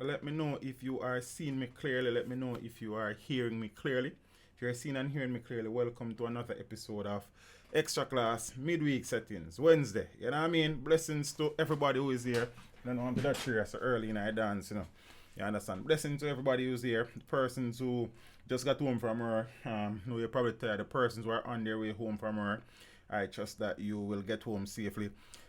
let me know if you are seeing me clearly. Let me know if you are hearing me clearly. If you're seeing and hearing me clearly, welcome to another episode of Extra Class Midweek Settings, Wednesday. You know what I mean? Blessings to everybody who is here. I don't want to be that serious so early in our dance, you know. You understand? Blessings to everybody who's here. The persons who just got home from work. No, you're probably tired. The persons who are on their way home from work. I trust that you will get home safely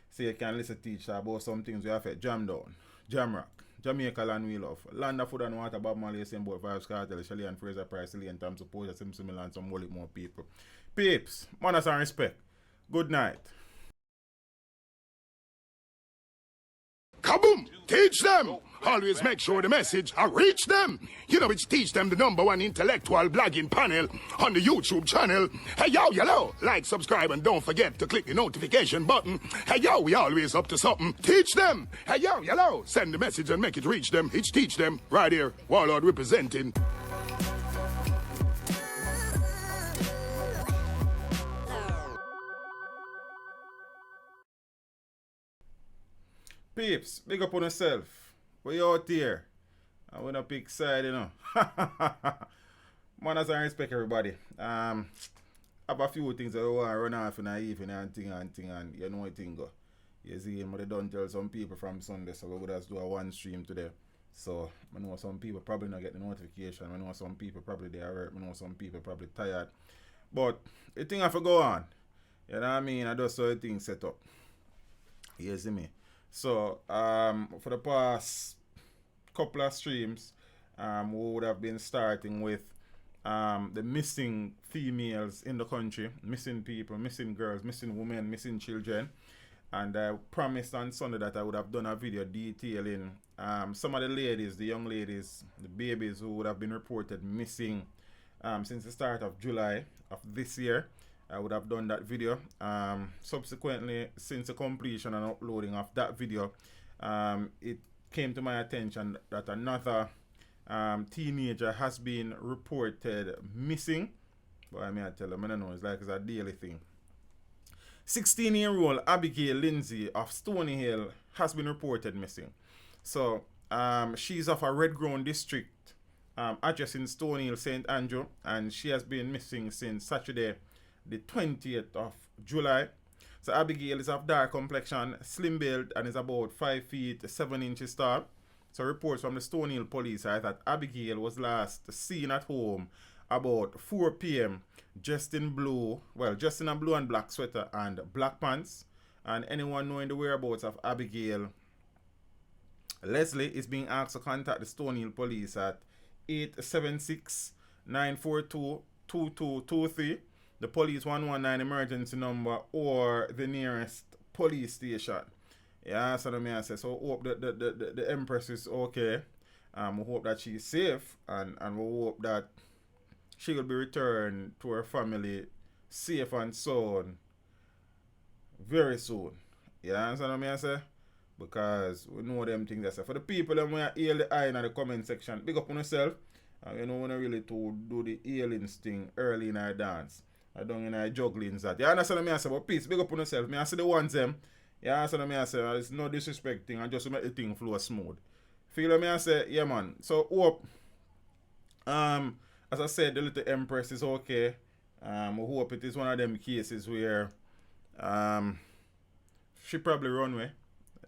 so you can listen to teach about some things we have to jam down, jam rock, Jamaica land we love, land of food and water, Bob Marley, same boat, Vibes Cartel, Shelly and Fraser Price, Lee and Tom Support, Similar and some more people. Peeps, manners and respect. Good night. Kaboom! Teach them! Always make sure the message reach them. You know it's Teach Them, the #1 intellectual blogging panel on the YouTube channel. Hey yo, yellow! Like, subscribe, and don't forget to click the notification button. Hey yo, we always up to something. Teach them! Hey yo, yellow! Send the message and make it reach them. It's Teach Them, right here. Warlord representing. Peeps, big up on yourself. We out here. I wanna pick side, you know. Manners and respect everybody. Have a few things that I want to run off in the evening and thing and you know what thing go. You see, but they don't tell some people from Sunday, so we would just do a one stream today. So I know some people probably not get the notification. I know some people probably they are hurt. I know some people probably tired. But the thing have to go on. You know what I mean? I just saw the thing set up. You see me? So, for the past couple of streams, we would have been starting with the missing females in the country, missing people, missing girls, missing women, missing children. And I promised on Sunday that I would have done a video detailing some of the ladies, the young ladies, the babies who would have been reported missing since the start of July of this year. I would have done that video. Subsequently, since the completion and uploading of that video, it came to my attention that another teenager has been reported missing. But I mean, I tell them, I don't know, it's like it's a daily thing. 16-year-old Abigail Lindsay of Stony Hill has been reported missing. So, she's of a red ground district, address in Stony Hill, St. Andrew, and she has been missing since Saturday, the 20th of July. So Abigail is of dark complexion, slim build, and is about 5 feet 7 inches tall. So reports from the Stony Hill police are that Abigail was last seen at home about 4 p.m. dressed in a blue and black sweater and black pants. And anyone knowing the whereabouts of Abigail Leslie is being asked to contact the Stony Hill police at 876-942-2223. The police 119 emergency number or the nearest police station. Yeah, so I say. So hope that the Empress is okay. We hope that she's safe and we hope that she will be returned to her family safe and sound very soon. Yeah, understand what I say? Because we know them things that say. For the people that want to heal the eye in the comment section, big up on yourself. You know, when I really to do the healing thing early in our dance. I don't know juggling that. You understand what I say? But peace, big up on yourself. I see the ones them. You understand what I say? It's no disrespect thing. I just make the thing flow smooth. Feel what I say? Yeah, man. So hope as I said, the little Empress is okay. I hope it is one of them cases where she probably run away.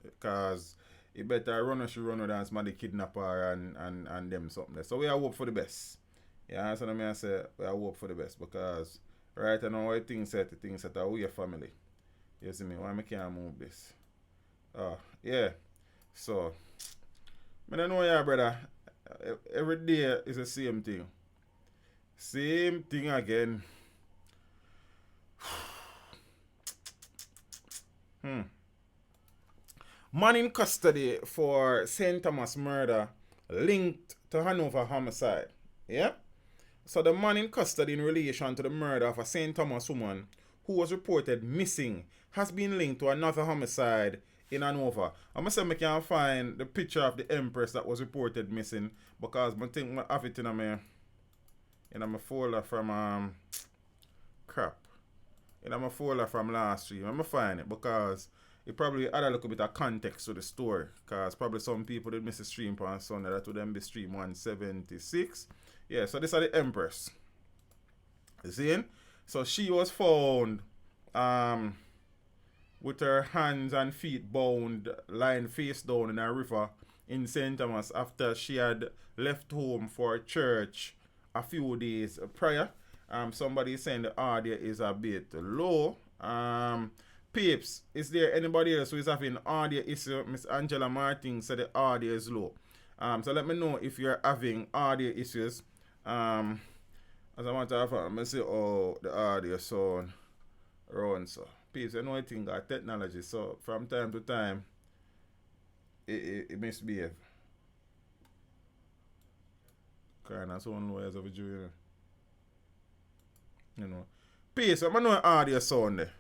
Because it better run or she run away than somebody kidnap her and them something there. So we hope for the best. You understand what I say? We hope for the best because right now, I think that the things that are with your family. You see me? Why I can't move this? Yeah. So, I don't know, yeah, brother. Every day is the same thing. Same thing again. Man in custody for St. Thomas murder linked to Hanover homicide. Yeah? So the man in custody in relation to the murder of a St. Thomas woman who was reported missing has been linked to another homicide in Hanover. I'm going to say I can't find the picture of the Empress that was reported missing because I think I have it in my folder from in my folder from last stream. I'm going to find it because it probably add a little bit of context to the story. Because probably some people did miss the stream on Sunday. That would then be stream 176. Yeah, so this are the Empress. You see? So she was found with her hands and feet bound, lying face down in a river in St. Thomas after she had left home for church a few days prior. Somebody is saying the audio is a bit low. Peeps, is there anybody else who is having audio issue? Miss Angela Martin said the audio is low. So let me know if you're having audio issues. As I want to have, let me see how the audio sound runs. So, peeps, you know I think that technology, so from time to time, it misbehave. Kind of sound low as of a Jew, you know. Peace, I know audio sound there.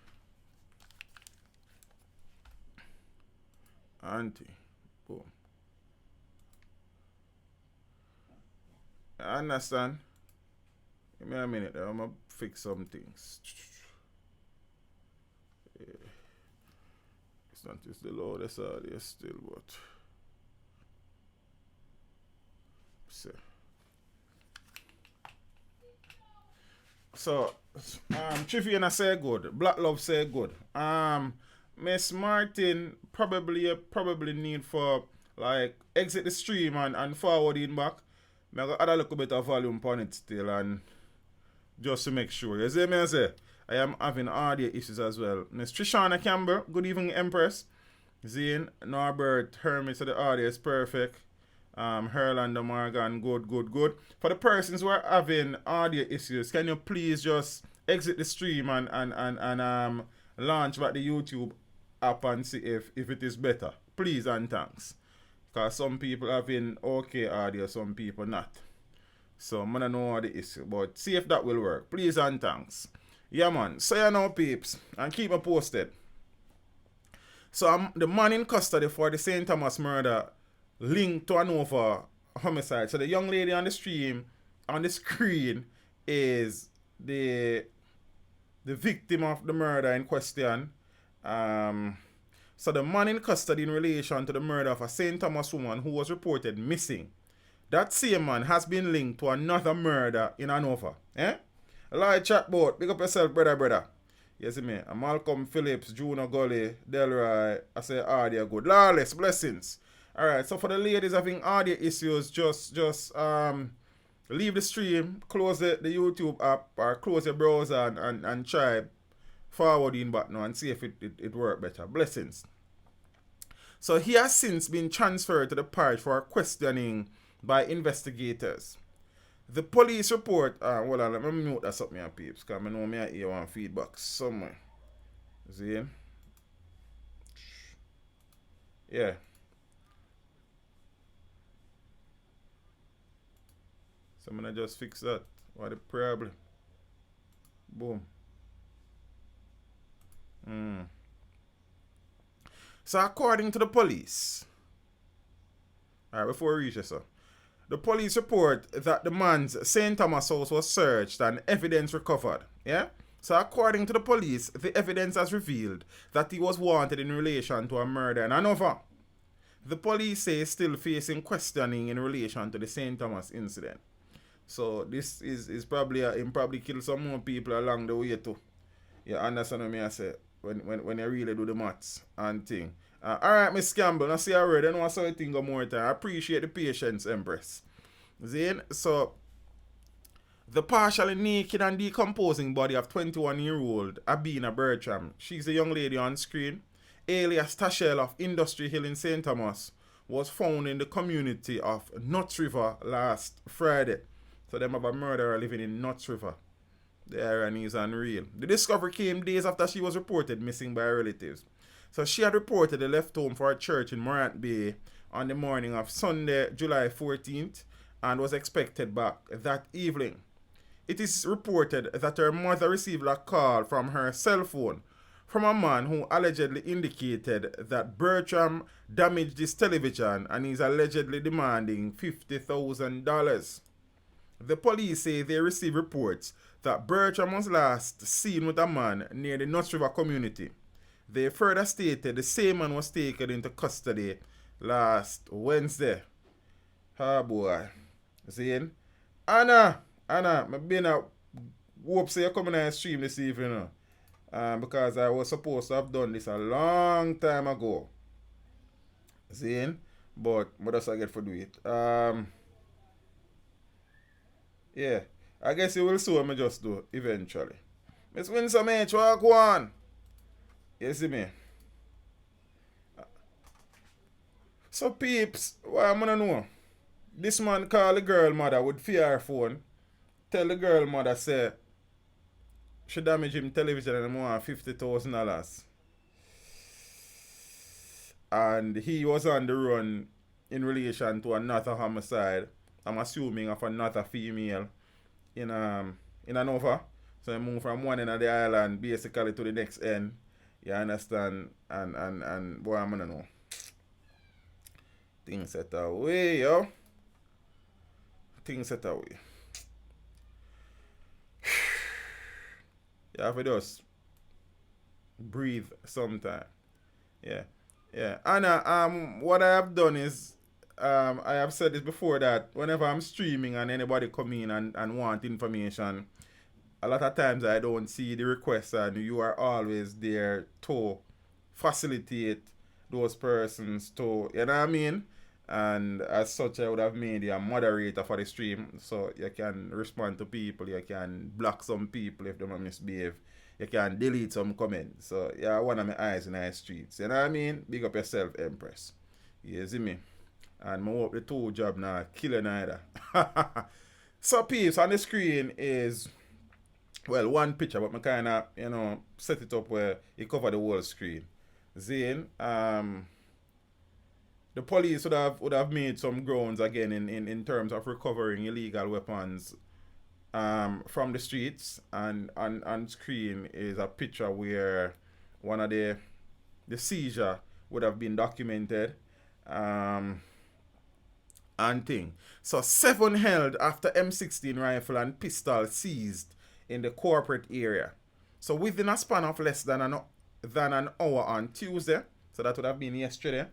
Auntie. Boom. I understand. Give me a minute. I'm going to fix some things. Yeah. It's not just the loudest audio still, but... See. So, Triviana say good. Black Love say good. Miss Martin probably need for like exit the stream and forward in back. I got add a little bit of volume on it still and just to make sure. You see me I say? I am having audio issues as well. Miss Trishana Campbell, good evening Empress. Zane, Norbert, Hermit, so the audio is perfect. Herlander Morgan, good. For the persons who are having audio issues, can you please just exit the stream and launch back the YouTube app and see if it is better? Please and thanks. Because some people having okay audio, some people not. So I don't know the issue, but see if that will work. Please and thanks. Yeah man, so you know peeps, and keep me posted. So the man in custody for the St. Thomas murder linked to an over homicide. So the young lady on the stream, on the screen, is the victim of the murder in question. So the man in custody in relation to the murder of a St. Thomas woman who was reported missing. That same man has been linked to another murder in Hanover. Live chat board, big up yourself, brother. You see me? Malcolm Phillips, Juno Gully, Delroy, I say audio good. Lawless, blessings. Alright, so for the ladies having audio issues, just leave the stream, close the YouTube app, or close your browser and try forwarding back now and see if it work better. Blessings. So he has since been transferred to the parish for questioning by investigators. The police report, hold on, let me note that up, my peeps, because I know I hear one feedback somewhere. See? Yeah. So I'm going to just fix that. What the problem? Boom. So according to the police, alright, before we reach this, the police report that the man's St. Thomas house was searched and evidence recovered. Yeah? So according to the police, the evidence has revealed that he was wanted in relation to a murder in Hanover. The police say he's still facing questioning in relation to the St. Thomas incident. So this is probably him probably kill some more people along the way too. You understand what I say? When you really do the maths and thing. Alright, Miss Campbell, I see I read. I know I saw you think of more time. I appreciate the patience, Empress. Zane, so the partially naked and decomposing body of 21-year-old Abina Bertram, she's a young lady on screen, alias Tashel of Industry Hill in St. Thomas, was found in the community of Nuts River last Friday. So them have a murderer living in Nuts River. The irony is unreal. The discovery came days after she was reported missing by her relatives. So she had reportedly left home for a church in Morant Bay on the morning of Sunday, July 14th, and was expected back that evening. It is reported that her mother received a call from her cell phone from a man who allegedly indicated that Bertram damaged his television and is allegedly demanding $50,000. The police say they received reports that Bertram was last seen with a man near the Nuts River community. They further stated the same man was taken into custody last Wednesday. Ah, boy. See? Anna, I've been a hope say you coming on stream this evening. Because I was supposed to have done this a long time ago. See? But what else I get for do it? Yeah. I guess you will see what I just do eventually. Let's win some H. Walk one. You see me? So peeps, what I'm gonna know? This man call the girl mother with fear phone. Tell the girl mother say she damage him television and want $50,000. And he was on the run in relation to another homicide. I'm assuming of another female in Nova. So I moved from one end of the island basically to the next end. You understand? And boy, I'm gonna know. Things set away, yo. Things set away. You have to just breathe sometime. Yeah. Yeah. And what I have done is I have said this before that whenever I'm streaming and anybody come in and want information, a lot of times I don't see the requests and you are always there to facilitate those persons to, you know what I mean? And as such, I would have made you a moderator for the stream so you can respond to people, you can block some people if they misbehave, you can delete some comments. So, yeah, one of my eyes in the streets, you know what I mean? Big up yourself, Empress. You see me? And I hope the two job now killing either. So, peeps, on the screen is, well, one picture, but I kind of, set it up where it cover the whole screen. Zane, the police would have made some grounds again in terms of recovering illegal weapons from the streets, and on screen is a picture where one of the seizure would have been documented and thing. So 7 held after M16 rifle and pistol seized in the corporate area. So within a span of less than an hour on Tuesday, so that would have been yesterday,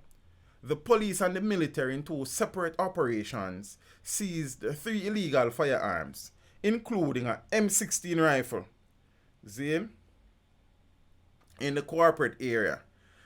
the police and the military in 2 separate operations seized 3 illegal firearms, including an M16 rifle, in the corporate area.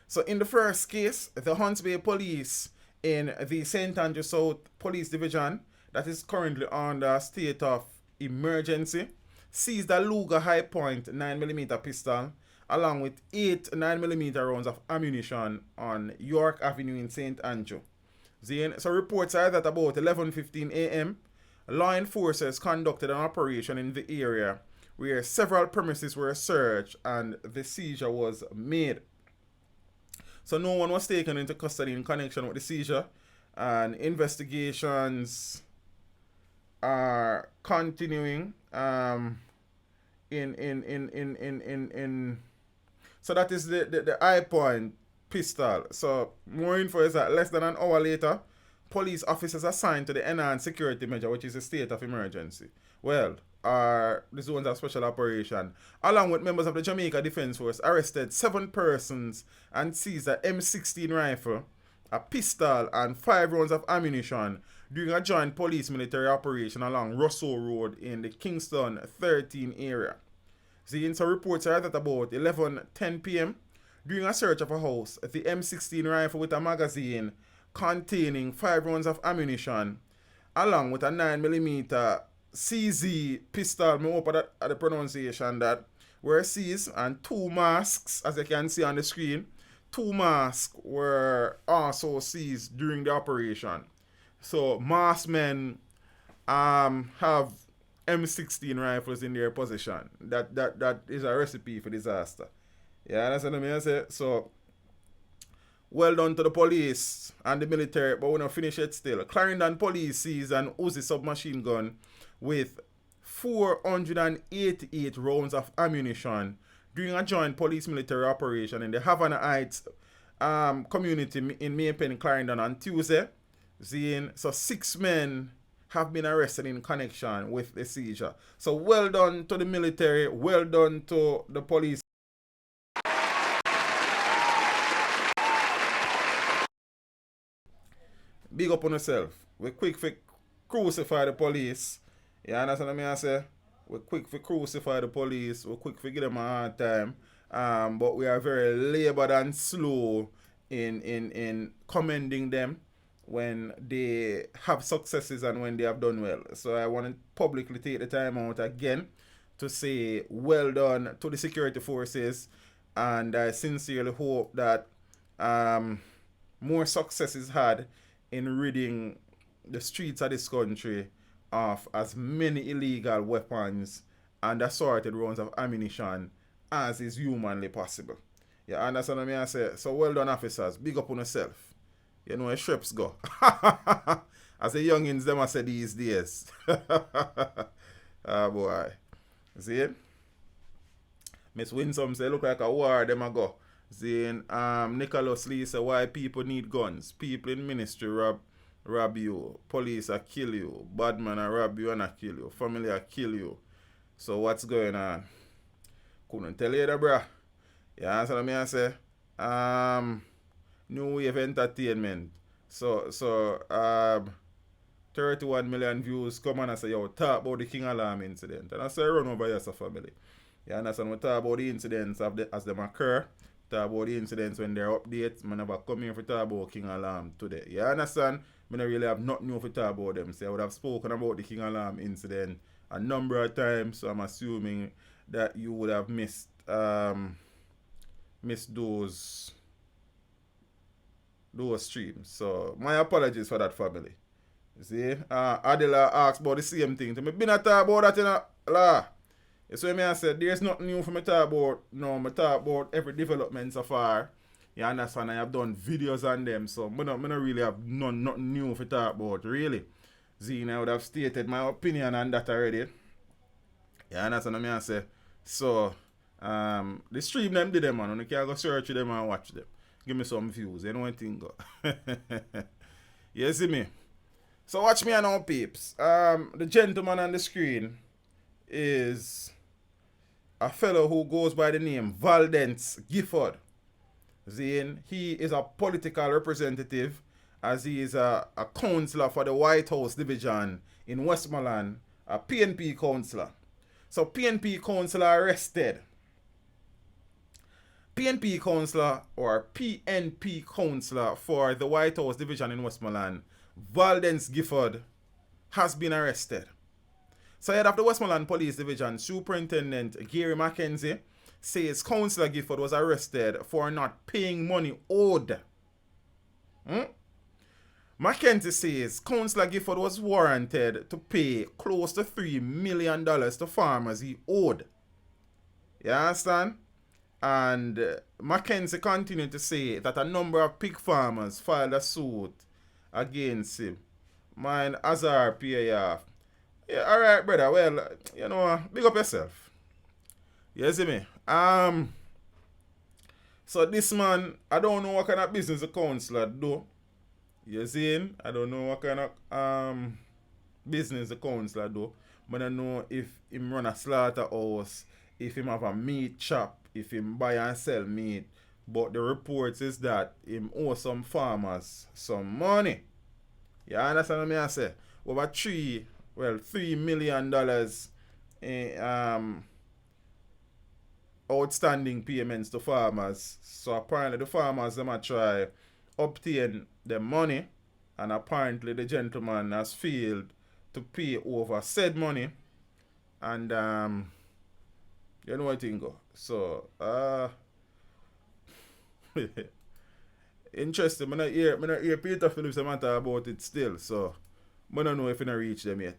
So in the first case, the Hunts Bay Police in the St. Andrew South Police Division, that is currently under a state of emergency, seized a Luger High Point 9mm pistol along with 8 9mm rounds of ammunition on York Avenue in St. Andrew. So reports are that about 11:15 a.m., law enforcers conducted an operation in the area where several premises were searched and the seizure was made. So no one was taken into custody in connection with the seizure, and investigations are continuing so that is the high point pistol. So more info is that less than an hour later, police officers assigned to the enhanced security measure, which is a state of emergency, are the zones of special operation, along with members of the Jamaica Defence Force, arrested 7 persons and seized a M16 rifle, a pistol, and 5 rounds of ammunition during a joint police military operation along Russell Road in the Kingston 13 area. So reports are that about 11:10 p.m., during a search of a house, the M16 rifle with a magazine containing 5 rounds of ammunition, along with a 9mm CZ pistol, I hope at the pronunciation, that were seized, and 2 masks, as you can see on the screen. 2 masks were also seized during the operation. So masked men have M16 rifles in their possession. That is a recipe for disaster. Yeah, that's what I mean. So, well done to the police and the military, but we're not finished yet still. Clarendon Police seized an Uzi submachine gun with 488 rounds of ammunition during a joint police military operation in the Havana Heights community in Maypen, Clarendon on Tuesday. So 6 men have been arrested in connection with the seizure. So well done to the military, well done to the police. big up on yourself. We quick for crucify the police. You understand what I say? We're quick for crucify the police. We're quick for give them a hard time. But we are very labored and slow in commending them when they have successes and when they have done well. So I want to publicly take the time out again to say well done to the security forces, and I sincerely hope that more success is had in ridding the streets of this country of as many illegal weapons and assorted rounds of ammunition as is humanly possible. You understand what I say? So well done, officers. Big up on yourself. You know where Shreps go. As the youngins them I say these days. Ah boy. See it? Miss Winsome say look like a war them a go. Saying Nicholas Lee say why people need guns. People in ministry rob you. Police a kill you. Bad man a rob you and a kill you. Family a kill you. So what's going on? Couldn't tell you that, bruh. You understand what I say? New wave entertainment. So 31 million views come on and say, yo, talk about the King Alarm incident. And I say, run over your family. You understand? We talk about the incidents as them occur. Talk about the incidents when they're updates. I never come here for talk about King Alarm today. You understand? I don't really have nothing new to talk about them. So I would have spoken about the King Alarm incident a number of times. So I'm assuming that you would have missed those streams. So my apologies for that, family. You see? Adela asked about the same thing. I been a talk about that in a law. You see me I said there's nothing new for me talk about. No, I talk about every development so far. You understand? I have done videos on them, so I don't really have nothing new to talk about, really. Zine, I would have stated my opinion on that already. You understand what I say? So, the stream them did them, man. You can go search them and watch them. Give me some views. You know what thing go. You see me? So watch me now, peeps. The gentleman on the screen is a fellow who goes by the name Valdence Gifford. Zane, he is a political representative as he is a councillor for the White House division in Westmoreland, a PNP councillor. So PNP councillor arrested. PNP councillor or PNP councillor for the White House division in Westmoreland, Valdence Gifford, has been arrested. So head of the Westmoreland Police Division, Superintendent Gary McKenzie, says Councillor Gifford was arrested for not paying money owed. McKenzie says Councillor Gifford was warranted to pay close to $3 million to farmers he owed. You understand? And McKenzie continued to say that a number of pig farmers filed a suit against him. Mine Azar PAF. Yeah, alright, brother. Well, you know, big up yourself. You see me? So this man, I don't know what kind of business the councillor do. You see him? I don't know what kind of business the councillor do. But I know if him run a slaughterhouse, if him have a meat shop, if him buy and sell meat. But the reports is that him owe some farmers some money. You understand what I say? Over $3 million in outstanding payments to farmers. So apparently the farmers them a try obtain the money, and apparently the gentleman has failed to pay over said money, and you know what thing go. So interesting. I not hear Peter Phillips matter about it still, so I don't know if he not reach them yet.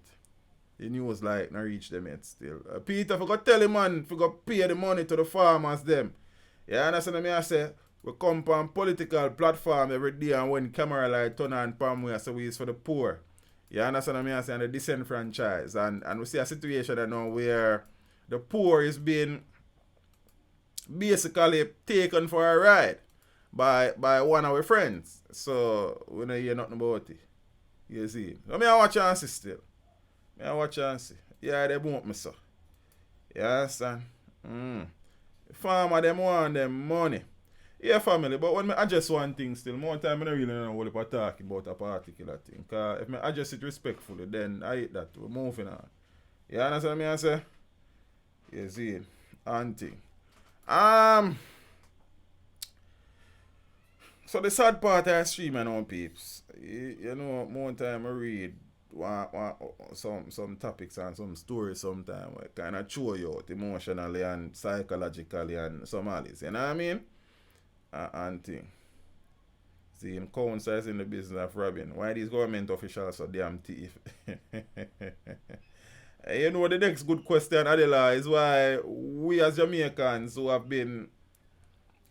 The news like not reach them yet still. Peter forgot tell him, man, forgot pay the money to the farmers them. You understand what I say? We come on political platform every day, and when camera light turn on palm way, so we is for the poor. You understand what I say? And the disenfranchised. And we see a situation now where the poor is being basically taken for a ride by one of our friends. So we don't hear nothing about it. You see? So I watch and see still. I watch and see. Yeah, they want me so. You understand? Farmer them want them money. Yeah, family, but when I adjust one thing still, more time I don't really know what I'm talking about a particular thing. Cause if I adjust it respectfully, then I hit that. We're moving on. You understand me I say? You see it. And thing. Um so the sad part I stream and on peeps. You know, more time I read some topics and some stories sometimes where kind of show you out emotionally and psychologically and some all this. You know what I mean? And thing. Seeing counsellors in the business of robbing. Why these government officials so damn thief? You know the next good question, Adela, is why we as Jamaicans who have been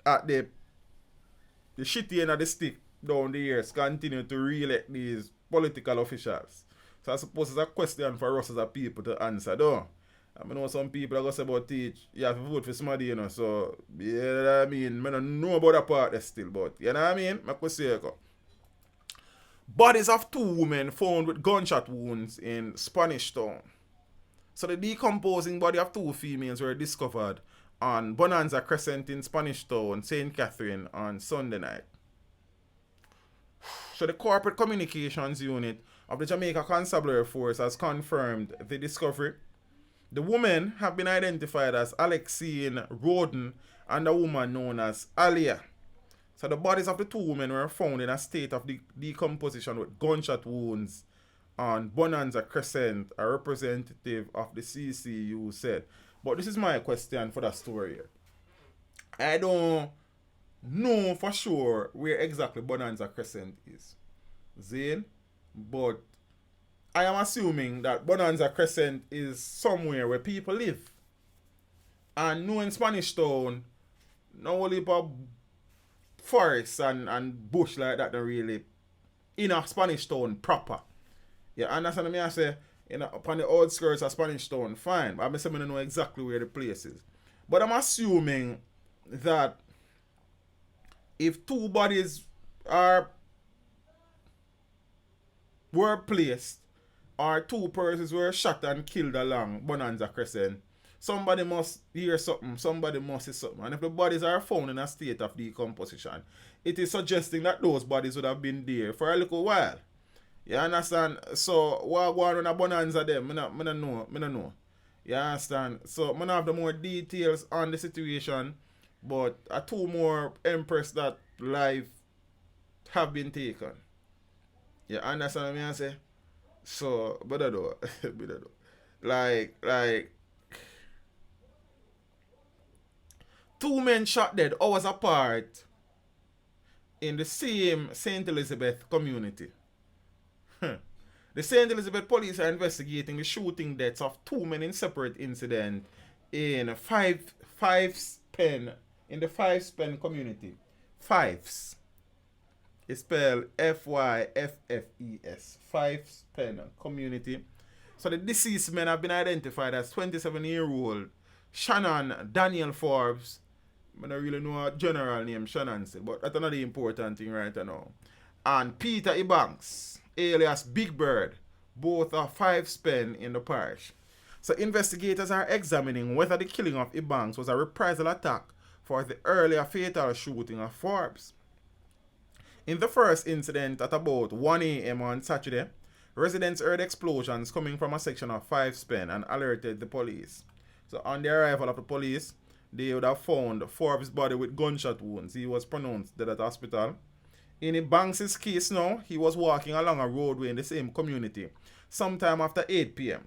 at the shitty end of the stick down the years continue to re-elect these political officials. So I suppose it's a question for us as a people to answer, though. I know some people are going to say about teach, you have to vote for somebody, you know, so, yeah, I mean, I don't know about that part there still, but, you know what I mean? I could say, bodies of 2 women found with gunshot wounds in Spanish Town. So the decomposing body of 2 females were discovered on Bonanza Crescent in Spanish Town, St. Catherine, on Sunday night. So the Corporate Communications Unit of the Jamaica Constabulary Force has confirmed the discovery. The women have been identified as Alexine Roden and a woman known as Alia. So the bodies of the 2 women were found in a state of decomposition with gunshot wounds on Bonanza Crescent, a representative of the CCU said. But this is my question for that story here. I don't know for sure where exactly Bonanza Crescent is. Zane? But I am assuming that Bonanza Crescent is somewhere where people live. And knowing Spanish Town, no only about forests and bush like that, don't really in a Spanish Town proper. You understand me? I say, you know, upon the outskirts of Spanish Town, fine. But I'm saying I don't know exactly where the place is. But I'm assuming that if 2 bodies were placed or 2 persons were shot and killed along Bonanza Crescent, somebody must hear something, somebody must see something. And if the bodies are found in a state of decomposition, it is suggesting that those bodies would have been there for a little while. You understand? So, what going on a Bonanza them? I don't know. You understand? So, I don't have the more details on the situation, but 2 more Empress that life have been taken. You understand what I say? So, but I do. Like 2 men shot dead hours apart in the same St. Elizabeth community. The St. Elizabeth police are investigating the shooting deaths of 2 men in separate incidents in in the Five Spen community. Fives. It's spelled Fyffes. Five Spen community. So the deceased men have been identified as 27-year-old Shannon Daniel Forbes. I don't really know a general name Shannon said, but that's another important thing right now. And Peter Ebanks, alias Big Bird, both are 5 Spen in the parish. So investigators are examining whether the killing of Ebanks was a reprisal attack for the earlier fatal shooting of Forbes. In the first incident at about 1 a.m. on Saturday, residents heard explosions coming from a section of 5 Spen and alerted the police. So on the arrival of the police, they would have found Forbes' body with gunshot wounds. He was pronounced dead at the hospital. In Banks' case now, he was walking along a roadway in the same community sometime after 8 p.m.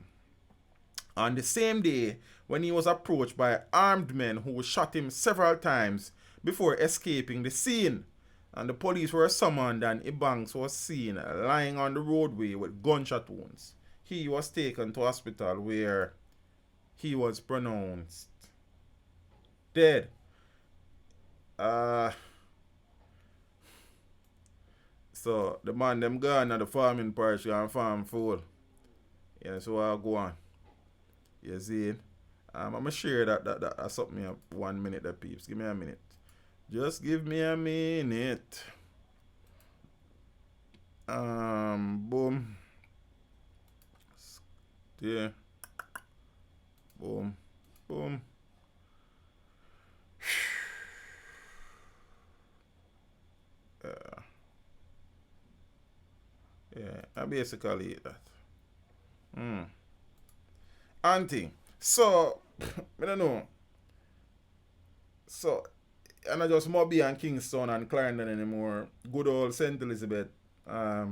On the same day, when he was approached by armed men who shot him several times before escaping the scene, and the police were summoned and Ebanks was seen lying on the roadway with gunshot wounds. He was taken to hospital where he was pronounced dead. So the man them gone at the farming parish and farm full. Yeah, so I go on. You see? I'm gonna share that something up 1 minute that peeps. Give me a minute. Just give me a minute. Boom. Yeah. Boom. Boom. Yeah, I basically that. Auntie. So, I don't know. So, and I just Mobby and Kingston and Clarendon anymore. Good old St. Elizabeth. I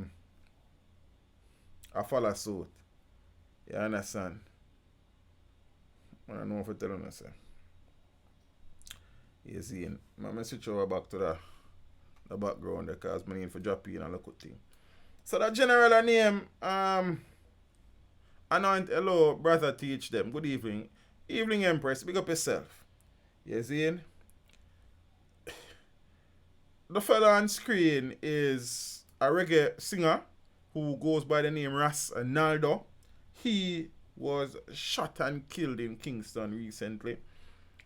follow suit. You understand? I don't know if I tell you, sir. You see, I'm switch over back to the background because I need to drop in and look at thing. So the general name, anoint, hello, brother, teach them. Good evening. Evening, Empress. Big up yourself. You see? The fella on screen is a reggae singer who goes by the name Ras Naldo. He was shot and killed in Kingston recently.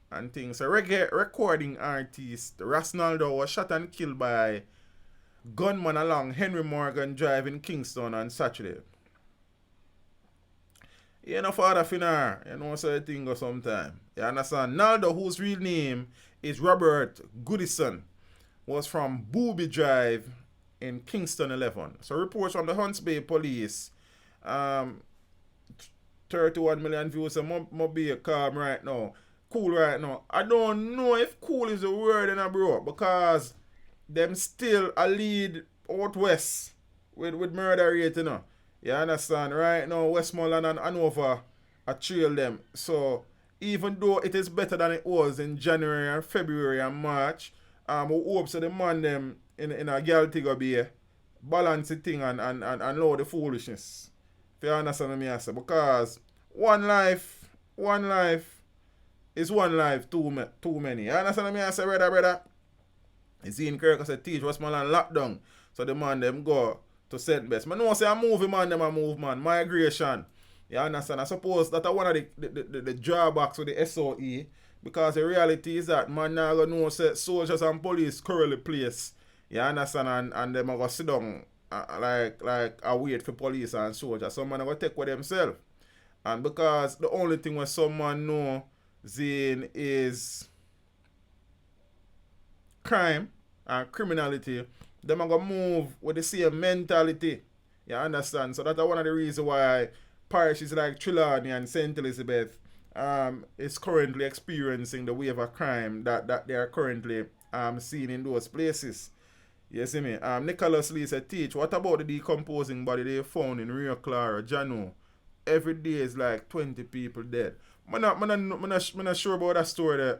And things. A reggae recording artist, Ras Naldo, was shot and killed by gunman along Henry Morgan Drive in Kingston on Saturday. You know, father Finar, you know, so the thing go sometime. You understand? Naldo, whose real name is Robert Goodison, was from Booby Drive in Kingston 11. So reports from the Hunts Bay police, 31 million views, so must be calm right now. Cool right now. I don't know if cool is the word in a bro, because them still a lead out west with murder rate, you know. You understand? Right now, Westmoreland and Hanover are trail them. So even though it is better than it was in January and February and March, we hope so the man them in a girl thing be balance the thing and lower the foolishness. If you understand what I say. Because one life is one life too many. You understand what I say, brother? You see in Kirk I said teach Westmoreland lockdown. So the man them go to St. Best. I know say a movie man them a move man. Migration. You understand? I suppose that one of the drawbacks with the SOE, because the reality is that man now gonna know say soldiers and police currently place. You understand? And them are gonna sit down like a wait for police and soldiers. Some man are gonna take with themselves. And because the only thing where someone know Zane is crime and criminality, them are gonna move with the same mentality. You understand? So that's one of the reasons why parishes like Trelawney and St. Elizabeth is currently experiencing the wave of crime that they are currently seeing in those places. You see me? Nicholas Lee said, teach, what about the decomposing body they found in Rio Claro, Jano? Every day is like 20 people dead. I'm not sure about that story there.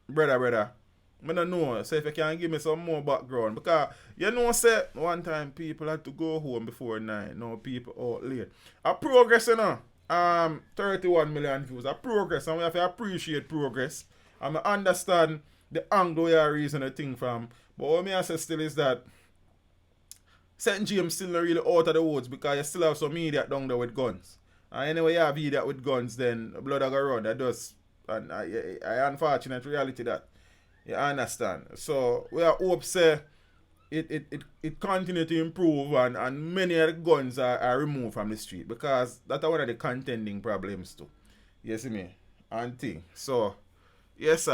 Brother. I don't know. So if you can give me some more background. Because you know, say one time people had to go home before 9. Now people out late. A progress, you know. 31 million views. A progress. And we have to appreciate progress. And I understand the angle you are reasoning the thing from. But what I say still is that St. James still not really out of the woods, because you still have some idiot down there with guns. And anyway, you have idiot with guns, then blood are going to run. That does. And I unfortunate reality that. You understand? So we are hope say it continue to improve and many of the guns are removed from the street, because that's one of the contending problems too. You see me? And thing. So yes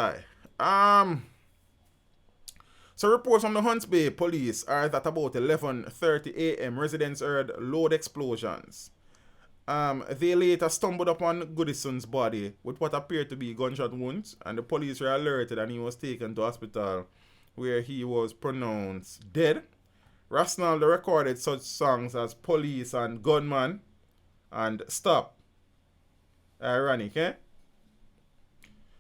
So reports from the Hunts Bay police are that about 11:30 a.m. residents heard loud explosions. They later stumbled upon Goodison's body with what appeared to be gunshot wounds, and the police were alerted and he was taken to hospital where he was pronounced dead. Rasnaldo recorded such songs as Police and Gunman and Stop. Ironic, eh?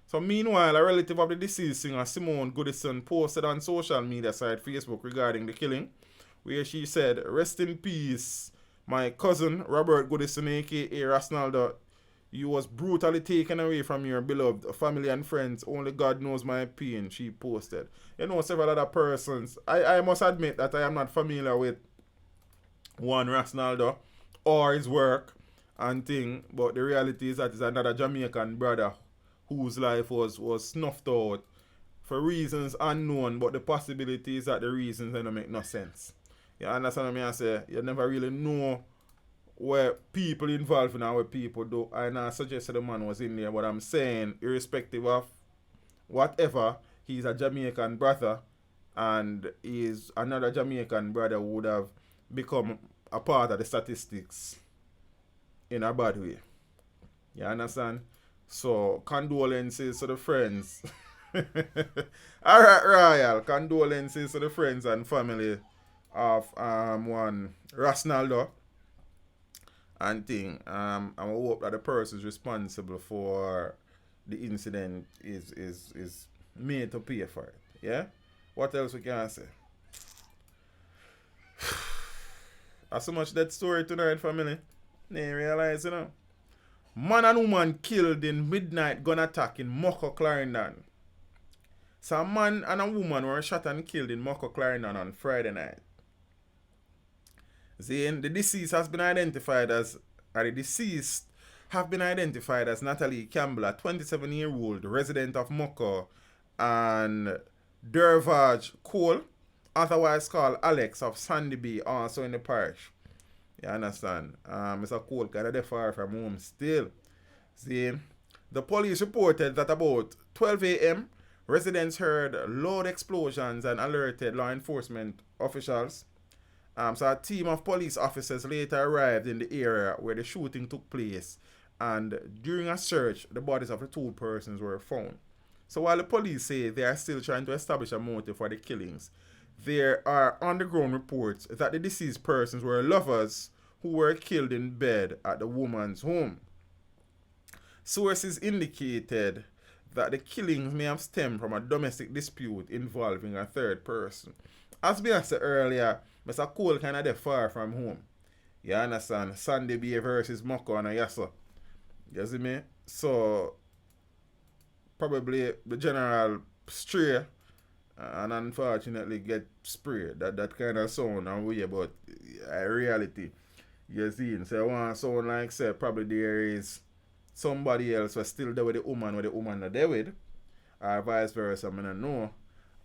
So meanwhile, a relative of the deceased singer Simone Goodison posted on social media site Facebook regarding the killing, where she said, "Rest in peace, my cousin Robert Goodison, aka Rasnaldo. You was brutally taken away from your beloved family and friends. Only God knows my pain," she posted. You know, several other persons. I must admit that I am not familiar with one Rasnaldo or his work and thing, but the reality is that it's another Jamaican brother whose life was snuffed out for reasons unknown, but the possibility is that the reasons don't make no sense. You understand what I say? You never really know where people involved in and where people do. I not suggest the man was in there, but I'm saying, irrespective of whatever, he's a Jamaican brother and is another Jamaican brother who would have become a part of the statistics in a bad way. You understand? So, condolences to the friends. Alright, Royal. Condolences to the friends and family of one Rasnaldo and thing. I hope that the person responsible for the incident is made to pay for it. Yeah? What else we can say? That's so much that story tonight, family. They realize, you know. Man and woman killed in midnight gun attack in Moko, Clarendon. So a man and a woman were shot and killed in Moko, Clarendon on Friday night. The deceased have been identified as Natalie Campbell, a 27-year-old resident of Moko, and Dervaj Cole, otherwise called Alex of Sandy Bay, also in the parish. You understand? Mr. Cole kind of far from home still. See, the police reported that about 12 a.m., residents heard loud explosions and alerted law enforcement officials. So a team of police officers later arrived in the area where the shooting took place, and during a search, the bodies of the two persons were found. So while the police say they are still trying to establish a motive for the killings, there are underground reports that the deceased persons were lovers who were killed in bed at the woman's home. Sources indicated that the killings may have stemmed from a domestic dispute involving a third person. As we said earlier, Mr. Cole kind of far from home. You understand? Sandy Bay versus Moko and Yasa. You see me? So, probably the general stray and unfortunately get sprayed. That kind of sound and way, but reality. You see? So, I want to sound like, say, probably there is somebody else was still there with the woman not there with, or vice versa, I don't know.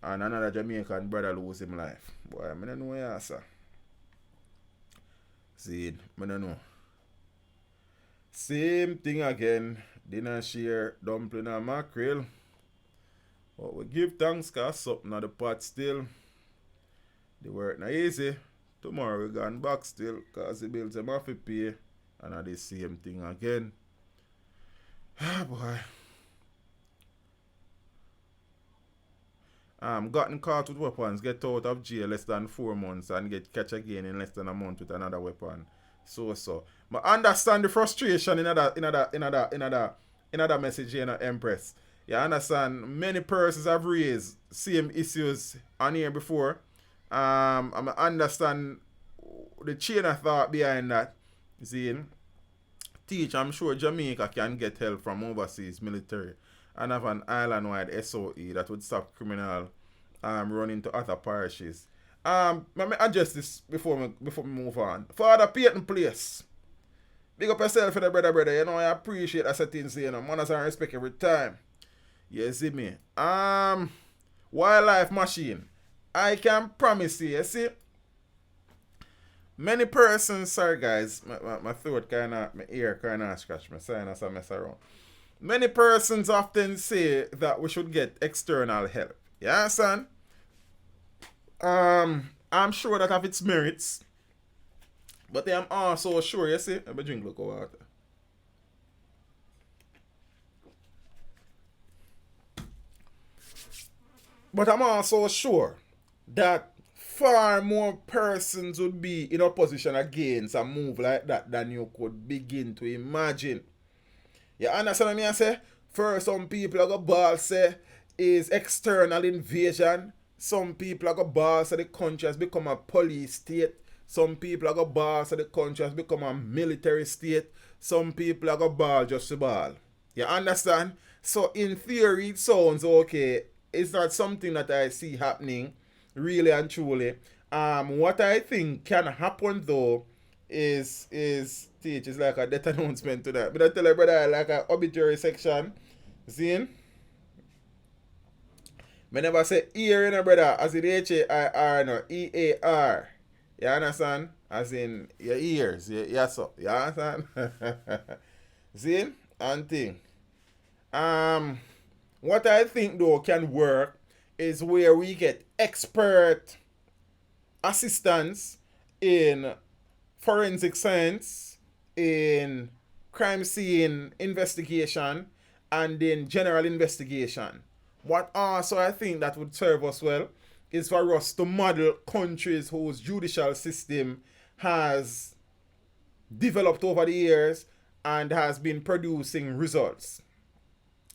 And another Jamaican brother lose his life. Boy, I don't know, yeah, sir. See, I don't know. Same thing again. Dinner share, dumpling and mackerel. But we give thanks because something on the pot still. The work not easy. Tomorrow we gone back still because the bills them have to pay. And are the same thing again. Ah, boy. Gotten caught with weapons, get out of jail less than 4 months and get catch again in less than a month with another weapon. So. But understand the frustration in another message here in the Empress. You understand? Many persons have raised same issues on here before. I understand the chain of thought behind that. See, I'm sure Jamaica can get help from overseas military and have an island-wide SOE that would stop criminal running to other parishes. Let me address this before we move on. Father Peyton Place. Big up yourself for the brother. You know, I appreciate that certain thing, you know. Manners and respect every time. You see me? Wildlife machine. I can promise you see? Many persons, sorry guys, my throat my ear kinda scratch, my sinus a mess around. Many persons often say that we should get external help. You understand? I'm sure that have its merits. But I'm also sure, you see, let me drink a look of water. But I'm also sure that far more persons would be in opposition against a move like that than you could begin to imagine. You understand what I say? First, some people are going to ball say is external invasion. Some people are going to ball say the country has become a police state. Some people are going to ball say the country has become a military state. Some people are going to ball just to ball. You understand? So in theory, it sounds okay. It's not something that I see happening, really and truly. What I think can happen though is like a death announcement to that. But I tell you, brother, like a obituary section. See? I never say ear, you know, brother, as in H-A-I-R, no, E-A-R. You understand? As in your ears. Yeah, so. You understand? See? And thing. What I think though can work is where we get expert assistance in forensic science, in crime scene investigation, and in general investigation. What also I think that would serve us well is for us to model countries whose judicial system has developed over the years and has been producing results.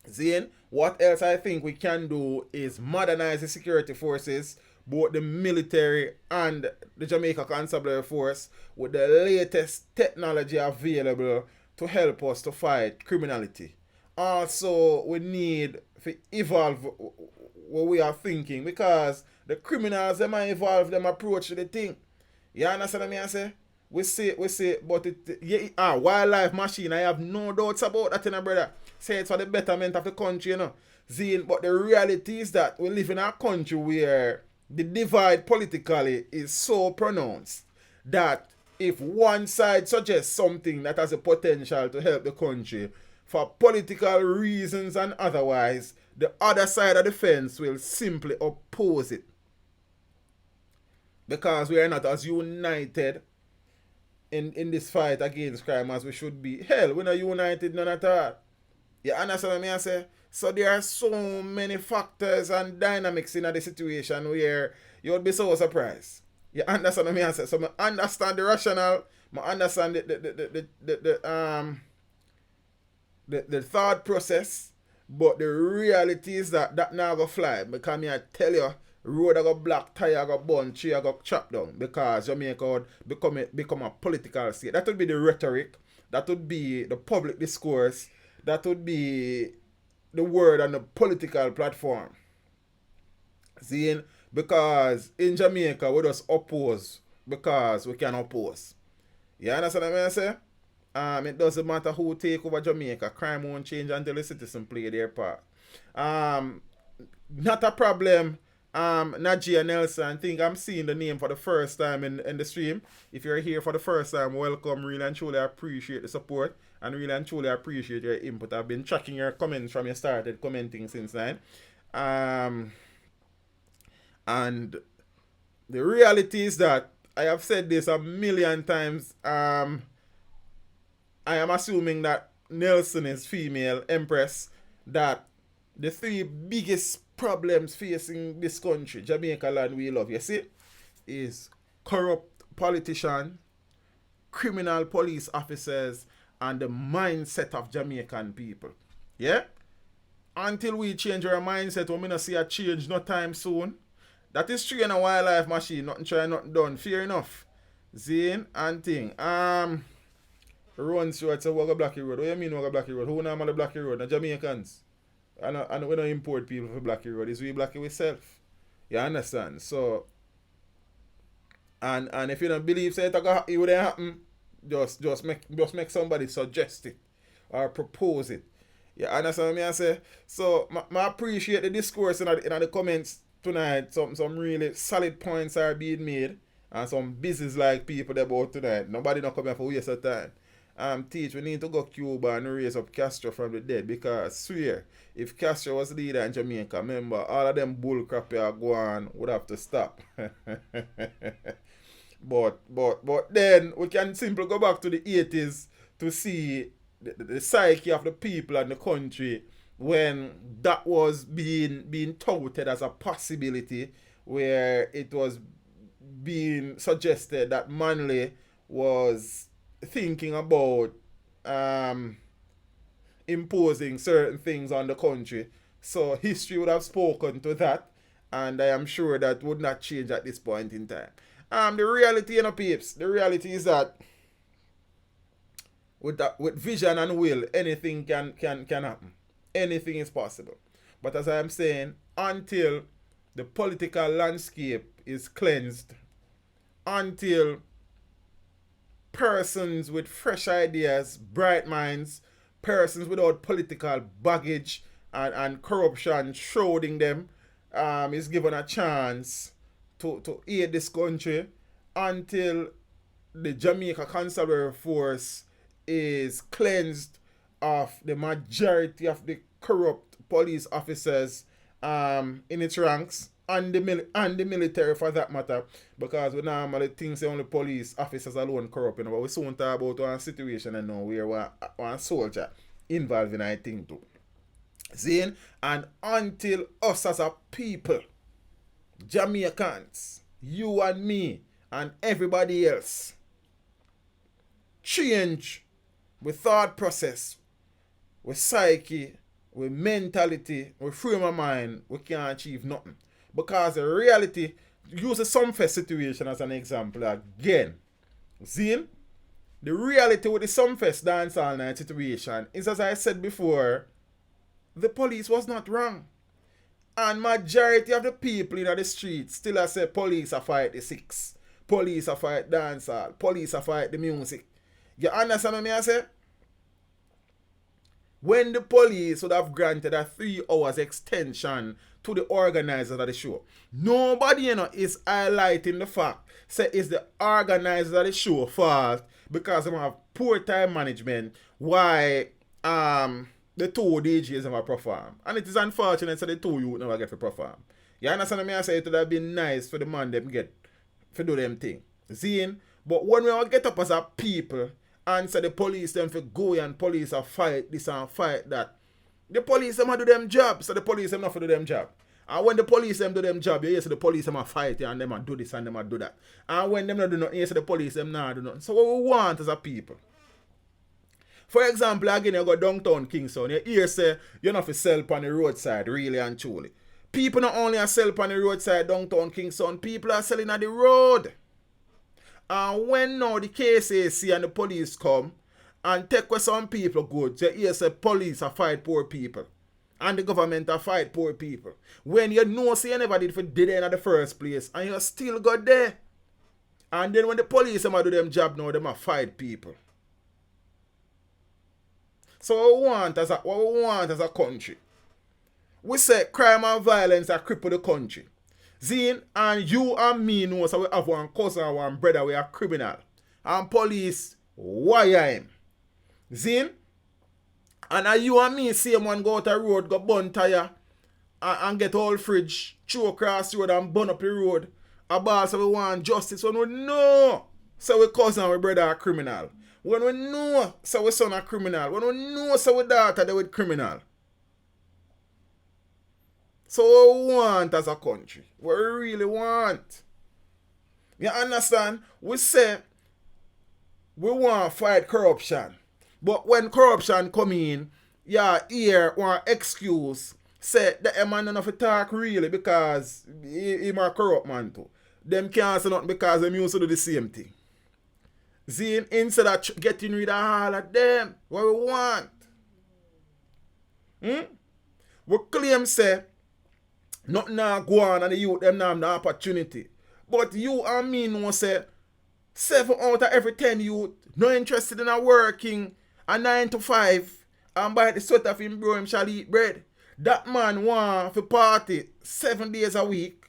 Then, what else I think we can do is modernize the security forces, both the military and the Jamaica Constabulary Force, with the latest technology available to help us to fight criminality. Also, we need to evolve what we are thinking, because the criminals, they might evolve them approach to the thing. You understand what I say? We say, but wildlife machine, I have no doubts about that, brother. Say it's for the betterment of the country, Zine, but the reality is that we live in a country where the divide politically is so pronounced that if one side suggests something that has a potential to help the country, for political reasons and otherwise, the other side of the fence will simply oppose it. Because we are not as united in this fight against crime as we should be. Hell, we're not united none at all. You understand what I say? So there are so many factors and dynamics in the situation where you would be so surprised. You understand what I say? So I understand the rationale, I understand the thought process, but the reality is that now go fly. Because I tell you, road I go black, tire I go burn, tree I go chop down, because Jamaica would become a political state. That would be the rhetoric, that would be the public discourse, that would be the word on the political platform. See, because in Jamaica we just oppose because we can oppose. You understand what I say? It doesn't matter who take over Jamaica, crime won't change until the citizens play their part. Not a problem. Najee Nelson, I think I'm seeing the name for the first time in the stream. If you're here for the first time, welcome. Really and truly appreciate the support, and really and truly appreciate your input. I've been tracking your comments from you started commenting since then. And the reality is that I have said this a million times. I am assuming that Nelson is female, Empress, that the three biggest problems facing this country, Jamaica land we love, you see, is corrupt politicians, criminal police officers, and the mindset of Jamaican people. Yeah? Until we change our mindset, we're going to see a change no time soon. That is true in a wildlife machine, nothing try, nothing done. Fair enough. Zane and thing. Run short, so walk a Blackie Road. What do you mean walk a Blackie Road? Who normally Blackie Road? The Jamaicans. And we don't import people for Blackie Road. It's we Blackie ourselves. You understand? So, and if you don't believe say it would happen, just make somebody suggest it or propose it. You understand what I say? So, I appreciate the discourse in the comments tonight. Some really solid points are being made, and some business-like people about tonight. Nobody not coming for waste of time. Teach, we need to go Cuba and raise up Castro from the dead, because swear, if Castro was leader in Jamaica, remember, all of them bullcrap here go on would have to stop. But then we can simply go back to the 80s to see the psyche of the people and the country when that was being touted as a possibility, where it was being suggested that Manley was thinking about imposing certain things on the country. So history would have spoken to that, and I am sure that would not change at this point in time. The reality, peeps, the reality is that with vision and will, anything can happen. Anything is possible. But as I am saying, until the political landscape is cleansed, until persons with fresh ideas, bright minds, persons without political baggage and corruption shrouding them is given a chance to aid this country, until the Jamaica Constabulary Force is cleansed of the majority of the corrupt police officers in its ranks, and the military for that matter, because we normally think the only police officers alone corrupt, you know, but we soon talk about one situation and now where one soldier involved in a thing too. See? And until us as a people, Jamaicans, you and me, and everybody else, change with thought process, with psyche, with mentality, with frame of mind, we can't achieve nothing. Because the reality, use the Sumfest situation as an example again. See? The reality with the Sumfest dance all night situation is, as I said before, the police was not wrong. And majority of the people in the streets still a say police are fight the six. Police are fight dancehall. Police are fight the music. You understand what I say? When the police would have granted a 3 hours extension to the organizers of the show, nobody is highlighting the fact say it's the organizers of the show fault because they have poor time management why the 2 DJs never perform. And it is unfortunate that the 2 youth never get to perform. You understand what I say? It would have been nice for the man them get to do them thing. Seeing? But when we all get up as a people and say the police them for go and police are fight this and fight that, the police them do them job, so the police them not for do them job. And when the police them do them job, you hear say the police them a fight and them a do this and them a do that. And when them not do nothing, you say the police them not do nothing. So what we want as a people? For example, again, you go downtown Kingston, you hear say you not for sell on the roadside, really and truly. People not only are sell on the roadside downtown Kingston, people are selling on the road. And when now the KCAC and the police come and take away some people goods, you hear say police are fight poor people. And the government are fight poor people. When you know say you never did for did in the first place and you still got there. And then when the police do them job now, them are fight people. So what we want as a country, we say crime and violence are cripple the country. Zine, and you and me know so we have one cousin or one brother we are criminal. And police wire him. Zine, and you and me same one go out the road, go burn tire and get all fridge, throw across the road and burn up the road. About so we want justice when we know so we cousin and we brother are criminal. When we know so we son are criminal. When we know so we daughter they with criminal. So what we want as a country, what we really want. You understand? We say we want to fight corruption. But when corruption come in, you hear one excuse, say that a man don't have to talk really because he's a corrupt man too. Them can't say nothing because them used to do the same thing. See, instead of getting rid of all of them, what we want. We claim say, nothing now go on and the youth them now have the opportunity. But you and me know say, 7 out of every 10 youth not interested in a working a 9 to 5 and by the sweat of him bro him shall eat bread. That man want to party 7 days a week,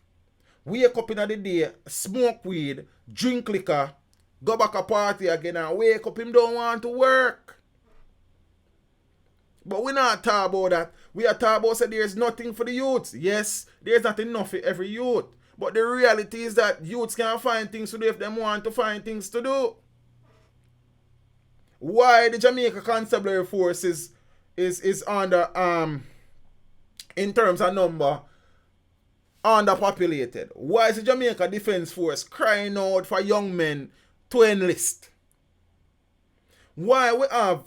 wake up in the day, smoke weed, drink liquor, go back a party again and wake up him don't want to work. But we not talk about that. We are talking about say there's nothing for the youths. Yes, there's not enough for every youth. But the reality is that youths can find things to do if they want to find things to do. Why the Jamaica Constabulary Force is under in terms of number underpopulated? Why is the Jamaica Defence Force crying out for young men to enlist? Why we have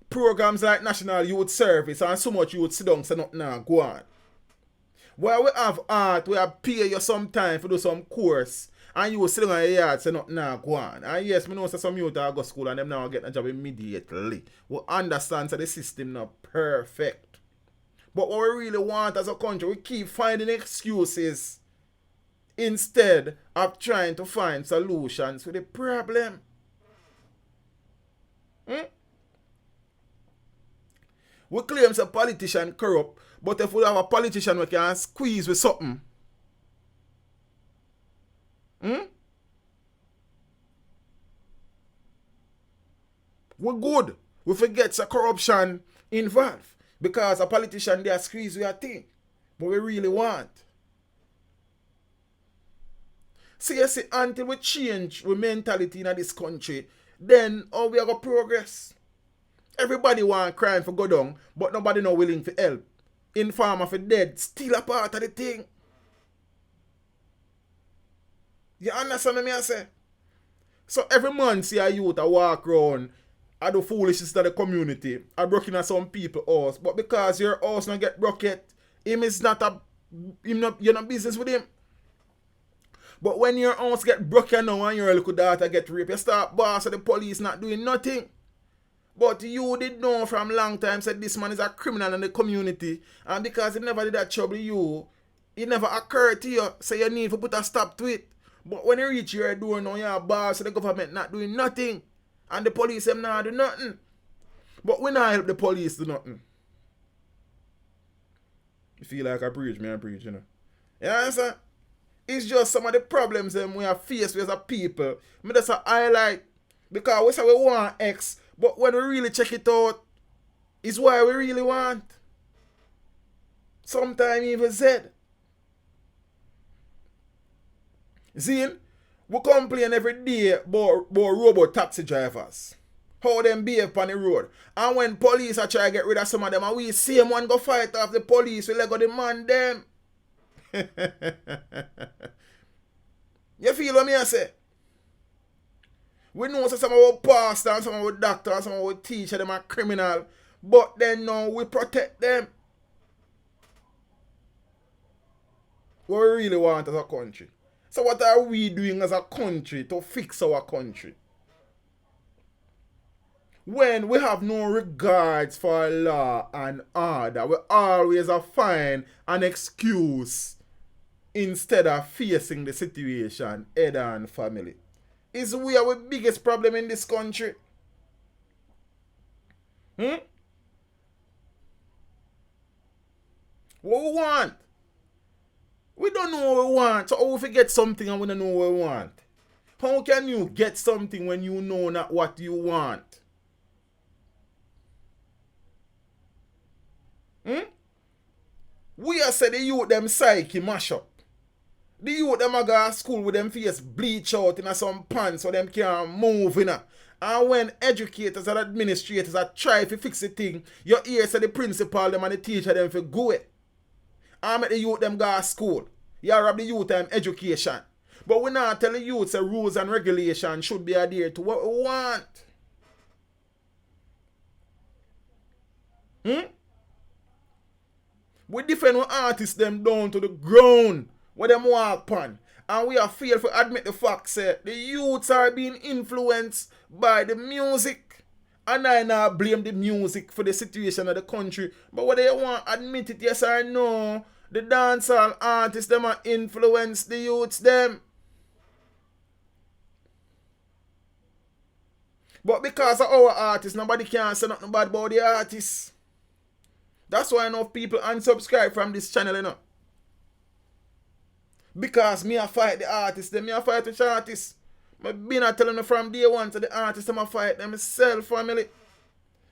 programs like National Youth Service and so much youth sit down say nothing now go on? Why we have art, we have pay you some time for do some course and you sit down on your yard say nothing now go on? And yes, I know say some youth are go school and them now get a job immediately. We understand that the system not perfect. But what we really want as a country, we keep finding excuses instead of trying to find solutions to the problem. We claim a politician corrupt, but if we have a politician we can squeeze with something, we're good. We forget the corruption involved because a politician they squeeze with a thing. But we really want. So you see, until we change our mentality in this country, then how we are going to progress? Everybody want crime for go down, but nobody no willing to help. Informer for dead, still a part of the thing. You understand me I say? So every month see a youth a walk around, I do foolishness to the community, I broke in some people house, but because your house not get broke yet, you're not business with him. But when your house get broken now and your little daughter get raped, you start boss of the police not doing nothing. But you did know from long time said this man is a criminal in the community, and because he never did that trouble you, it never occurred to you, so you need to put a stop to it. But when you reach your door now, you're a boss of the government not doing nothing, and the police them not do nothing. But we not help the police do nothing. You feel like I preach, me I preach, you know. You understand? It's just some of the problems we are faced with as a people. Me just a highlight. Because we say we want X, but when we really check it out, it's what we really want. Sometimes even Z. Zine, we complain every day about robot taxi drivers. How them behave on the road. And when police are trying to get rid of some of them, and we see one go fight off the police, we let go demand them. You feel what I say? We know some of our pastor and some of our doctor and some of our teacher them are criminal, but then now we protect them. What we really want as a country. So what are we doing as a country to fix our country? When we have no regards for law and order, we always find an excuse instead of facing the situation head on family. Is we our biggest problem in this country? What we want? We don't know what we want. So how if we get something and we don't know what we want? How can you get something when you know not what you want? We are say the youth them psyche mash up. The youth them a go to school with them face bleach out in some pants so them can't move in. And when educators and administrators are try to fix the thing, you hear say the principal them and the teacher them for go it. And make the youth them go to school. You rob the youth them education. But we not tell the youth say rules and regulations should be adhered to what we want. We defend our artists them down to the ground where them walk on. And we are failed to admit the fact that the youths are being influenced by the music. And I now blame the music for the situation of the country. But whether you want to admit it, yes or no, the dancehall artists them are influence the youths them. But because of our artists, nobody can say nothing bad about the artists. That's why enough people unsubscribe from this channel, you know. Because me I fight the artists, me I fight the artists. I've been telling them from day one to the artists, I fight them myself, family.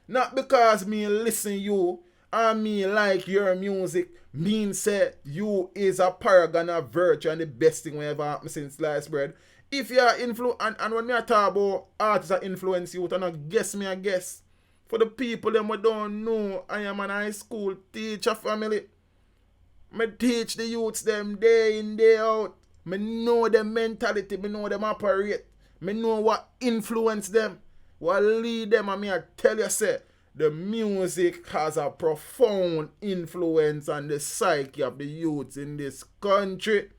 Not because me listen you and me like your music, mean say you is a paragon of virtue and the best thing we ever happened since sliced bread. If you are influence, and when me I talk about artists that influence you, and I guess me I guess. For the people them who don't know, I am an high school teacher, family. Me teach the youths them day in, day out. Me know them mentality, me know them operate. Me know what influence them, what lead them, and me I tell you say, the music has a profound influence on the psyche of the youths in this country.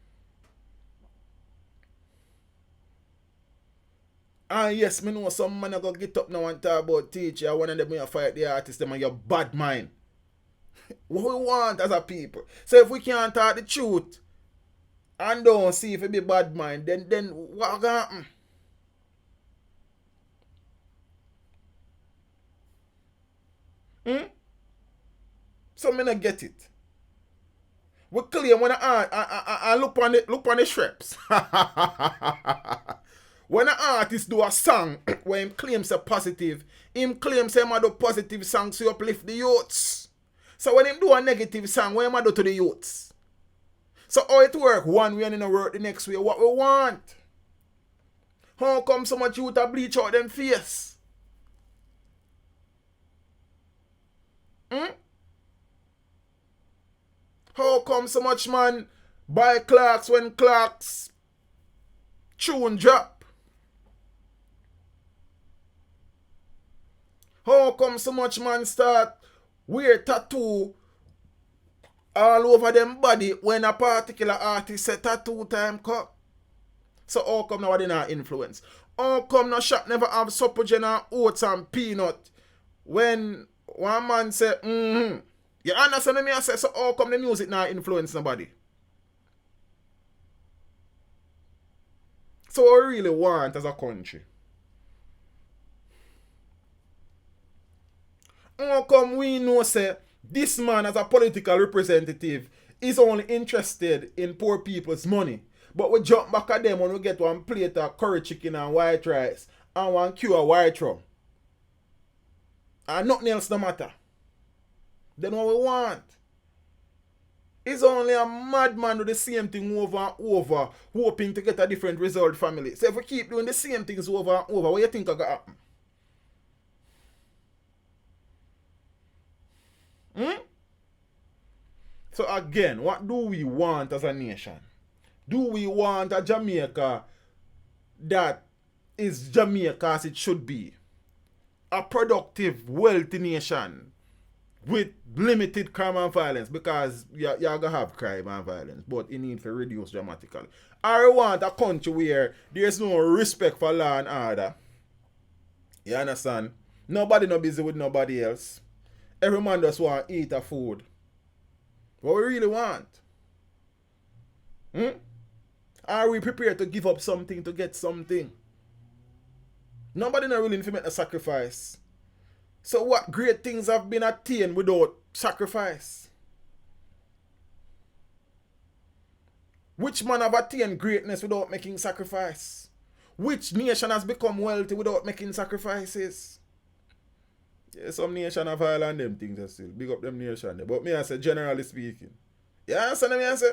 And yes, me know some man go get up now and talk about teacher. One of them will fight the artist, them and your bad mind. What we want as a people. So if we can't talk the truth and don't see if it be bad mind, then what gonna happen? So me not get it. We claim when I look on the shreps. When an artist do a song where him claims a positive, him claims him do positive songs to uplift the youths. So when him do a negative song, what him do to the youths? So how it work? One way and it work the next way. What we want? How come so much youth a bleach out them face? How come so much man buy clocks when clocks tune drop? How come so much man start wear tattoo all over them body when a particular artist say tattoo time come? So how come now they not influence? How come no shop never have suppogen and oats and peanut when one man say, You understand me? I say, so how come the music not influence nobody? So what we really want as a country? How come we know say this man as a political representative is only interested in poor people's money? But we jump back at them when we get one plate of curry chicken and white rice and one cue of white rum. And nothing else no matter. Then what we want? It's only a madman do the same thing over and over, hoping to get a different result, family. So if we keep doing the same things over and over, what do you think is going to happen? So again, what do we want as a nation? Do we want a Jamaica that is Jamaica as it should be? A productive, wealthy nation with limited crime and violence, because you're going to have crime and violence, but it needs to reduce dramatically. Or we want a country where there's no respect for law and order. You understand? Nobody no busy with nobody else. Every man just want to eat a food. What we really want? Are we prepared to give up something to get something? Nobody not willing to make a sacrifice. So what great things have been attained without sacrifice? Which man have attained greatness without making sacrifice? Which nation has become wealthy without making sacrifices? Yeah, some nation have Ireland them things still. Big up them nation. But me I say, generally speaking. You understand me I say?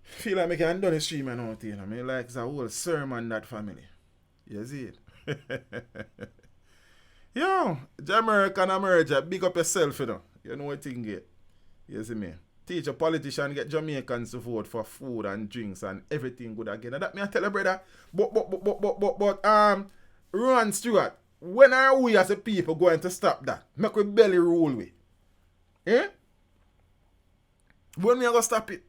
Feel like I can done a stream and out here. I mean, like it's a whole sermon that family. You see it? Yo, Jamaica and America, big up yourself, you know. You know what thing get. You see me? Teach a politician get Jamaicans to vote for food and drinks and everything good again. And that me I tell you, brother. But Ron Stewart, when are we as a people going to stop that? Make we belly roll with. Eh? When we are going to stop it?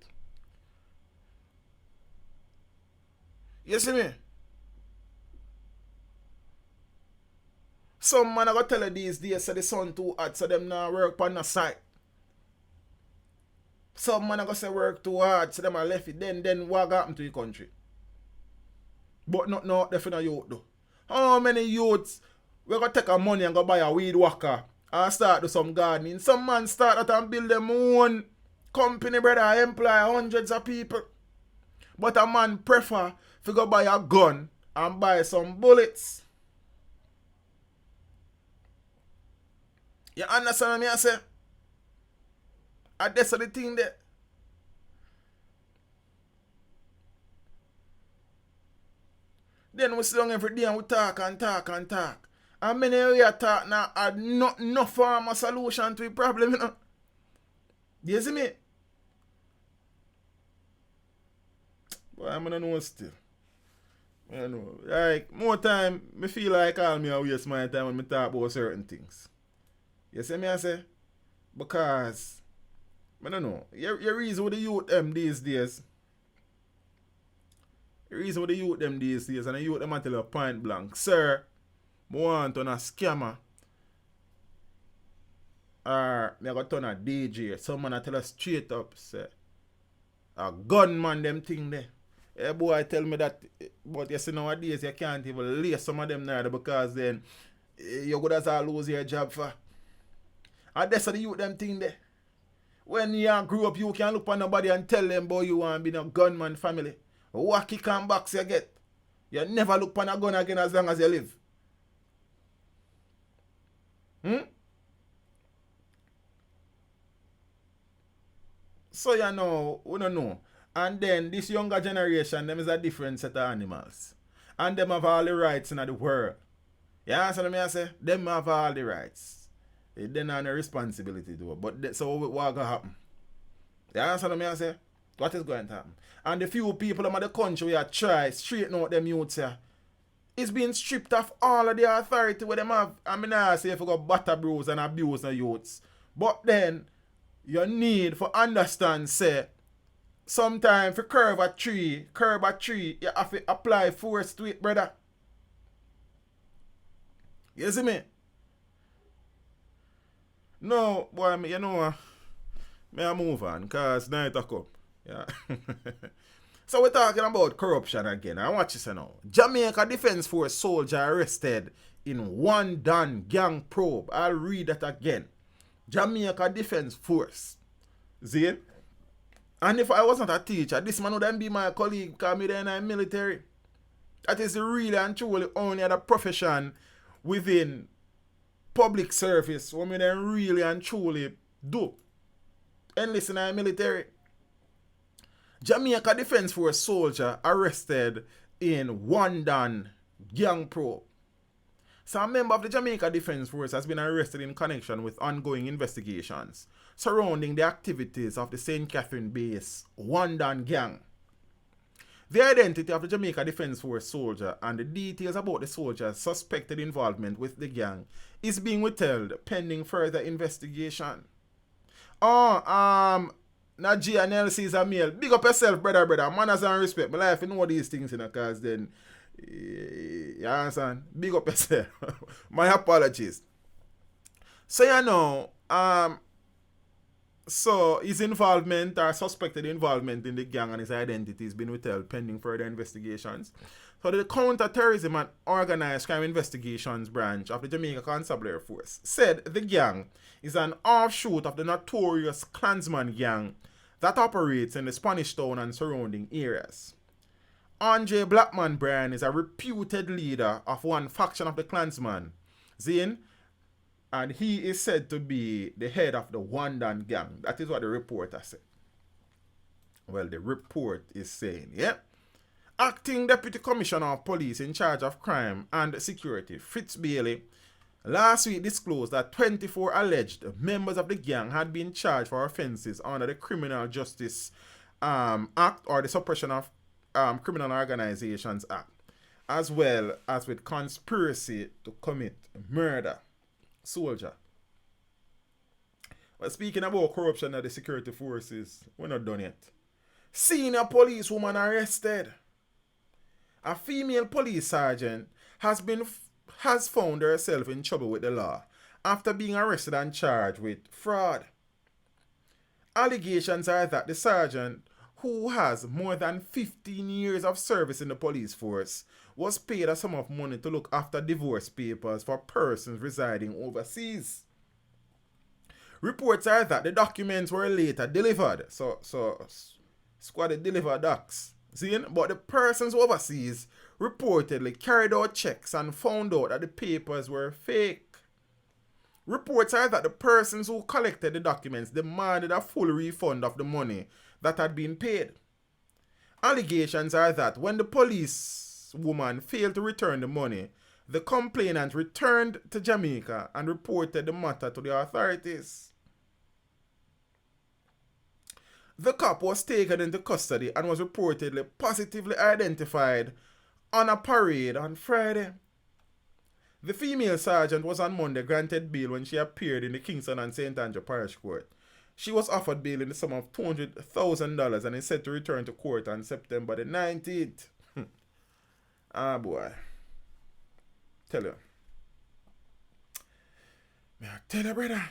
You see me? Some man are going to tell you these days say the sun too hot, so them not work on the site. Some man are going to say work too hard, so them are left it. Then what happened to the country? But not definitely youth though. How many youths we going to take our money and go buy a weed whacker and start do some gardening? Some man start that and build them own company, brother, employ hundreds of people. But a man prefer to go buy a gun and buy some bullets. You understand what I say? And that's the thing there. Then we sit down every day and we talk and talk and talk. And many we are talk now are not enough form a solution to the problem, you know. You see me? But I'm gonna know still. I don't know. Like, more time, me feel like all me I waste my time when me talk about certain things. You see me I say? Because, I don't know. You reason with the youth them these days. You reason with the youth them these days, and the youth them tell you point blank, sir, I want to turn a scammer. Or me go turn a DJ. Some man tell us straight up, say, a gunman them thing there. Hey boy tell me that, but you see nowadays you can't even lay some of them there because then you could as all lose your job for. And that's the youth them thing there. When you grew up, you can look on nobody and tell them, boy, you want to be a gunman family. What kick and box you get. You never look on a gun again as long as you live. So you know, we don't know. And then this younger generation, them is a different set of animals. And them have all the rights in the world. You understand what I say? Them have all the rights. They don't have no responsibility to it. But so what going to happen? You understand what I say? What is going to happen? And the few people in the country we are try straighten out them youths here, it's being stripped of all of the authority where them have. I mean, I say if you got butter bros and abuse the youths. But then, you need for understand, say, sometimes for curb a tree, you have to apply force to it, brother. You see me? No, boy, you know, may I move on, because night a cup. Yeah. So we're talking about corruption again. I watch this now. Jamaica Defense Force soldier arrested in one done gang probe. I'll read that again. Jamaica Defense Force. See it? And if I wasn't a teacher, this man wouldn't be my colleague because me then I'm military. That is really and truly only other profession within public service what me then really and truly do. And listen, I'm military. Jamaica Defense Force soldier arrested in one done gang probe. So a member of the Jamaica Defense Force has been arrested in connection with ongoing investigations surrounding the activities of the St. Catherine base one done gang. The identity of the Jamaica Defense Force soldier and the details about the soldier's suspected involvement with the gang is being withheld pending further investigation. Najee and LC is a male. Big up yourself, brother. Manners and respect. My life, you know these things, because then, you understand? Big up yourself. My apologies. So, you know, so his involvement or suspected involvement in the gang and his identity has been withheld pending further investigations. So the Counter-Terrorism and Organized Crime Investigations branch of the Jamaica Constabulary Force said the gang is an offshoot of the notorious Klansman gang that operates in the Spanish Town and surrounding areas. Andre Blackman Bryan is a reputed leader of one faction of the Klansman, Zane, and he is said to be the head of the Wandan gang. That is what the reporter said. Well, the report is saying, yeah. Acting Deputy Commissioner of Police in charge of crime and security, Fritz Bailey, last week disclosed that 24 alleged members of the gang had been charged for offences under the Criminal Justice Act or the Suppression of Criminal Organizations Act, as well as with conspiracy to commit murder. Soldier. Well, speaking about corruption of the security forces, we're not done yet. Senior policewoman arrested. A female police sergeant has found herself in trouble with the law after being arrested and charged with fraud. Allegations are that the sergeant, who has more than 15 years of service in the police force, was paid a sum of money to look after divorce papers for persons residing overseas. Reports are that the documents were later delivered. So squad delivered docs. See, but the persons overseas reportedly carried out checks and found out that the papers were fake. Reports are that the persons who collected the documents demanded a full refund of the money that had been paid. Allegations are that when the police woman failed to return the money, the complainant returned to Jamaica and reported the matter to the authorities. The cop was taken into custody and was reportedly positively identified on a parade on Friday. The female sergeant was on Monday granted bail when she appeared in the Kingston and St. Andrew Parish Court. She was offered bail in the sum of $200,000 and is set to return to court on September the 19th. Ah, boy. Tell you. May I tell you, brother?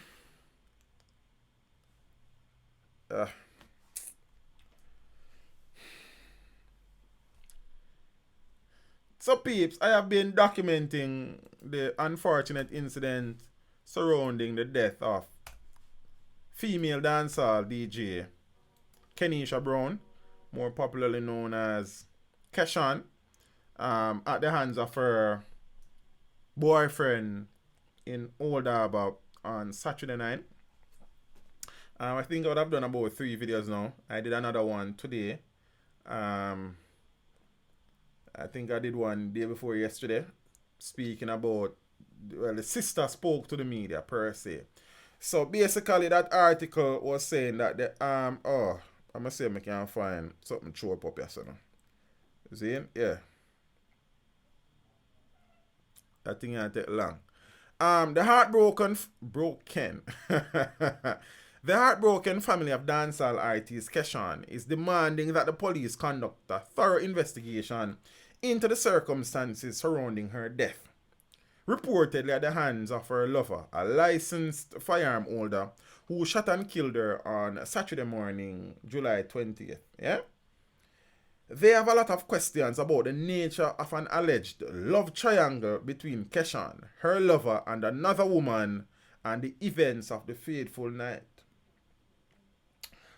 So, peeps, I have been documenting the unfortunate incident surrounding the death of female dancehall DJ Kenisha Brown, more popularly known as Keshan, at the hands of her boyfriend in Old Harbour on Saturday night. I think I would have done about 3 videos now. I did another one today. I think I did one day before yesterday, speaking about, well, the sister spoke to the media per se. So basically, that article was saying that the I'm gonna see if I can find something show up here, so now. See it? Yeah. That thing ain't take long. The broken the heartbroken family of dancehall artist Keshan is demanding that the police conduct a thorough investigation into the circumstances surrounding her death. Reportedly at the hands of her lover, a licensed firearm holder who shot and killed her on Saturday morning, July 20th. Yeah? They have a lot of questions about the nature of an alleged love triangle between Keshan, her lover, and another woman, and the events of the fateful night.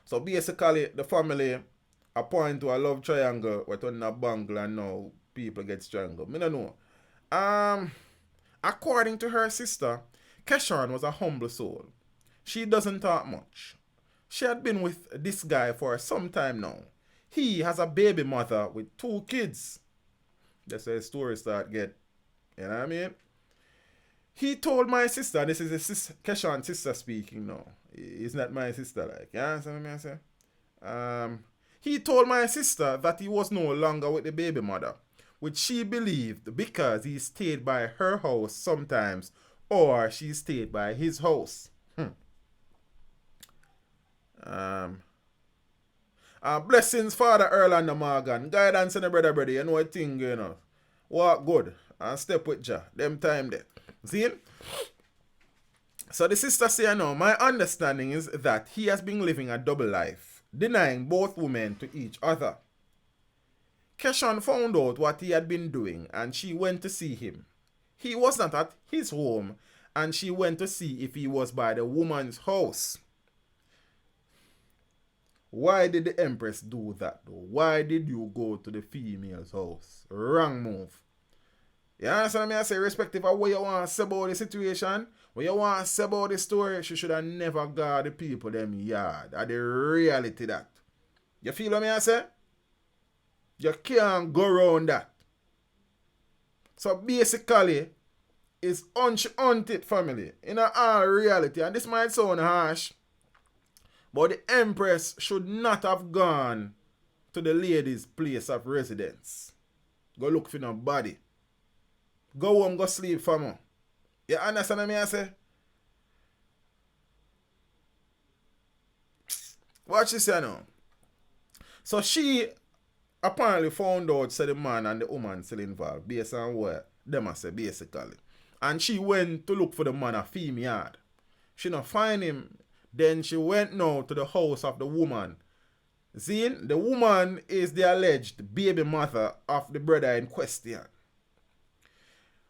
So basically, the family are pointing to a love triangle where on a bungle and now people get strangled. I don't know. According to her sister, Keshan was a humble soul. She doesn't talk much. She had been with this guy for some time now. He has a baby mother with 2 kids. That's how the story start get. You know what I mean? He told my sister, this is Keshan's sister speaking now. It's not my sister, like. You understand what I say? He told my sister that he was no longer with the baby mother, which she believed because he stayed by her house sometimes or she stayed by his house. Blessings, Father Earl and the Morgan. Guidance and the brother, you know a thing, you know. Walk good and step with Jah. Them time there. See? So the sister say, no, my understanding is that he has been living a double life, denying both women to each other. Keshan found out what he had been doing and she went to see him. He was not at his home and she went to see if he was by the woman's house. Why did the Empress do that though? Why did you go to the female's house? Wrong move. You understand me? I say, irrespective of what you want to say about the situation, what you want to say about the story, she should have never got the people them yard. That's the reality that. You feel what I say? You can't go around that. So basically, it's untit family. In all reality, and this might sound harsh, but the Empress should not have gone to the lady's place of residence. Go look for no body. Go home, go sleep for more. You understand what I say? What she say now? So she apparently found out that the man and the woman still involved based on what them I say basically. And she went to look for the man a female yard. She not find him. Then she went now to the house of the woman. See, the woman is the alleged baby mother of the brother in question.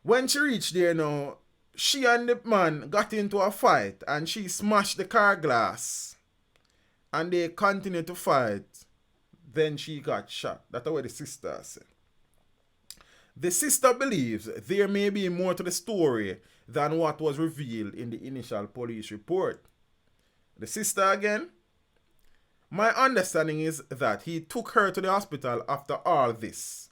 When she reached there now, she and the man got into a fight and she smashed the car glass. And they continued to fight. Then she got shot. That's what the sister said. The sister believes there may be more to the story than what was revealed in the initial police report. The sister again, my understanding is that he took her to the hospital after all this.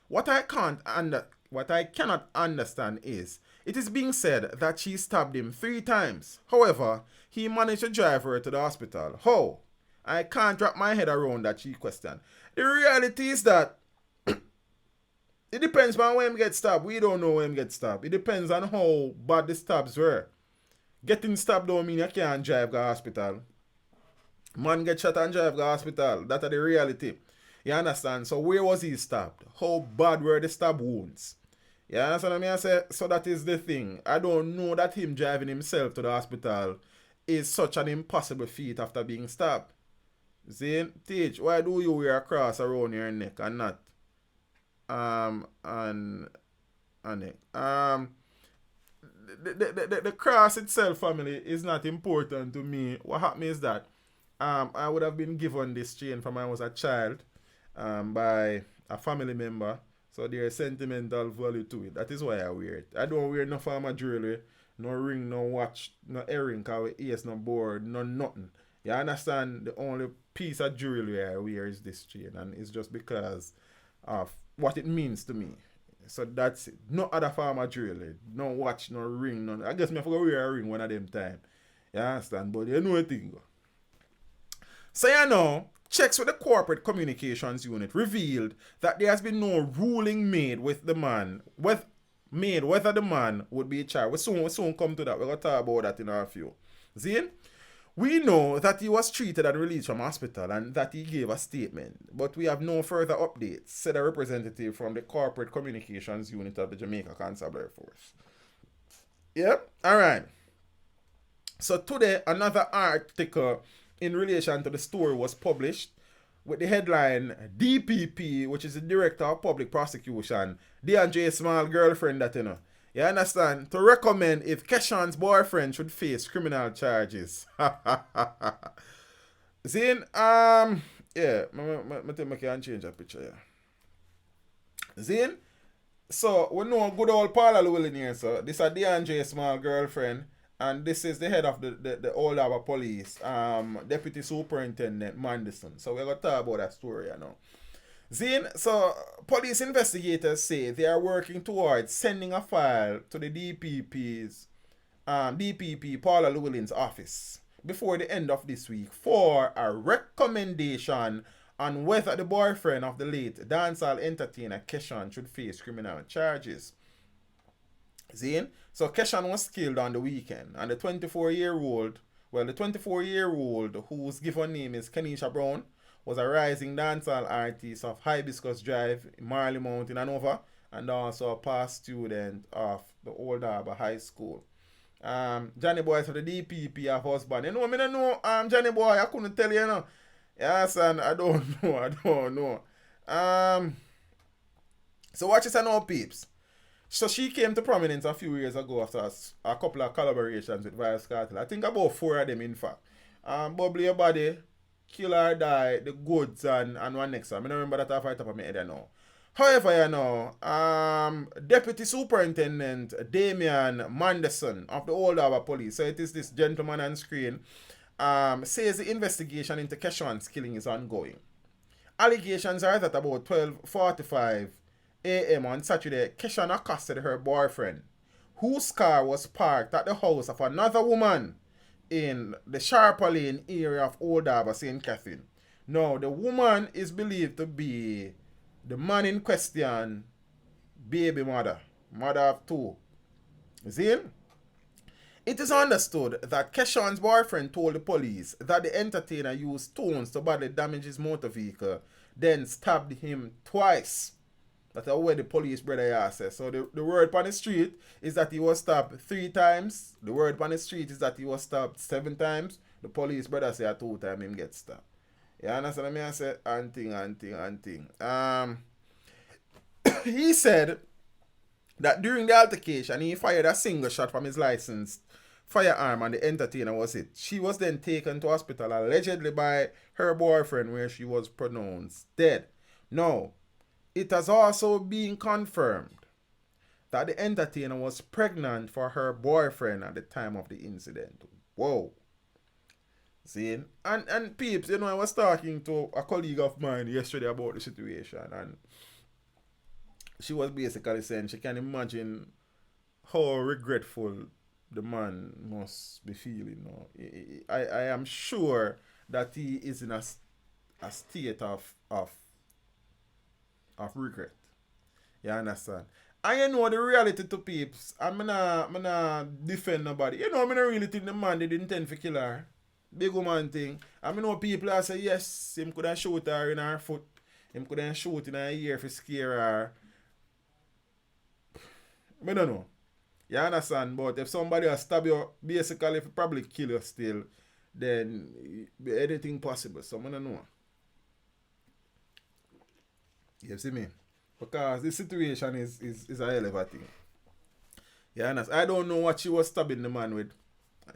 What I cannot understand is, it is being said that she stabbed him 3 times. However, he managed to drive her to the hospital. How? I can't wrap my head around that, she questioned. The reality is that it depends on when him get stabbed. We don't know when him get stabbed. It depends on how bad the stabs were. Getting stabbed don't mean you can't drive to the hospital. Man get shot and drive to the hospital. That's the reality. You understand? So where was he stabbed? How bad were the stab wounds? You understand what I say? So that is the thing. I don't know that him driving himself to the hospital is such an impossible feat after being stabbed. See? Teach, why do you wear a cross around your neck and not neck? The cross itself, family, is not important to me. What happened is that I would have been given this chain from when I was a child by a family member. So there's sentimental value to it. That is why I wear it. I don't wear no form of jewelry, no ring, no watch, no earring, cause ears no board, no nothing. You understand? The only piece of jewelry I wear is this chain, and it's just because of what it means to me. So that's it. No other form of jewelry. No watch, no ring, no. I guess me forgot wear a ring one of them time. You understand? But you know a thing. So you know, checks with the corporate communications unit revealed that there has been no ruling made with the man, made whether the man would be charged. We soon come to that. We're gonna talk about that in a few. Zane? We know that he was treated and released from hospital and that he gave a statement, but we have no further updates, said a representative from the Corporate Communications Unit of the Jamaica Constabulary Force. Yep, alright. So today, another article in relation to the story was published with the headline, DPP, which is the Director of Public Prosecution, DeAndre's small girlfriend that you know. You understand? To recommend if Keshan's boyfriend should face criminal charges. Zane, yeah, I think I can change that picture, yeah. Zane, so we know good old Paula Llewellyn here, so this is DeAndre's small girlfriend, and this is the head of the Old Harbour Police, Deputy Superintendent Manderson. So we're going to talk about that story, you know. Zane, so police investigators say they are working towards sending a file to the DPP Paula Llewellyn's office before the end of this week for a recommendation on whether the boyfriend of the late dancehall entertainer Keshan should face criminal charges. Zane, so Keshan was killed on the weekend, and the 24-year-old whose given name is Kenisha Brown, was a rising dancehall artist of Hibiscus Drive, Marley Mount in Hanover, and also a past student of the Old Harbour High School. Johnny Boy, so the DPP have husband. You know, I don't know, Johnny Boy, I couldn't tell you, know. Yes, and I don't know. So watch this now, peeps. So she came to prominence a few years ago after a couple of collaborations with Vice Cartel. I think about 4 of them, in fact. Bubbly Your Body, Kill or Die, The Goods, and one next time. I don't remember that off right top of my head now. However, you know, Deputy Superintendent Damian Manderson of the Old Harbour Police, so it is this gentleman on screen, says the investigation into Keshan's killing is ongoing. Allegations are that about 12:45 a.m. on Saturday, Keshan accosted her boyfriend, whose car was parked at the house of another woman in the Sharper Lane area of Old Harbour, St. Catherine. Now, the woman is believed to be the man in question, baby mother of 2. Zane? It is understood that Keshan's boyfriend told the police that the entertainer used stones to badly damage his motor vehicle, then stabbed him twice. That's what the police brother says. So the word on the street is that he was stabbed 3 times. The word on the street is that he was stabbed 7 times. The police brother say 2 times him get stabbed. You understand what I say? And thing. He said that during the altercation, he fired a single shot from his licensed firearm and the entertainer was hit. She was then taken to hospital allegedly by her boyfriend, where she was pronounced dead. Now, it has also been confirmed that the entertainer was pregnant for her boyfriend at the time of the incident. Whoa. See? And peeps, you know, I was talking to a colleague of mine yesterday about the situation, and she was basically saying she can imagine how regretful the man must be feeling. I am sure that he is in a state of regret. You understand? And you know the reality to peeps, I'm not defend nobody. You know, I don't really think the man did intend to kill her. Big woman thing. I know people that say yes, him could have shoot her in her foot. Him could have shoot in her ear to scare her. I don't know. You understand? But if somebody will stab you, basically if probably kill you still, then anything possible. So I don't know. You see me? Because this situation is a hell of a thing. You understand? I don't know what she was stabbing the man with.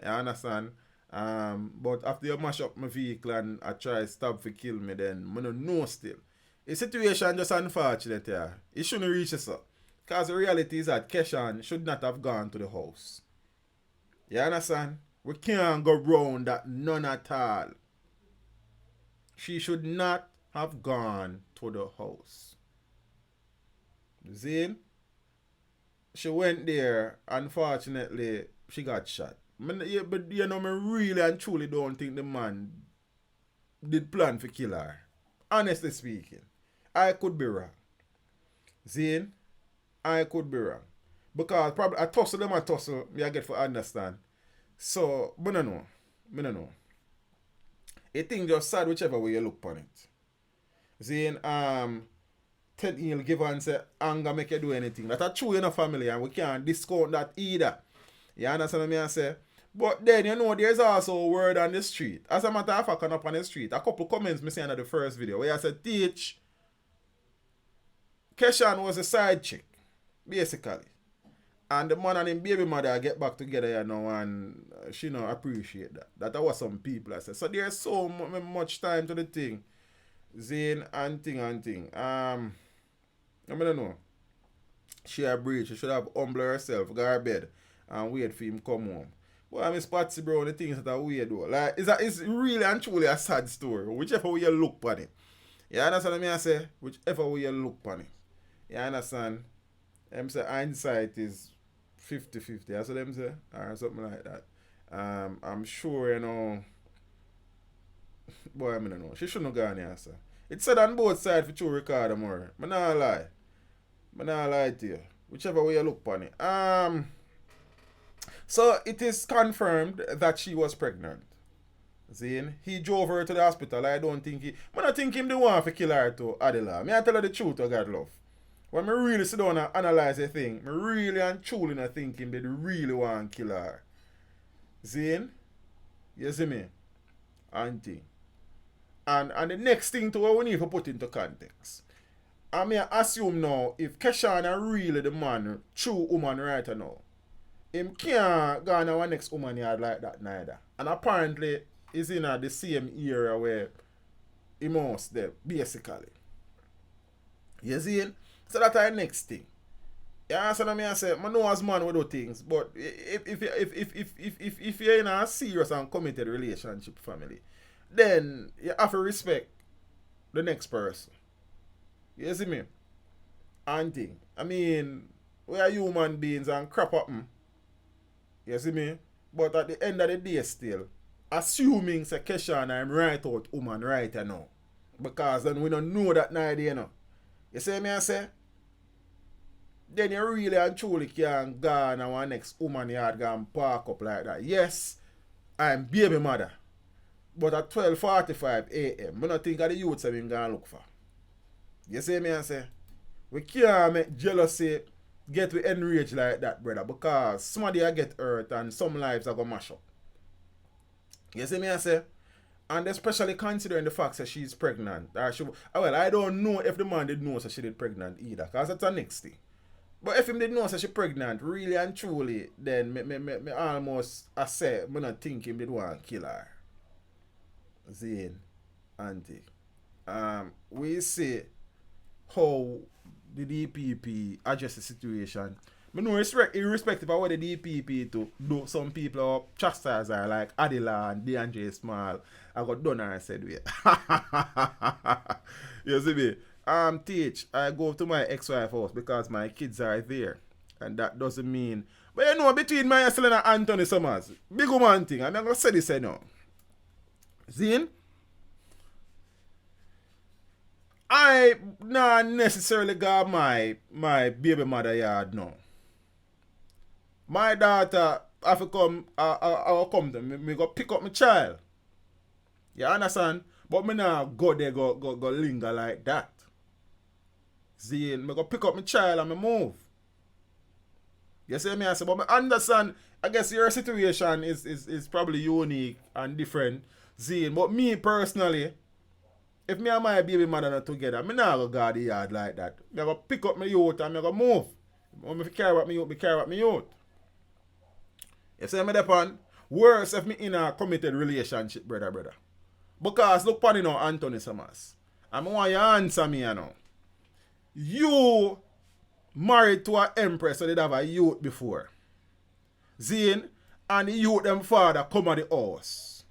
You understand? But after you mash up my vehicle and I try to stab for kill me, then I don't know still. The situation just unfortunate, yeah. It shouldn't reach us up. Because the reality is that Keshan should not have gone to the house. You understand? We can't go round that none at all. She should not have gone to the house. Zane, she went there. Unfortunately, she got shot. But me really and truly don't think the man did plan to kill her. Honestly speaking, I could be wrong. Zane, I could be wrong. Because probably I tussle them, me I get for understand. So, I don't know. It thing just sad whichever way you look upon it. Zane, Ted Neil give and say anger make you do anything. That's true in a family and we can't discount that either. You understand what I say? But then there's also a word on the street. As a matter of fact, up on the street, a couple comments me saying in the first video where I said teach Keshan was a side chick, basically. And the man and him baby mother get back together, and she don't appreciate that. That was some people I said. So there's so much time to the thing. Zane and thing. I don't know. She a breach. She should have humbled herself, go her bed, and wait for him come home. But I mean, Spatsy, bro, the things that are weird, though. Like, it's really and truly a sad story, whichever way you look on it. You understand what I say? Whichever way you look on it. You understand? Them say hindsight is 50-50. That's what them say? Or something like that. I'm sure, boy, I don't know. She shouldn't have gone here, sir. It's said on both sides for true record, more. I not lie to you. Whichever way you look on it. So it is confirmed that she was pregnant. Zane, he drove her to the hospital. I don't think him the one for kill her to Adela. Me I tell her the truth, oh God love. When I really sit down and analyze the thing, I really and truly not think him they really want to kill her. Zane, you see me? Auntie. And the next thing to what we need to put into context. I mean, assume now, if Keshan are really the man, true woman right now, him can't go on our next woman yard like that neither. And apparently, he's in the same area where he must there, basically. You see? So that's the next thing. You understand what I say? I know as man we do things, but if you're in a serious and committed relationship family, then you have to respect the next person. You see me? And thing. I mean, we are human beings and crap happen. You see me? But at the end of the day still, assuming say Keshan I'm right out woman right now. Because then we don't know that neither, You see me I say? Then you really and truly can go on our next woman yard go and park up like that. Yes, I'm baby mother. But at 12:45 a.m., I don't think of the youths I'm going to look for. You see me I say? We can't make jealousy get we enraged like that, brother, because somebody will get hurt and some lives are going to mash up. You see me I say? And especially considering the fact that she's pregnant. I don't know if the man did know that she did pregnant either, because that's the next thing. But if him did know that she's pregnant, really and truly, then me almost I say, I don't think him did want to kill her. Zane, auntie. We see how the DPP address the situation. I know irrespective of what the DPP do, some people are chastise her like Adela and DeAndre Small. I got done and said wait. You see me? Teach, I go to my ex-wife house because my kids are there. And that doesn't mean, but between myself and Anthony Summers, big woman thing, I'm not gonna say this now. Zine, I not necessarily got my baby mother yard now. My daughter have to come, I will come to me go pick up my child. You understand? But me not go there go linger like that. Zine, me go pick up my child and me move. You see me I say, but me understand, I guess your situation is probably unique and different, Zine. But me personally, if me and my baby mother not together, me not go guard the yard like that. Me go pick up my youth and me go move. When me carry what me youth, me carry what me youth. You see me depend? Worse if me in a committed relationship, brother. Because look upon Anthony Summers. I want you to answer me now. You married to an empress so did have a youth before. Zine, and the youth them father come at the house,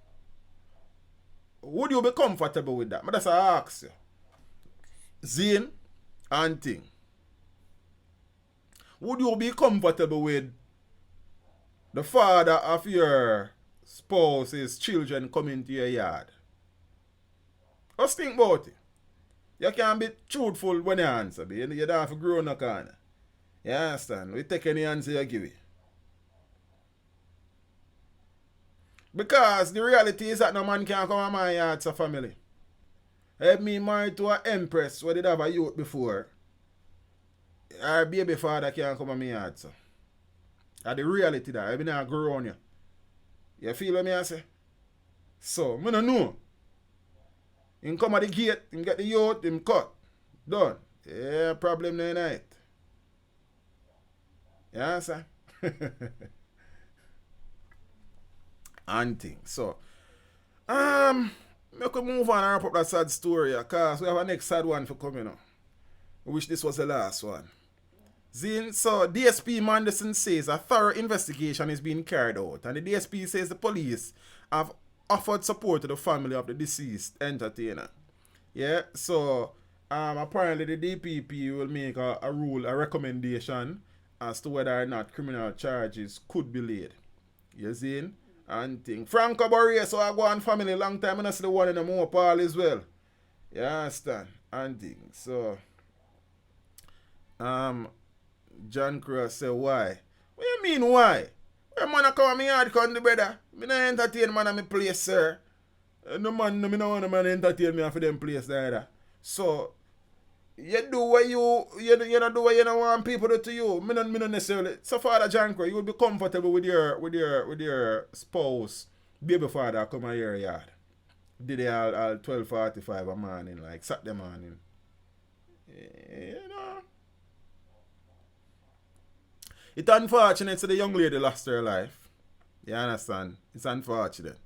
would you be comfortable with that? But that's I ask you. Zane and thing. Would you be comfortable with the father of your spouse's children coming to your yard? Just think about it. You can't be truthful when you answer. You don't have to grow in the corner. You understand? We take any answer you give it. Because the reality is that no man can come to my yard as a family. Help me married to an empress who did have a youth before. Our baby father can't come to my yard. So. That's the reality that I not grow on you. You feel what I say? So, I don't know. Him come at the gate, him get the youth, him cut. Done. Yeah, problem no night. You understand? And thing. So, we could move on and wrap up that sad story because we have a next sad one for coming up. I wish this was the last one. Zin, so DSP Manderson says a thorough investigation is being carried out, and the DSP says the police have offered support to the family of the deceased entertainer. Yeah, so apparently the DPP will make a recommendation as to whether or not criminal charges could be laid. You see? And thing. Franco Borrea, so I go on family long time and I see the one in the more Paul as well. You understand? And thing. So John Cross say why? What you mean why? When man come to me yard country, brother. Me not entertain man at my place, sir. No man, me no want a man entertain me for them place either. So you do what you don't do what you don't want people to do to you. Me not necessarily. So Father John Cross, you would be comfortable with your spouse, baby father come at your yard. Did they all 12:45 a morning, like Saturday morning. You know. It's unfortunate that the young lady lost her life. You understand? It's unfortunate.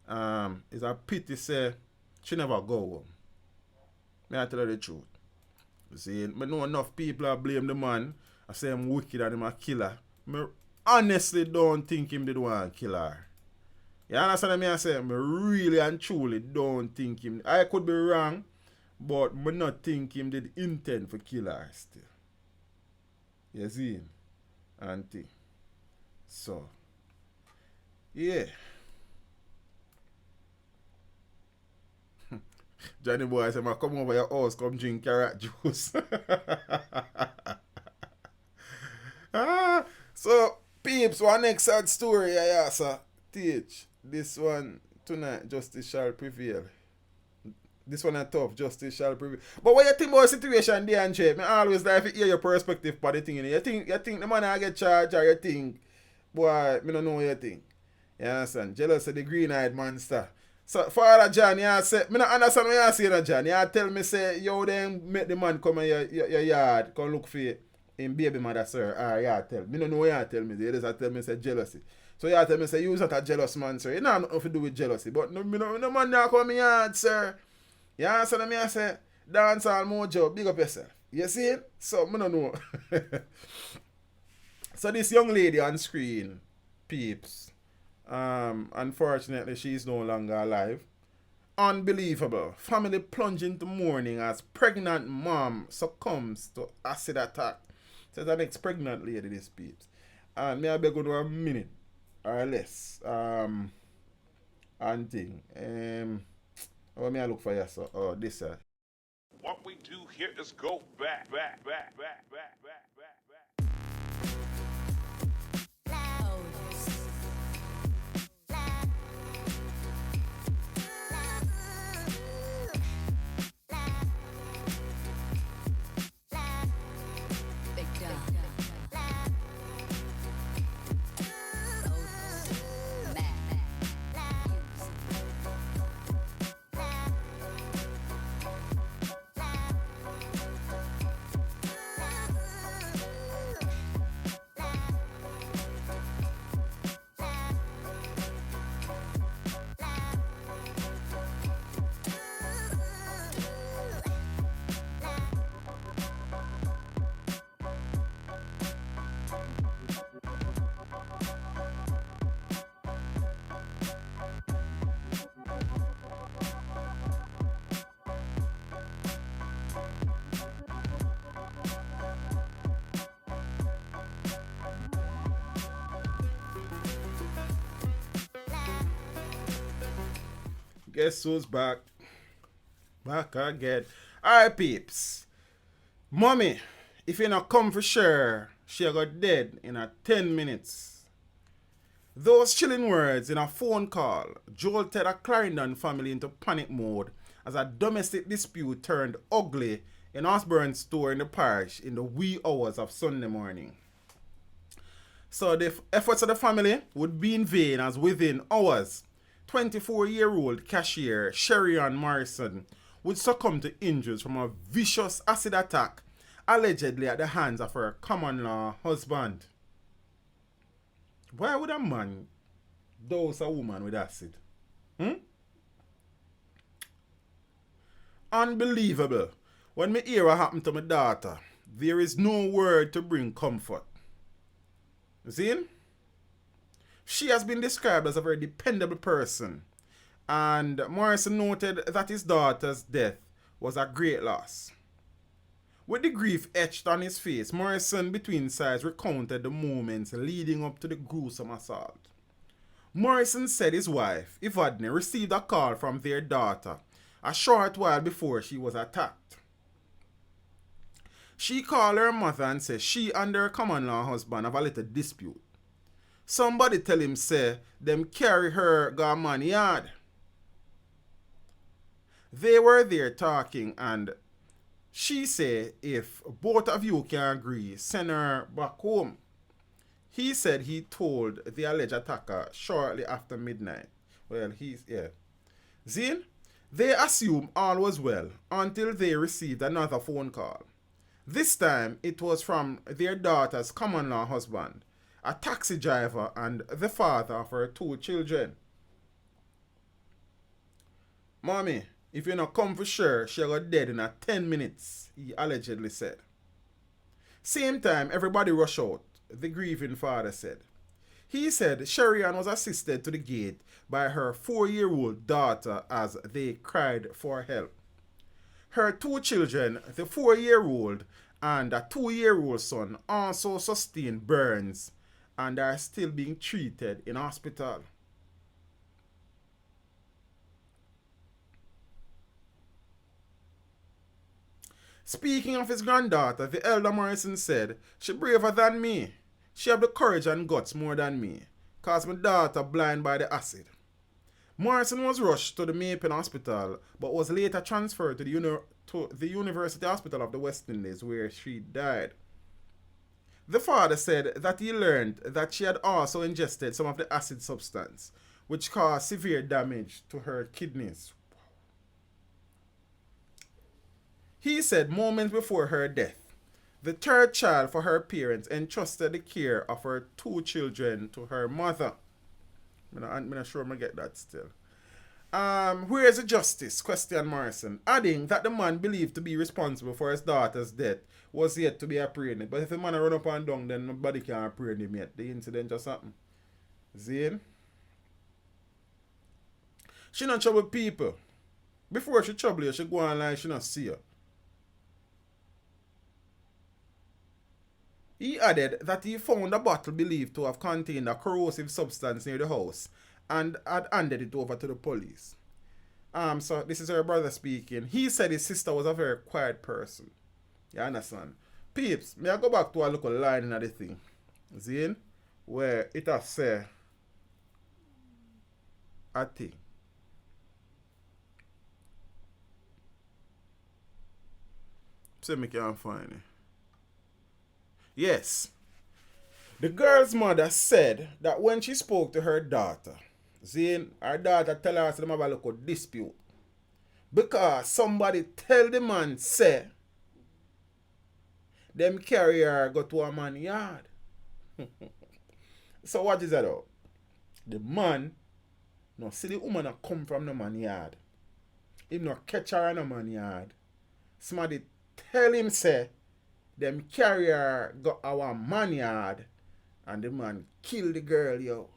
It's a pity say she never go home. May I tell you the truth? You see, I know enough people blame the man. I say I'm wicked and I'm a killer. I honestly don't think him did want to kill her. You understand what I say? I really and truly don't think him. I could be wrong, but I not think him did intend for kill her still. You see? Auntie. So, yeah. Johnny boy said, "Ma come over your house, come drink carrot juice." So, peeps, one next sad story, yeah, sir. Teach. This one tonight, justice shall prevail. This one is tough, justice shall prevail. But what you think about the situation there, and Jay? I always like to hear your perspective for the thing. You think the man will get charged, or you think, boy, I don't know what you think. You understand? Jealous of the green-eyed monster. So, Father John, you say, I don't understand what you say, John. You tell me, say, you then make the man come in your yard, come look for you in baby mother, sir. You tell me. I don't know what you tell me. You just tell me, say, jealousy. So you tell me, say, you're not a jealous man, sir. You don't have nothing to do with jealousy. But no man now come in your yard, sir. You understand me? I say, dance all mojo, big up yourself. You see? So, I don't know. So, this young lady on screen, peeps, unfortunately, she's no longer alive. Unbelievable. Family plunge into mourning as pregnant mom succumbs to acid attack. So, the next pregnant lady, this peeps. And may I beg you to a minute or less. And thing. Oh, may I look for you, so this side. What we do here is go back. Guess who's back? Back again. Alright, peeps. Mommy, if you not come for sure, she got dead in a 10 minutes. Those chilling words in a phone call jolted a Clarendon family into panic mode as a domestic dispute turned ugly in Osborne's store in the parish in the wee hours of Sunday morning. So the efforts of the family would be in vain as within hours, 24-year-old cashier Sherry-Ann Morrison would succumb to injuries from a vicious acid attack allegedly at the hands of her common-law husband. Why would a man dose a woman with acid? Unbelievable. When me hear what happened to my daughter, there is no word to bring comfort. See? She has been described as a very dependable person, and Morrison noted that his daughter's death was a great loss. With the grief etched on his face, Morrison between sides recounted the moments leading up to the gruesome assault. Morrison said his wife, Evadne, received a call from their daughter a short while before she was attacked. She called her mother and said she and her common-law husband have a little dispute. Somebody tell him say them carry her go man yard. They were there talking and she said if both of you can agree, send her back home. He said he told the alleged attacker shortly after midnight. Well, Zane, they assumed all was well until they received another phone call. This time, it was from their daughter's common-law husband, a taxi driver and the father of her 2 children. Mommy, if you not come for sure, she got dead in a 10 minutes, he allegedly said. Same time, everybody rushed out, the grieving father said. He said Sherry-Ann was assisted to the gate by her 4-year-old daughter as they cried for help. Her 2 children, the 4-year-old and a 2-year-old son, also sustained burns and are still being treated in hospital. Speaking of his granddaughter, the elder Morrison said, "She braver than me. She have the courage and guts more than me, cause my daughter blind by the acid." Morrison was rushed to the Maple Hospital, but was later transferred to the University Hospital of the West Indies, where she died. The father said that he learned that she had also ingested some of the acid substance, which caused severe damage to her kidneys. He said moments before her death, the 3rd child for her parents entrusted the care of her 2 children to her mother. I'm not sure I get that still. Where is the justice? Questioned Morrison, adding that the man believed to be responsible for his daughter's death was yet to be apprehended. But if the man run up and down, then nobody can apprehend him yet. The incident or something. Zane? She not trouble people. Before she trouble you, she go on like she not see you. He added that he found a bottle believed to have contained a corrosive substance near the house and had handed it over to the police. So this is her brother speaking. He said his sister was a very quiet person. You understand? Peeps, may I go back to a little line in the thing. Zane? Where it has said a thing. So me can't find it. Yes. The girl's mother said that when she spoke to her daughter, Zane, her daughter tell her them have a little dispute. Because somebody tell the man say them carry her go to a man yard. So what is that about? The man no see the woman that come from the man yard. He no catch her in the man yard. Somebody tell him say them carry her go our man yard and the man kill the girl, yo.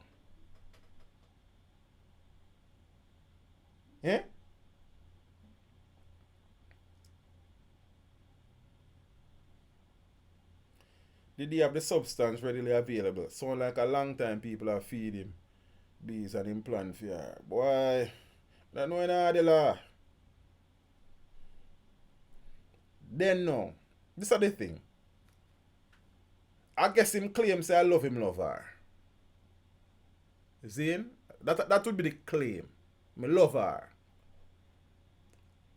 Eh? Did he have the substance readily available? Sound like a long time people are feeding bees and implant for her. Boy, That no in the law. Then no. This is the thing. I guess him claim say I love her. You see? That would be the claim. Me love her.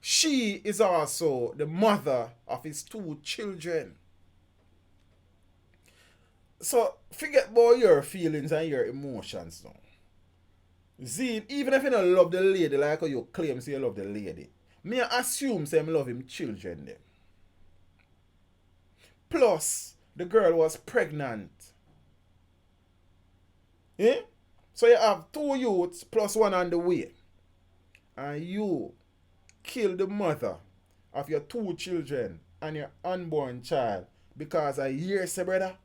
She is also the mother of his 2 children. So forget about your feelings and your emotions now. See, even if you don't love the lady like how you claim say you love the lady, me assume say I love him children them. Plus, the girl was pregnant. Eh? So you have 2 youths plus 1 on the way. And you kill the mother of your 2 children and your unborn child because of hearsay, brother.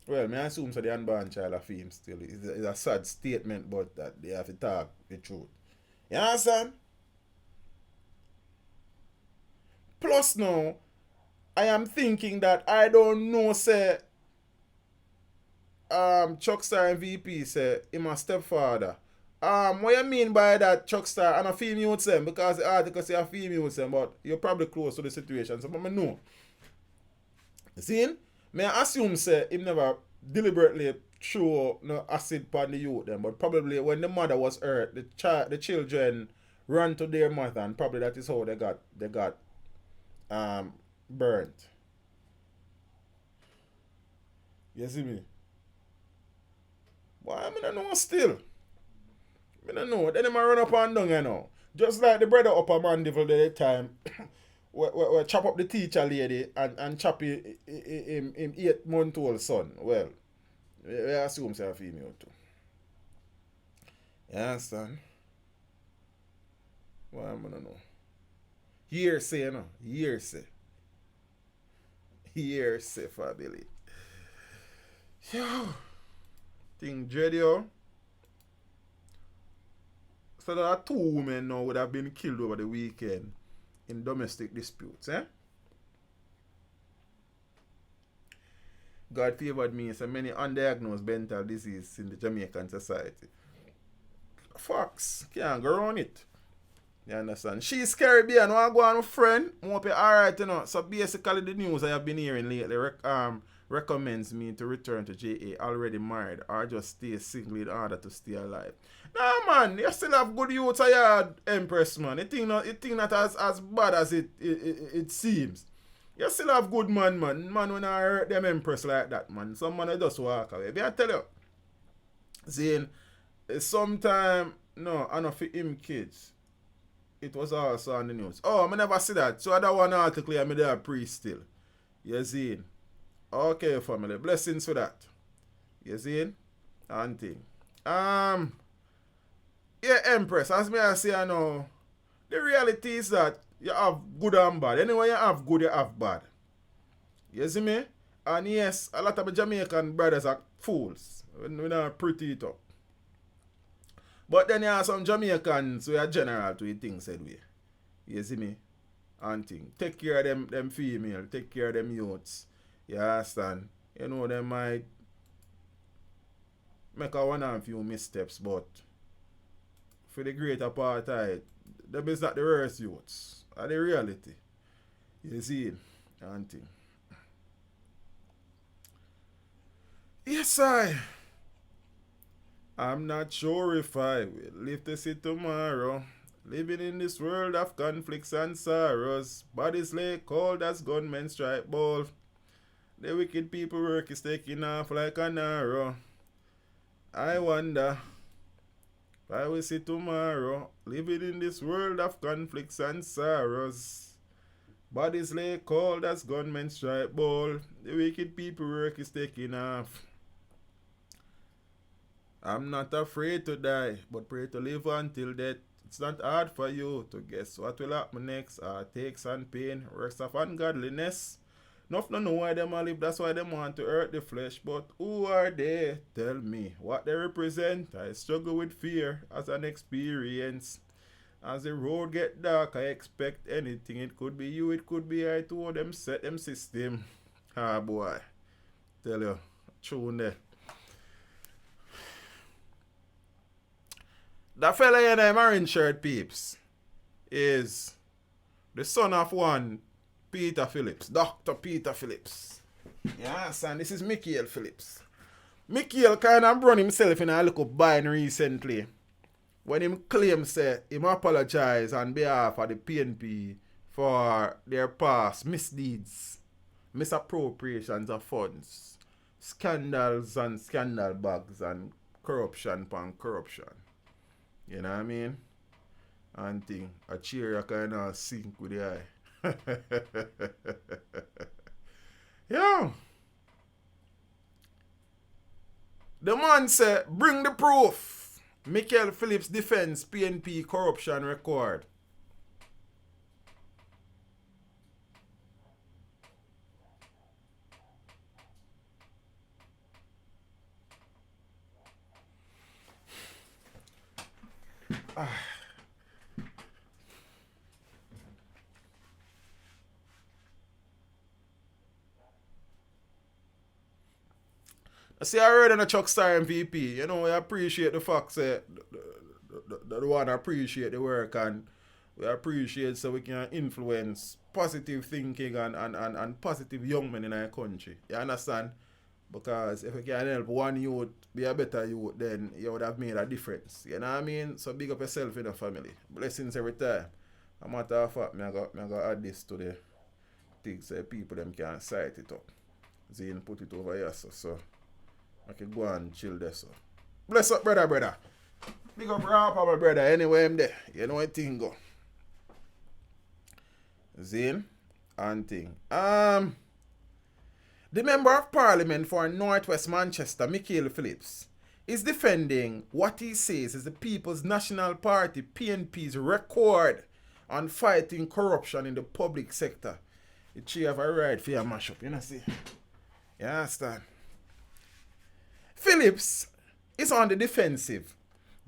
Well, I assume so the unborn child of him still. It's a sad statement, but that they have to talk the truth. You understand? Plus now, I am thinking that I don't know, say, Chuckstar and VP say him a stepfather. What you mean by that, Chuckstar and a female with them? Because the article say a female with them, but you're probably close to the situation, so I know. See? May I assume say him never deliberately threw no acid upon the youth them, but probably when the mother was hurt, the children ran to their mother, and probably that is how they got burnt. You see me? Why I don't know still. I don't know. Then they run up and down, you know. Just like the brother up a Mandeville the time we chop up the teacher lady and chop him 8-month-old son. Well, we assume say a female too. You understand? Why I don't know. Hearsay, you know. Hearsay family. Yo. Thing dread, yo. So there are 2 women now would have been killed over the weekend in domestic disputes, eh? God favored me, so many undiagnosed mental disease in the Jamaican society. Facts. Can't go around it. You understand? She's Caribbean. Want to go on with friend? Hope you're alright, you know. So basically the news I have been hearing lately recommends me to return to JA already married or just stay single in order to stay alive. Nah, man, you still have good youth at your Empress, man. You think not as bad as it seems. You still have good man. Man, when I hurt them Empress like that, man. Some man just walk away. But I tell you, saying, sometime, no, I know for him kids, it was also on the news. Oh, I never see that. So I don't want article, I'm there priest still. You see? Okay, family. Blessings for that. You see? And thing. Yeah, Empress, as me I say, I know, the reality is that you have good and bad. Anyway, you have good, you have bad. You see me? And yes, a lot of Jamaican brothers are fools. We're not pretty it up. But then you have some Jamaicans who are general to the things said way. You see me? And thing. Take care of them female, take care of them youths. You understand? You know, they might make a one and few missteps, but for the greater part of it, them is not the worst youths. Are the reality. You see it? And thing. Yes, I'm not sure if I will live to see tomorrow. Living in this world of conflicts and sorrows. Bodies lay cold as gunmen strike bold. The wicked people work is taking off like an arrow. I wonder if I will see tomorrow. Living in this world of conflicts and sorrows. Bodies lay cold as gunmen strike bold. The wicked people work is taking off. I'm not afraid to die, but pray to live until death. It's not hard for you to guess what will happen next. Takes and pain, works of ungodliness. Nothing know why them live, that's why them want to hurt the flesh. But who are they? Tell me what they represent. I struggle with fear as an experience. As the road get dark, I expect anything. It could be you, it could be I too. Them set them system. Ah boy. Tell you, tune there. That fella here named Orange Shirt Peeps is the son of one Peter Phillips, Dr. Peter Phillips. Yes, and this is Michael Phillips. Michael kind of run himself in a little bind recently when him claims say him apologize on behalf of the PNP for their past misdeeds, misappropriations of funds, scandals and scandal bags, and corruption upon corruption. You know what I mean? And thing, a cheer kind of sink with the eye. Yeah. The man said, bring the proof. Michael Phillips defends PNP corruption record. I see I heard on a Chuck Star MVP, you know, I appreciate the fact that the one appreciate the work, and we appreciate so we can influence positive thinking and positive young men in our country. You understand? Because if we can help one youth be a better youth, then you would have made a difference. You know what I mean? So big up yourself in the family. Blessings every time. A matter of fact, I go add this to the things so people them can sight it up. Zane put it over here, so I can go and chill there, so. Bless up, brother. Big up Rapper, my brother. Anyway, I'm there. You know what thing go. Zane and thing. The Member of Parliament for Northwest Manchester, Michael Phillips, is defending what he says is the People's National Party, PNP's record on fighting corruption in the public sector. The chief have a right for your mashup, you know, see? You understand? Phillips is on the defensive.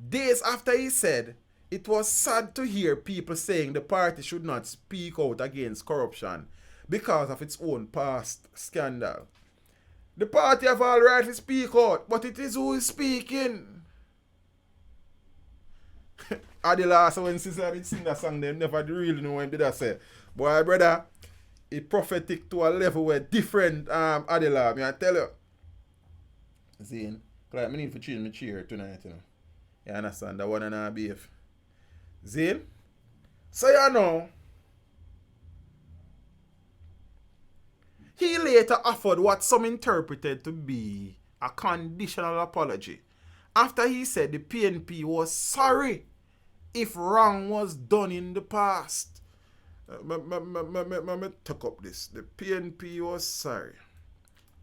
Days after he said it was sad to hear people saying the party should not speak out against corruption because of its own past scandal. The party have all right to speak out, but it is who is speaking. At the last when Sister did sing that song, they never really know when did I say. Boy, brother, it prophetic to a level where different Adela, me I tell you. Zane, like, I need to change my chair tonight, you know. You understand? That one and a beef. Zane? So you know, he later offered what some interpreted to be a conditional apology after he said the PNP was sorry if wrong was done in the past. Me talk up this. The PNP was sorry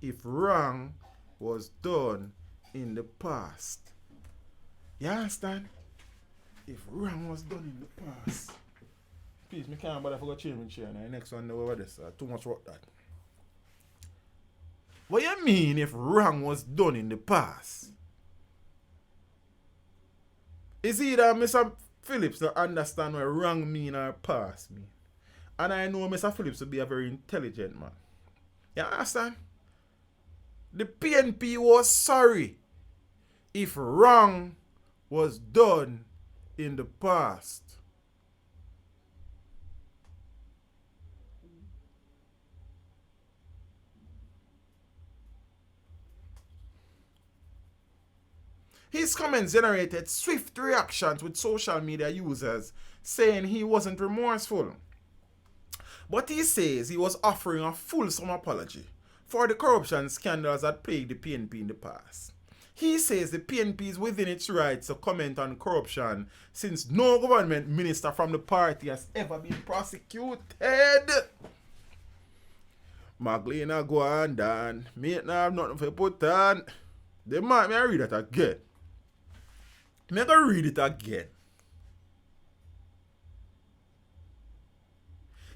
if wrong was done in the past. You understand? If wrong was done in the past. Please, me can't bother for change my chair now. Next one over this. Too much work that. What you mean if wrong was done in the past? Is either Mr. Phillips to understand what wrong mean or past mean? And I know Mr. Phillips to be a very intelligent man. You understand? The PNP was sorry if wrong was done in the past. His comments generated swift reactions with social media users saying he wasn't remorseful. But he says he was offering a fulsome apology for the corruption scandals that plagued the PNP in the past. He says the PNP is within its rights to comment on corruption since no government minister from the party has ever been prosecuted. Magdalena go on down. Mate now have nothing for put on. The man, may I read that again? May I read it again?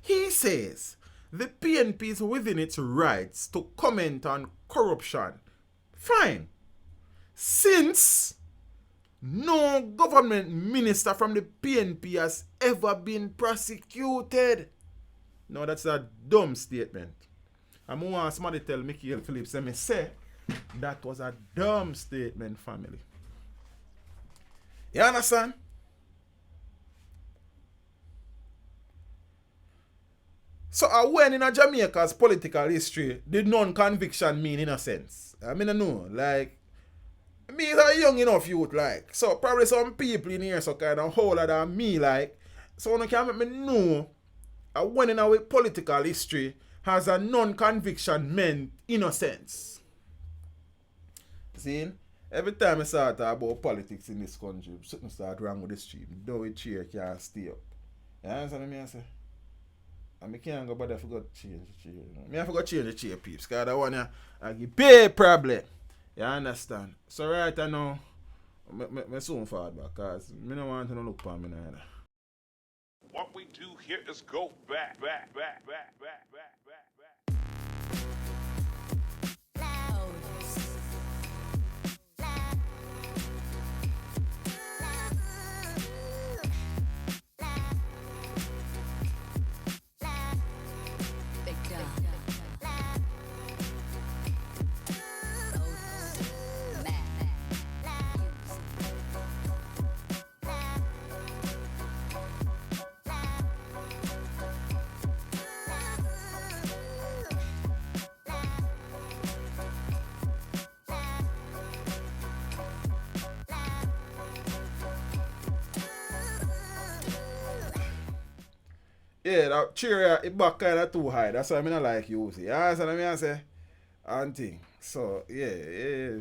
He says the PNP is within its rights to comment on corruption. Fine. Since no government minister from the PNP has ever been prosecuted. No, that's a dumb statement. I'm going to want somebody tell Michael Phillips, let me say, that was a dumb statement, family. You understand? So when in a Jamaica's political history did non-conviction mean innocence? I mean I know, like me is a young enough youth, like. So probably some people in here so kind of older than me, like. So when can make me know when in our political history has a non-conviction meant innocence. See? Every time I start talk about politics in this country, something start wrong with the street. Though a chair can't stay up. You understand what I say? And I can't go bother forgot to change the chair. You know? I forgot to change the chair, peeps. Because that one I give big problem. You understand? So right now, I soon forward back. Because I don't want to look for me neither. What we do here is go back. Yeah, that chair, it back kind of too high. That's why I don't like you. See, you understand what I say? And thing. So, yeah.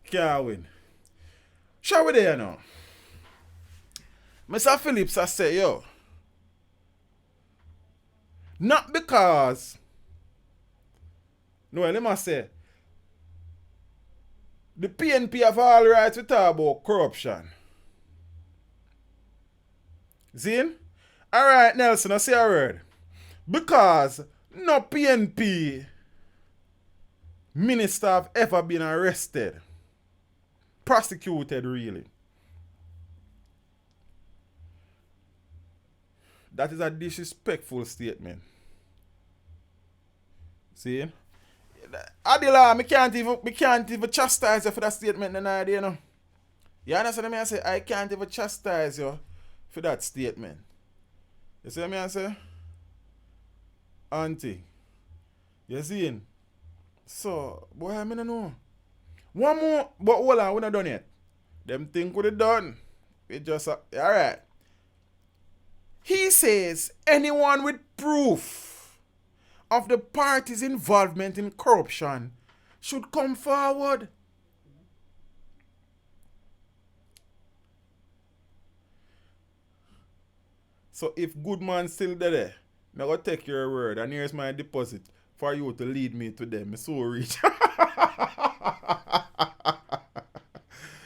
Can't win. Shall we there now? Mr. Phillips, I say, yo. Not because. No, let me say. The PNP have all right to talk about corruption. See? Alright, Nelson, I say a word. Because no PNP minister have ever been arrested. Prosecuted, really. That is a disrespectful statement. See? Adila, me can't even chastise you for that statement tonight, you know. You understand what I say? I can't even chastise you for that statement. You see what I say? Auntie. You see? So, boy, I don't know. One more, but hold on, we're not done yet. Them think we're done. We just, alright. He says anyone with proof of the party's involvement in corruption should come forward. So if good man still there, I'm going to take your word and here's my deposit for you to lead me to them. I'm so rich.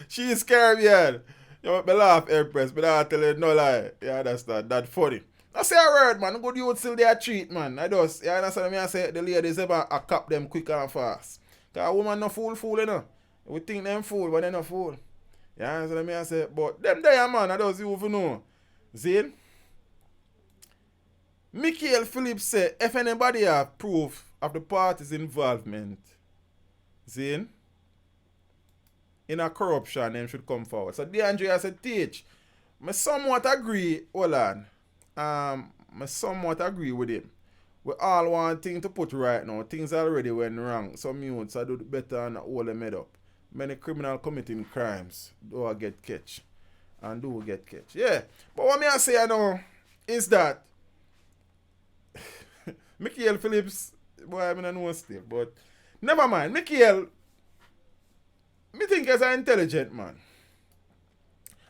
She is Caribbean. You want me laugh, Empress, but I tell you no lie. You understand? That's funny. I say a word, man. Good youth still there treat, man. I just, you understand me? I say the ladies ever cap them quick and fast. Because a woman no fool, you know. We think them fool, but they no fool. You understand me? I say, but them there, man, I just you know. See? Michael Phillips said, if anybody have proof of the party's involvement, see, in a corruption, then should come forward. So DeAndre said, teach. I somewhat agree, hold on. I somewhat agree with him. We all want things to put right now. Things already went wrong. Some youths do better and hold them head up. Many criminals committing crimes do get catch. And do get catch. Yeah. But what I say now is that Michael Phillips, boy, I don't know still, but never mind. Michael, me think as an intelligent man.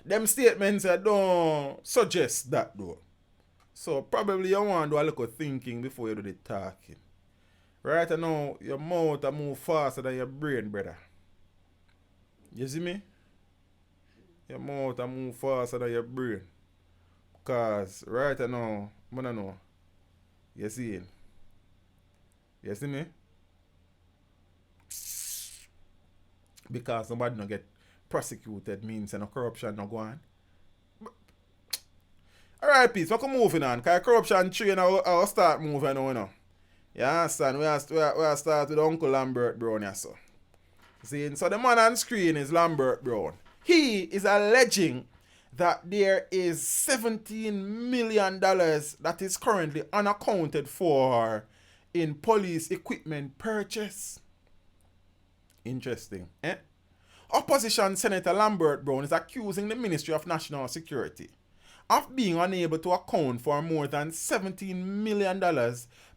Them statements don't suggest that though. So probably you want to do a little thinking before you do the talking. Right now, your mouth move faster than your brain, brother. You see me? Your mouth move faster than your brain. Because right now, I don't know. You see it? You see me? Because nobody no get prosecuted means no corruption no go on. Alright, peace. We can moving on. Because corruption train I'll start moving on now. You understand? We have start with Uncle Lambert Brown here, so. See, so the man on screen is Lambert Brown. He is alleging that there is $17 million that is currently unaccounted for in police equipment purchase. Interesting, eh? Opposition Senator Lambert Brown is accusing the Ministry of National Security of being unable to account for more than $17 million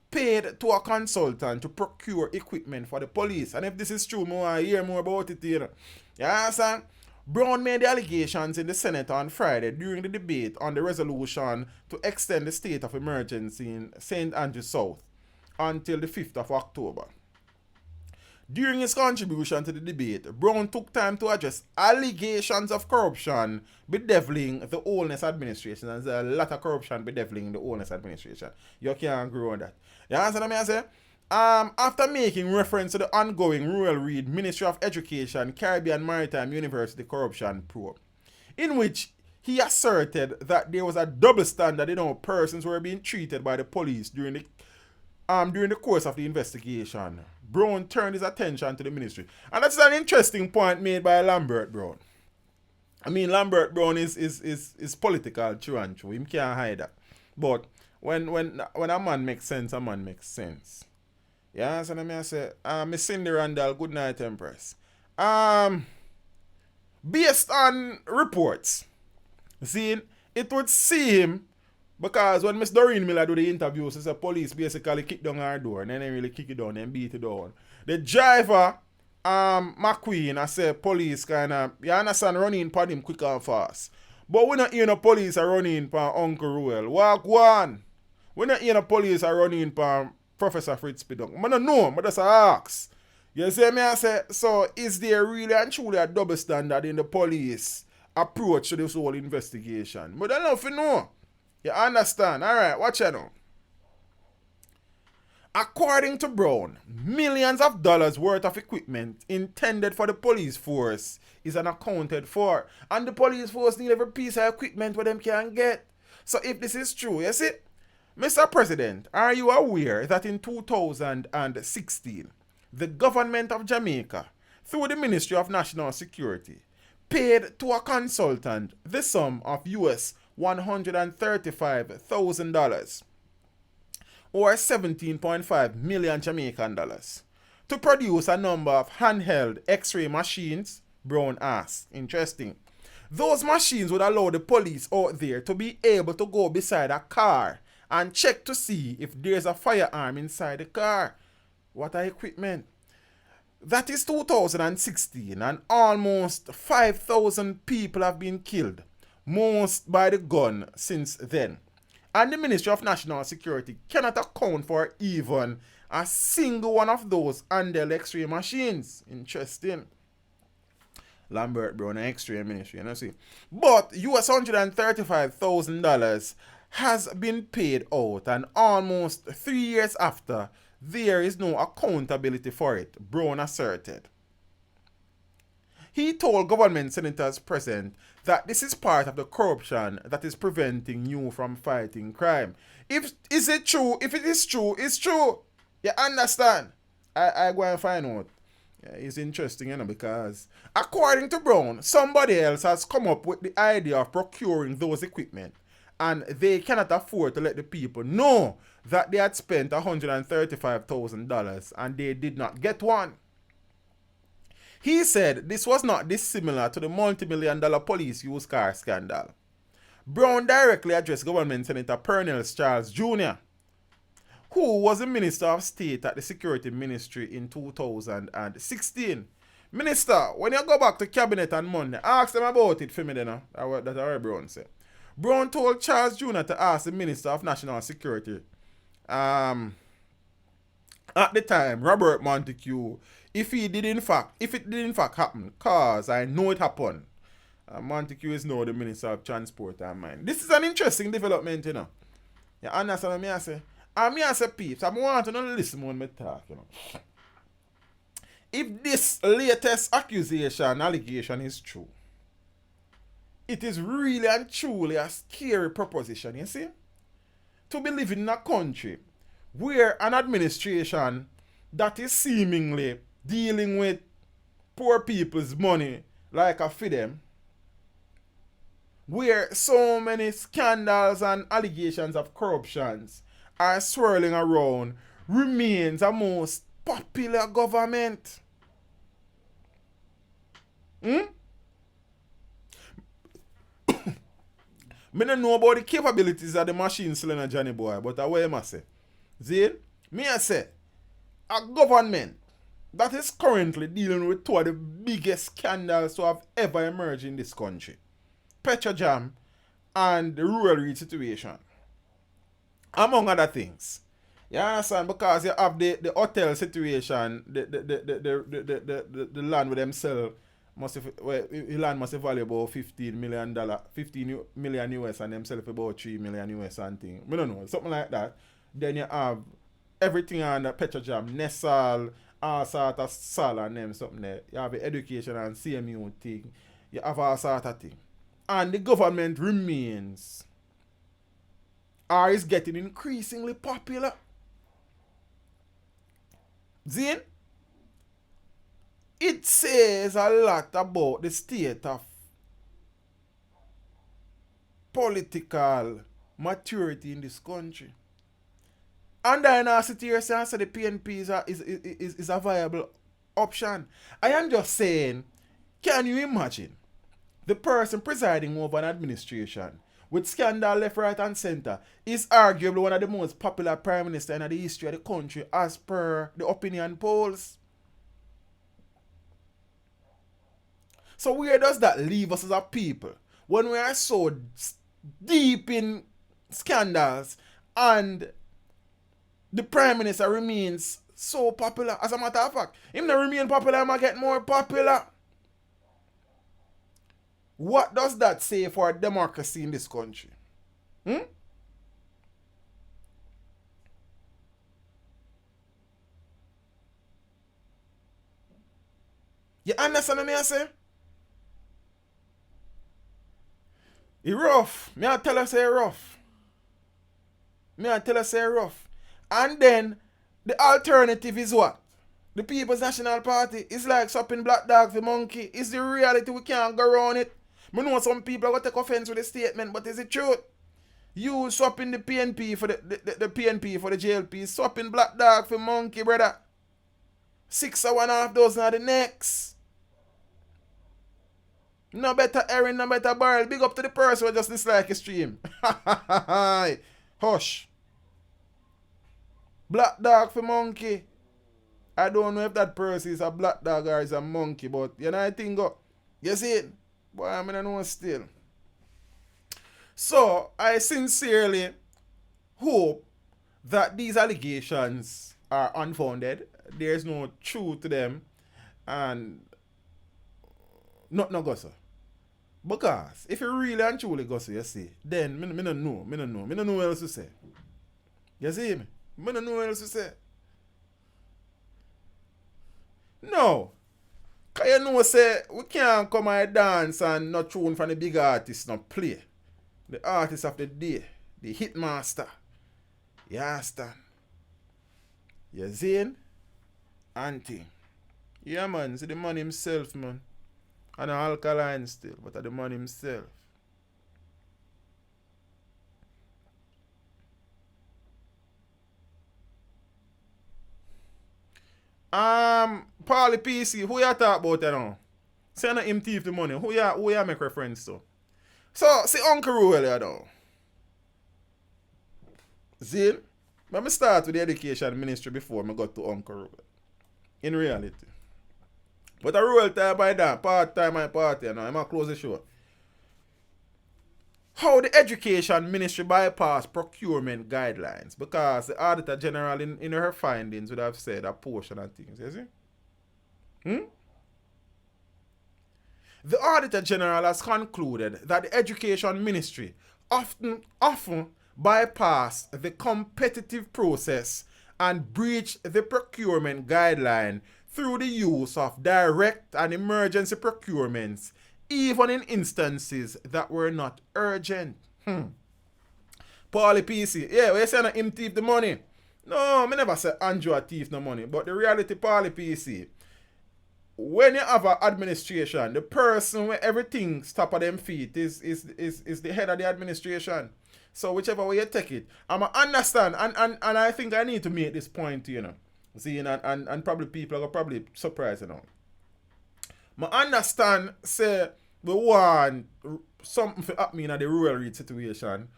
paid to a consultant to procure equipment for the police. And if this is true, I want to hear more about it here. You understand? Brown made the allegations in the Senate on Friday during the debate on the resolution to extend the state of emergency in St. Andrews South until the 5th of October. During his contribution to the debate, Brown took time to address allegations of corruption bedeviling the Holness administration. There's a lot of corruption bedeviling the Holness administration. You can't agree on that. You understand what I say? After making reference to the ongoing Ruel Reid Ministry of Education Caribbean Maritime University corruption probe, in which he asserted that there was a double standard in how persons were being treated by the police during the course of the investigation, Brown turned his attention to the ministry. And that's an interesting point made by Lambert Brown. I mean, Lambert Brown is political true and true. Him can't hide that. But when a man makes sense, a man makes sense. Yeah, so let me say, Miss Cindy Randall, good night, Empress. Based on reports, see, it would seem, because when Miss Doreen Miller do the interview, she said police basically kick down her door and then they really kick it down and beat it down. The driver, McQueen, I said police kind of, you understand, running for him quick and fast. But we not hear no police are running for Uncle Ruel. Walk one. We not hear no police are running for Professor Fritz Pidong. I don't know, but that's a ask. You see me, I say, so is there really and truly a double standard in the police approach to this whole investigation? But I don't know if you know. You understand? Alright, watch it now. According to Brown, millions of dollars worth of equipment intended for the police force is unaccounted for. And the police force need every piece of equipment where them can get. So if this is true, you see, Mr. President, are you aware that in 2016, the government of Jamaica, through the Ministry of National Security, paid to a consultant the sum of US $135,000 or 17.5 million Jamaican dollars to produce a number of handheld X-ray machines? Brown asked. Interesting. Those machines would allow the police out there to be able to go beside a car and check to see if there's a firearm inside the car. What are equipment? That is 2016 and almost 5,000 people have been killed, most by the gun since then. And the Ministry of National Security cannot account for even a single one of those handheld X-ray machines. Interesting. Lambert Brown, X-ray ministry, you know, see. But US $135,000 has been paid out, and almost 3 years after, there is no accountability for it, Brown asserted. He told government senators present that this is part of the corruption that is preventing you from fighting crime. Is it true? If it is true, it's true. You understand? I go and find out. Yeah, it's interesting, you know, because according to Brown, somebody else has come up with the idea of procuring those equipment, and they cannot afford to let the people know that they had spent $135,000 and they did not get one. He said this was not dissimilar to the multi-million-dollar police used car scandal. Brown directly addressed Government Senator Pernell Charles Jr., who was the Minister of State at the Security Ministry in 2016. Minister, when you go back to Cabinet on Monday, ask them about it for me then. That's what Brown said. Brown told Charles Jr. to ask the Minister of National Security, at the time, Robert Montague, if it did in fact happen, cause I know it happened. Montague is now the Minister of Transport and Mine. This is an interesting development, you know. You understand what I say? And I say, peeps, I want to listen when I talk, you know. If this latest allegation is true, it is really and truly a scary proposition, you see? To be living in a country where an administration that is seemingly dealing with poor people's money like a for them, where so many scandals and allegations of corruptions are swirling around, remains a most popular government. Me don't know about the capabilities of the machine cylinder Johnny boy, but I what I say. See, me I say, a government that is currently dealing with two of the biggest scandals to have ever emerged in this country. Petrojam and the Ruel Reid situation. Among other things. You understand? Because you have the hotel situation, the land with themselves the land must value about $15 million, $15 million US, and themselves about $3 million US and thing. I don't know, something like that. Then you have everything on the Petrojam, Nesal, all sort of Sal and them something there. You have the education and CMU thing. You have all sort of thing. And the government remains or is getting increasingly popular. Zin? It says a lot about the state of political maturity in this country. And then I sit here and say the PNP is a viable option. I am just saying, can you imagine the person presiding over an administration with scandal left, right, and center is arguably one of the most popular prime ministers in the history of the country as per the opinion polls? So where does that leave us as a people when we are so deep in scandals and the prime minister remains so popular? As a matter of fact, him not remain popular, he might get more popular. What does that say for democracy in this country? You understand what I say? It rough. Me I tell her say rough. And then the alternative is what? The People's National Party is like swapping black dog for monkey. Is the reality, we can't go around it. I know some people are going to take offense with the statement, but is it truth? You swapping the PNP for the PNP for the JLP, swapping black dog for monkey, brother. 6 or 1.5 dozen are the next. No better herring, no better barrel. Big up to the person who just dislike a stream. Hush. Black dog for monkey. I don't know if that person is a black dog or is a monkey, but you know I think go. You see it? Boy, I don't know still. So, I sincerely hope that these allegations are unfounded. There's no truth to them. And not no gossip. Because if you really and truly gossip, you see, then me don't know. Me don't know what else to say. You see me? Me don't know what else to say. No. Because you know, say, we can't come and dance and not tune from the big artists, not play. The artist of the day, the hitmaster. You understand? You see? Auntie. Yeah, man, see the man himself, man. And an alkaline still, but the man himself. Paulie PC, who you talk about now? Say not him thief the money. Who you make reference to? So, see Uncle Ruel here now. See? Let me start with the education ministry before I got to Uncle Ruel. In reality. But a Ruel time by that, part-time and party now. I'm going to close the show. How the education ministry bypass procurement guidelines, because the Auditor General in her findings would have said a portion of things, you see? The Auditor General has concluded that the Education Ministry often bypass the competitive process and breach the procurement guideline through the use of direct and emergency procurements, even in instances that were not urgent. Paulie PC, yeah, we say him thief the money. No, me never say Andrew a thief no money, but the reality, Paulie PC, when you have an administration, the person where everything stop at them feet is the head of the administration. So whichever way you take it, I'm understand, and I think I need to make this point, See, and probably people are probably surprised, I understand, say, we want something to happen in the Ruel Reid situation.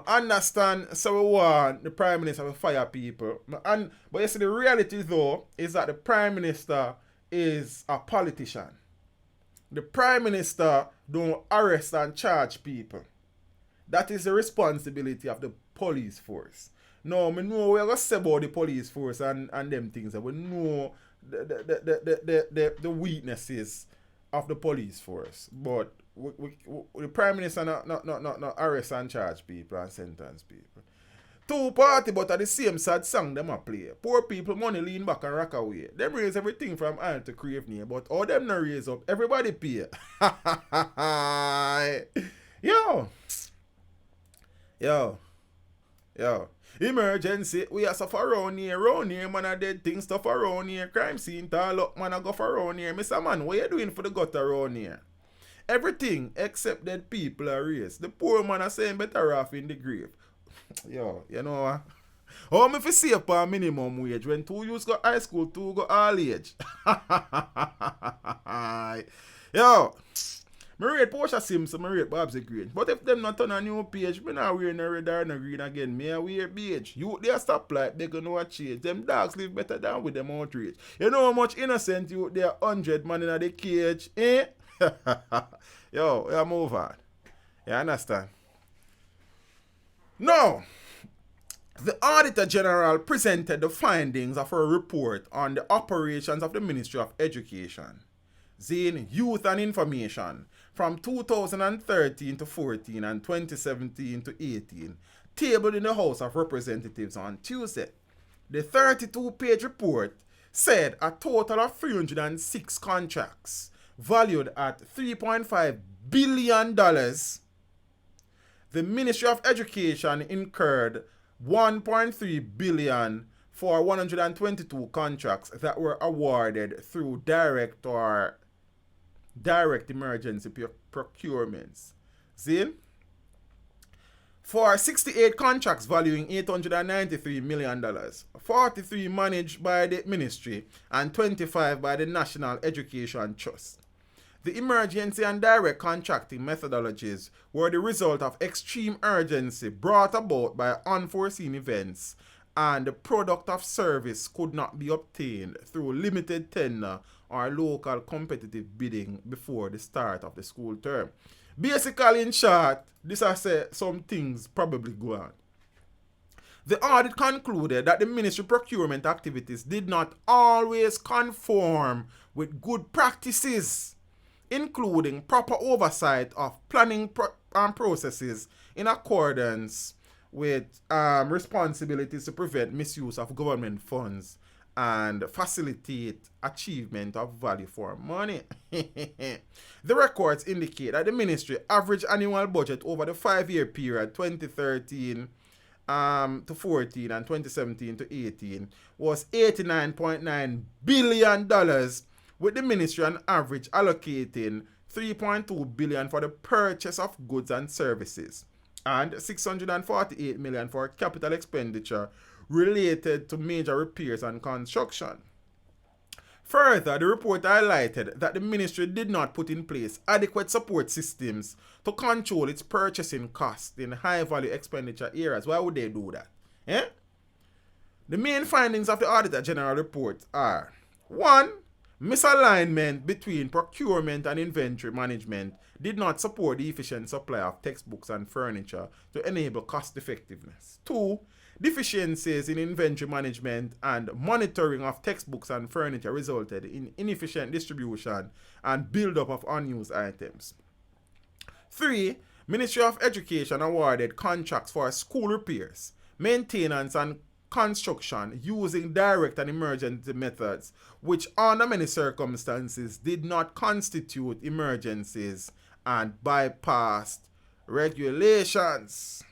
I understand, so we want the Prime Minister to fire people. But you see, the reality, though, is that the Prime Minister is a politician. The Prime Minister don't arrest and charge people. That is the responsibility of the police force. No, we know we're going to say about the police force and them things. We know the weaknesses of the police force. But the Prime Minister not arrest and charge people and sentence people. Two party, but at the same sad song them a play. Poor people money lean back and rock away. Them raise everything from iron to crave near, but all them not raise up. Everybody pay. Yo. Emergency, we are suffer around here, man, a dead thing stuff around here. Crime scene, tall up, man, I go for around here. Mr. Man, what you doing for the gutter around here? Everything except dead people are raised. The poor man are saying better off in the grave. Yo, you know what? How me fi save for minimum wage when 2 youths go high school, 2 go all age? Yo, me rate Portia Simpson, me rate Babsy Green. But if them not on a new page, me not wear no red or no green again. Me a wear beige. You they stop like they gonna change. Them dogs live better than with them outrage. You know how much innocent you they are 100 man in the cage, eh? Yo, we move on. You understand? Now, the Auditor General presented the findings of a report on the operations of the Ministry of Education, Zine Youth and Information, from 2013 to 14 and 2017 to 18, tabled in the House of Representatives on Tuesday. The 32-page report said a total of 306 contracts, valued at $3.5 billion. The Ministry of Education incurred $1.3 billion for 122 contracts that were awarded through direct emergency procurements. See? For 68 contracts valuing $893 million, 43 managed by the ministry and 25 by the National Education Trust. The emergency and direct contracting methodologies were the result of extreme urgency brought about by unforeseen events, and the product of service could not be obtained through limited tender or local competitive bidding before the start of the school term. Basically, in short, this I say some things probably go on. The audit concluded that the ministry procurement activities did not always conform with good practices, including proper oversight of planning processes in accordance with responsibilities to prevent misuse of government funds and facilitate achievement of value for money. The records indicate that the ministry average annual budget over the 5-year period 2013 to 14 and 2017 to 18 was $89.9 billion, with the ministry on average allocating $3.2 billion for the purchase of goods and services and $648 million for capital expenditure related to major repairs and construction. Further, the report highlighted that the ministry did not put in place adequate support systems to control its purchasing costs in high-value expenditure areas. Why would they do that? The main findings of the Auditor General report are: 1. Misalignment between procurement and inventory management did not support the efficient supply of textbooks and furniture to enable cost effectiveness. 2. Deficiencies in inventory management and monitoring of textbooks and furniture resulted in inefficient distribution and buildup of unused items. 3. Ministry of Education awarded contracts for school repairs, maintenance and construction using direct and emergency methods, which under many circumstances did not constitute emergencies and bypassed regulations.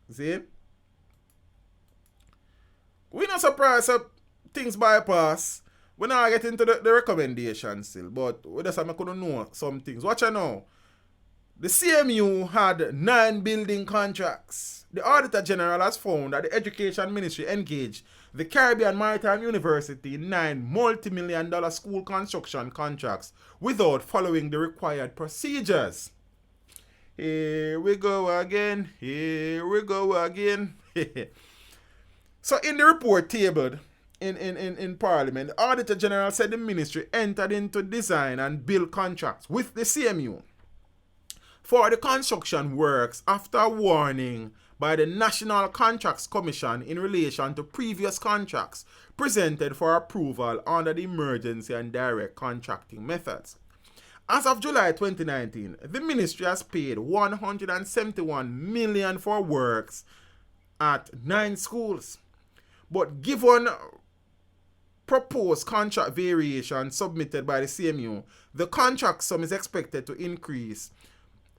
See? We're not surprised that things bypass we're not getting into the recommendations still, but we just have to know some things. Watch out now. The CMU had 9 building contracts. The Auditor General has found that the Education Ministry engaged the Caribbean Maritime University in 9 multi-million-dollar school construction contracts without following the required procedures. Here we go again. Here we go again. So in the report tabled in Parliament, the Auditor General said the ministry entered into design and build contracts with the CMU for the construction works after warning by the National Contracts Commission in relation to previous contracts presented for approval under the emergency and direct contracting methods. As of July 2019, the ministry has paid $171 million for works at 9 schools. But given proposed contract variation submitted by the CMU, the contract sum is expected to increase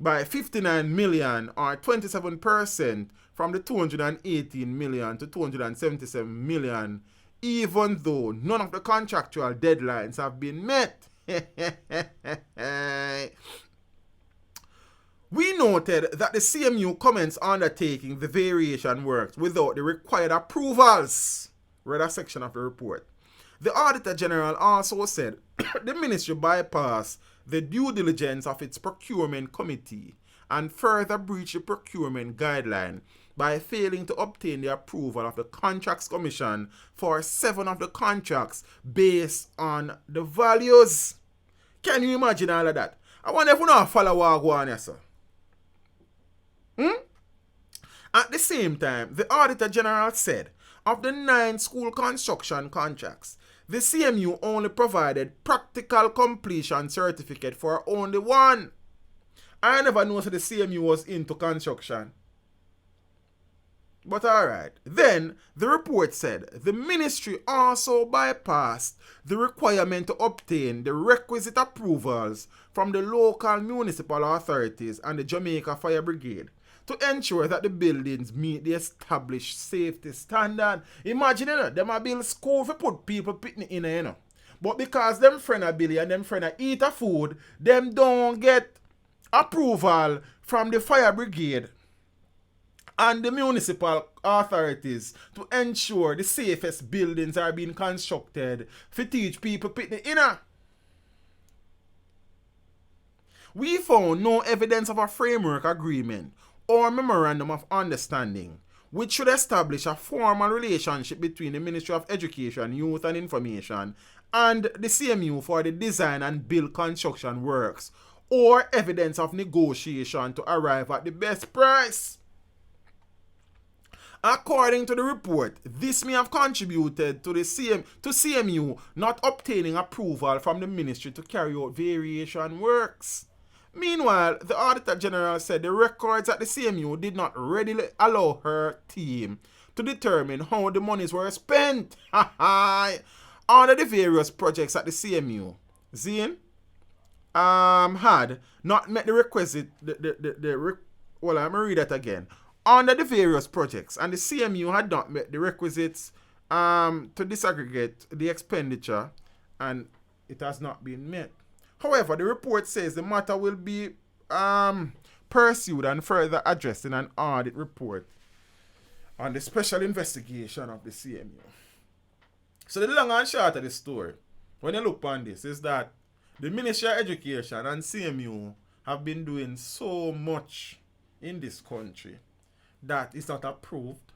by 59 million or 27% from the 218 million to 277 million, even though none of the contractual deadlines have been met. We noted that the CMU commenced undertaking the variation works without the required approvals. Read a section of the report. The Auditor General also said the ministry bypassed the due diligence of its procurement committee and further breached the procurement guideline by failing to obtain the approval of the Contracts Commission for 7 of the contracts based on the values. Can you imagine all of that? I wonder if we don't follow what go on here, sir. At the same time, the Auditor General said of the 9 school construction contracts, the CMU only provided practical completion certificate for only 1. I never knew that the CMU was into construction. But alright. Then, the report said the ministry also bypassed the requirement to obtain the requisite approvals from the local municipal authorities and the Jamaica Fire Brigade to ensure that the buildings meet the established safety standard. Imagine, them a build school for put people picnic in there, But because them friend a Billy and them friend a eat a food, them don't get approval from the fire brigade and the municipal authorities to ensure the safest buildings are being constructed to teach people picnic in. We found no evidence of a framework agreement or memorandum of understanding which should establish a formal relationship between the Ministry of Education, Youth and Information and the CMU for the design and build construction works, or evidence of negotiation to arrive at the best price. According to the report, this may have contributed to CMU not obtaining approval from the ministry to carry out variation works. Meanwhile, the Auditor General said the records at the CMU did not readily allow her team to determine how the monies were spent under the various projects at the CMU. Zine had not met the requisite. Well, I'm gonna read that again. Under the various projects, and the CMU had not met the requisites to disaggregate the expenditure, and it has not been met. However, the report says the matter will be pursued and further addressed in an audit report on the special investigation of the CMU. So the long and short of the story, when you look on this, is that the Ministry of Education and CMU have been doing so much in this country that is not approved,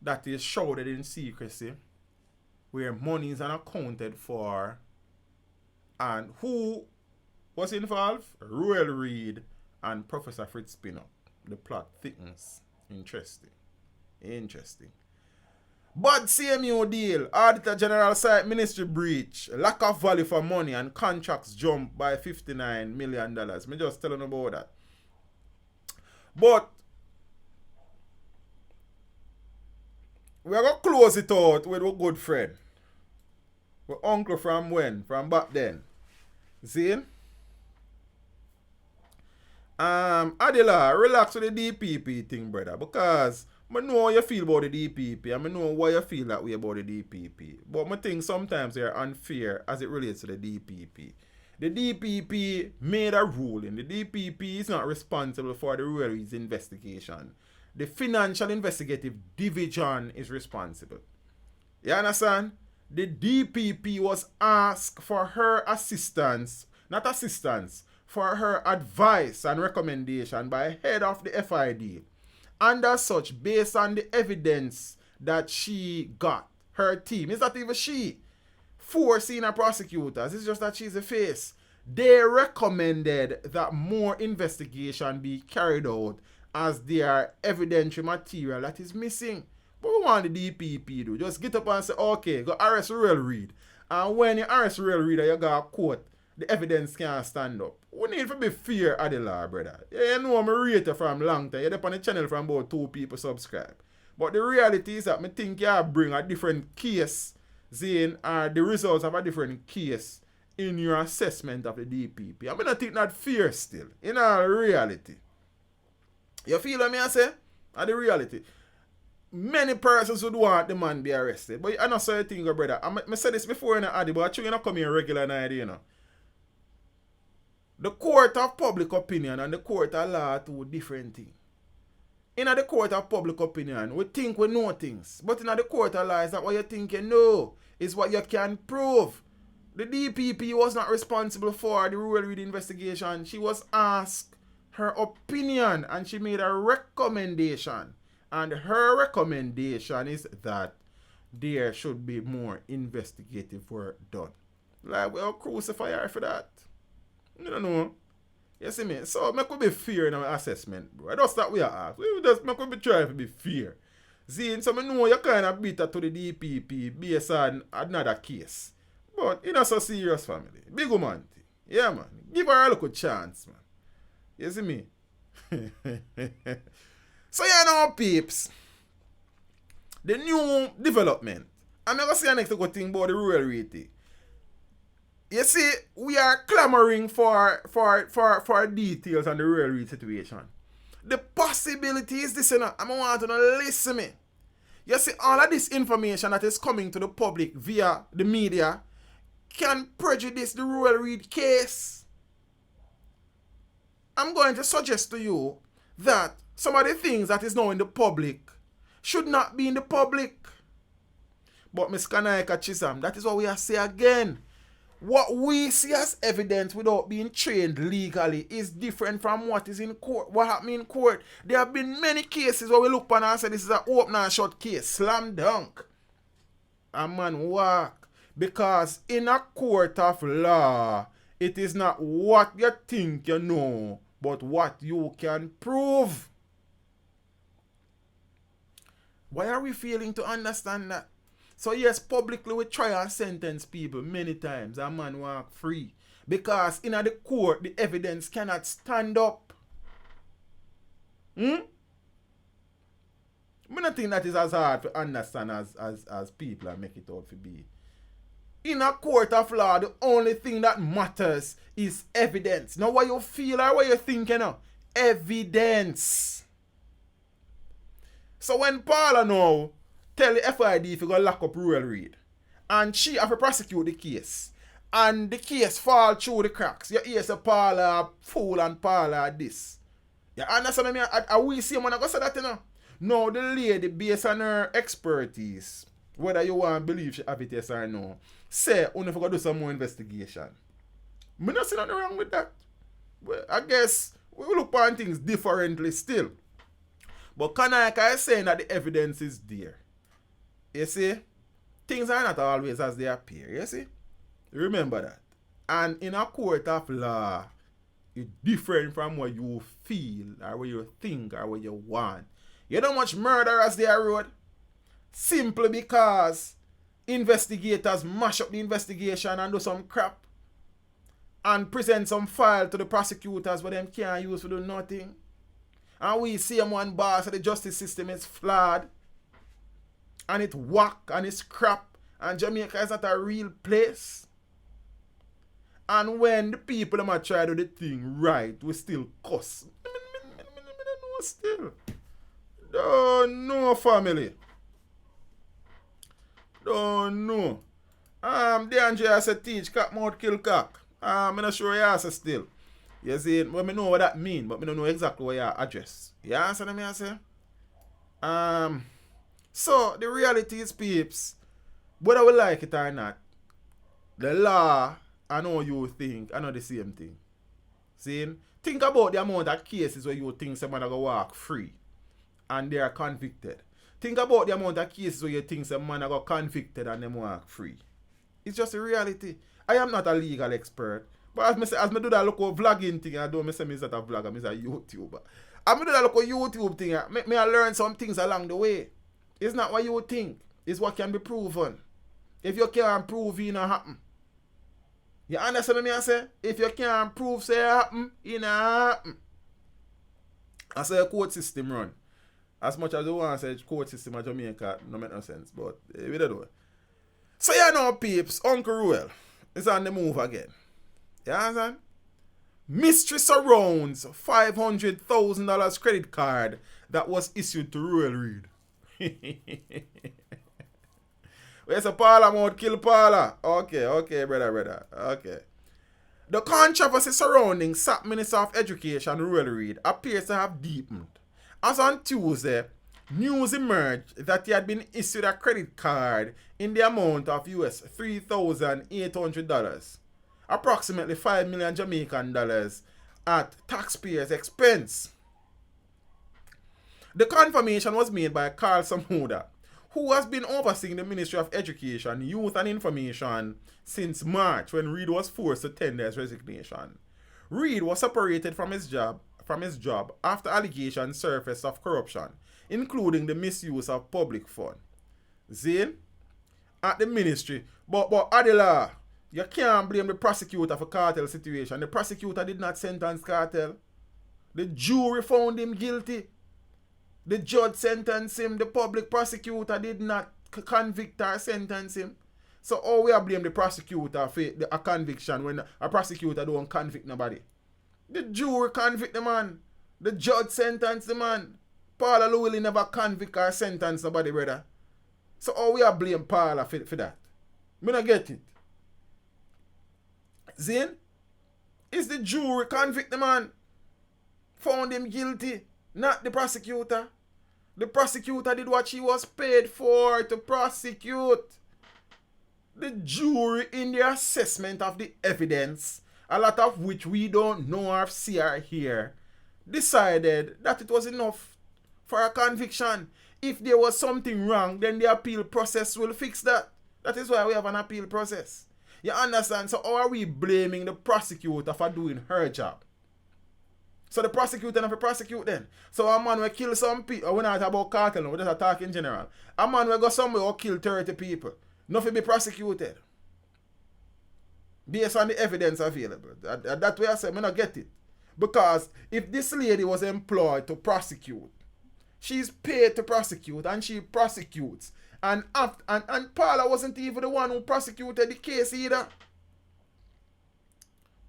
that is shrouded in secrecy, where money is unaccounted for. And who was involved? Ruel Reid and Professor Fritz Spinner. The plot thickens. Interesting. Bad CMU deal. Auditor General site ministry breach. Lack of value for money and contracts jump by $59 million. Me just telling about that. But we're going to close it out with a good friend. Our uncle from when? From back then. See? Adela, relax with the DPP thing, brother. Because I know how you feel about the DPP, and I know why you feel that way about the DPP. But I think sometimes they're unfair as it relates to the DPP. The DPP made a ruling. The DPP is not responsible for the Ruel Reid's investigation. The Financial Investigative Division is responsible. You understand? The DPP was asked for her assistance, not assistance, for her advice and recommendation by head of the FID. And as such, based on the evidence that she got, her team, it's not even she, 4 senior prosecutors, it's just that she's the face. They recommended that more investigation be carried out as there are evidentiary material that is missing. But we want the DPP do. Just get up and say, okay, go arrest Ruel Reid. And when you arrest Ruel Reid and you got a court, the evidence can't stand up. We need to be fair of the law, brother. You know I'm a rater from long time. You're up on the channel from about 2 people subscribe. But the reality is that I think you bring a different case, saying the results of a different case in your assessment of the DPP. I mean, I think that fair still, in all reality. You feel what I say? At the reality. Many persons would want the man be arrested. But I know say thing, brother. I said this before in the Addy, but I think you not come here regular night, you know. The court of public opinion and the court of law are 2 different things. In the court of public opinion, we think we know things. But in the court of law, it's not what you think you know. It's what you can prove. The DPP was not responsible for the Ruel Reid investigation. She was asked her opinion and she made a recommendation. And her recommendation is that there should be more investigative work done. Like, we'll crucify her for that. You don't know. You see me? So, I could be fair in our assessment, bro. That's that we are asked. We just could be trying to be fair. See, so I know you kind of bitter to the DPP based on another case. But it's not so serious, family. Big woman. Yeah, man. Give her a little chance, man. You see me? So, you know, peeps. The new development. I'm not going to say next good thing about the Ruel Reid thing. You see, we are clamoring for details on the Ruel Reid situation. The possibility is this, you know, I want to listen me. You see, all of this information that is coming to the public via the media can prejudice the Ruel Reid case. I'm going to suggest to you that some of the things that is now in the public should not be in the public. But Ms. Kanaika Chisholm, that is what we are saying again. What we see as evidence without being trained legally is different from what is in court. What happened in court? There have been many cases where we look upon and say this is an open and shut case. Slam dunk. A man walk. Because in a court of law, it is not what you think you know, but what you can prove. Why are we failing to understand that? So yes, publicly we try and sentence people many times and man walk free. Because in the court, the evidence cannot stand up. I don't think that is as hard to understand as people are make it out to be. In a court of law, the only thing that matters is evidence. Not what you feel or what you think, you know. Evidence. So when Paula now tell the FID if you go lock up Ruel Reid, and she have to prosecute the case, and the case fall through the cracks, you hear say Paula fool and Paula this. You understand me? I will see when I go say that, you know. Now the lady, based on her expertise, whether you want to believe she have it yes or no, say only if you go do some more investigation. Me not see nothing wrong with that. Well, I guess we look on things differently still. But Kanaka is saying that the evidence is there. You see? Things are not always as they appear. You see? Remember that. And in a court of law, it's different from what you feel or what you think or what you want. You know how much murderers there road? Simply because investigators mash up the investigation and do some crap and present some file to the prosecutors but them can't use to do nothing. And we see one boss that the justice system is flawed and it's whack and it's crap and Jamaica is not a real place. And when the people might try to do the thing right, we still cuss. I don't know still. Don't know, family. Don't know. DeAndre has to teach cat mouth kill cock. I'm not sure he has to still. You see, well, I know what that mean, but I don't know exactly what you address. You understand what I say? So the reality is, peeps, whether we like it or not, the law, I know you think, I know the same thing. See? Think about the amount of cases where you think someone will walk free and they are convicted. Think about the amount of cases where you think someone will get convicted and they walk free. It's just a reality. I am not a legal expert. But as I do that local vlogging thing, I don't say I'm not a vlogger, I'm a YouTuber. I do that local YouTube thing, I learn some things along the way. It's not what you think, it's what can be proven. If you can't prove it, not happen. You understand what I say? If you can't prove say it happen, it not happen. That's how the court system run. As much as you want to say court system in Jamaica, no make no sense, but we don't do. So you know, peeps, Uncle Ruel is on the move again. You understand? Mystery surrounds $500,000 credit card that was issued to Ruel Reid. Where's a Paula mode kill Paula? Okay, brother. Okay. The controversy surrounding SAP Minister of Education Ruel Reid appears to have deepened. As on Tuesday, news emerged that he had been issued a credit card in the amount of US $3,800, approximately 5 million Jamaican dollars, at taxpayers' expense. The confirmation was made by Carl Samuda, who has been overseeing the Ministry of Education, Youth and Information since March, when Reid was forced to tender his resignation. Reid was separated from his job after allegations surfaced of corruption, including the misuse of public funds. Zane, at the ministry, but Adela, you can't blame the prosecutor for cartel situation. The prosecutor did not sentence cartel. The jury found him guilty. The judge sentenced him. The public prosecutor did not convict or sentence him. So how we blame the prosecutor for a conviction when a prosecutor don't convict nobody? The jury convict the man. The judge sentenced the man. Paula Llewellyn never convict or sentence nobody, brother. So how we blame Paula for that? Me not get it. Zane, is the jury convict the man? Found him guilty, not the prosecutor. The prosecutor did what she was paid for to prosecute. The jury, in their assessment of the evidence, a lot of which we don't know or see or hear, decided that it was enough for a conviction. If there was something wrong, then the appeal process will fix that. That is why we have an appeal process. You understand? So how are we blaming the prosecutor for doing her job? So the prosecutor have to prosecute then. So a man will kill some people. We're not about cartel, we're just talking in general. A man will go somewhere or kill 30 people. Nothing be prosecuted. Based on the evidence available. That way I say, I don't get it. Because if this lady was employed to prosecute, she's paid to prosecute and she prosecutes. And Paula wasn't even the one who prosecuted the case either.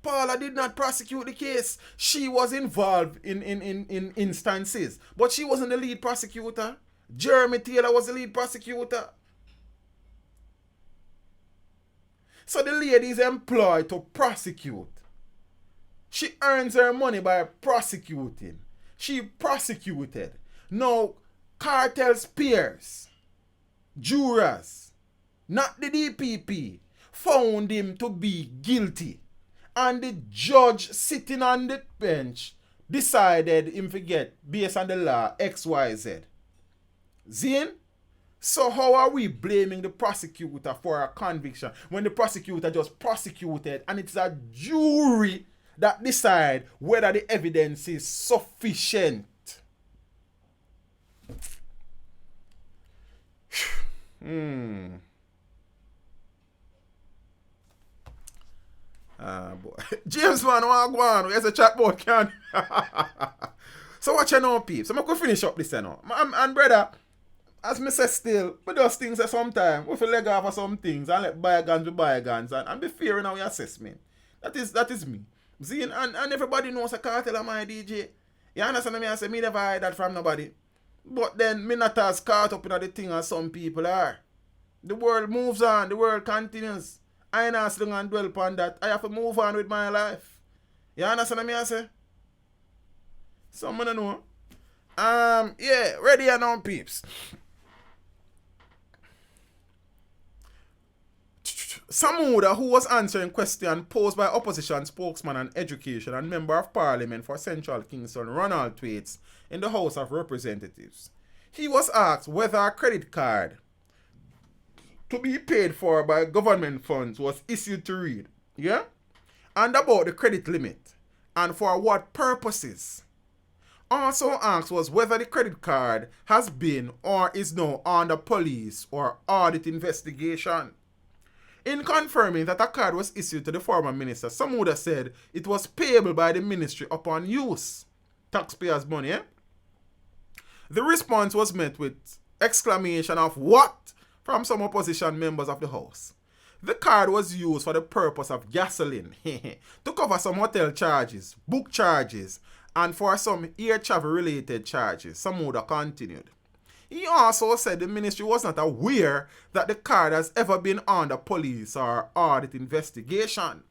Paula did not prosecute the case. She was involved in instances. But she wasn't the lead prosecutor. Jeremy Taylor was the lead prosecutor. So the lady is employed to prosecute. She earns her money by prosecuting. She prosecuted. Now, cartel's peers, jurors, not the DPP, found him to be guilty. And the judge sitting on the bench decided him to get, based on the law, XYZ. Zine? So how are we blaming the prosecutor for a conviction when the prosecutor just prosecuted and it's a jury that decide whether the evidence is sufficient? Boy. James man, want to go on? Where's the chatbot can? So what you know, peeps? I'm going to finish up this now. And brother, as me say still, but those things that sometimes we feel leg off for some things and let bygones be bygones and be fair in our assessment. That is me. See, and everybody knows a cartel of my DJ. You understand me? I say me never hide that from nobody. But then me not as caught up in the thing as some people are. The world moves on, the world continues. I not still and dwell upon that. I have to move on with my life. You understand what I say? Someone know. Yeah, ready and on, peeps. Samuda, who was answering questions posed by opposition spokesman on education and member of parliament for Central Kingston, Ronald Thwaites, in the House of Representatives. He was asked whether a credit card to be paid for by government funds was issued to Reid, yeah? And about the credit limit, and for what purposes. Also asked was whether the credit card has been or is now under police or audit investigation. In confirming that a card was issued to the former minister, Samuda said it was payable by the ministry upon use. Taxpayers' money, eh? The response was met with exclamation of "what?" from some opposition members of the House. The card was used for the purpose of gasoline, to cover some hotel charges, book charges, and for some air travel related charges, Samuda continued. He also said the ministry was not aware that the card has ever been under police or audit investigation.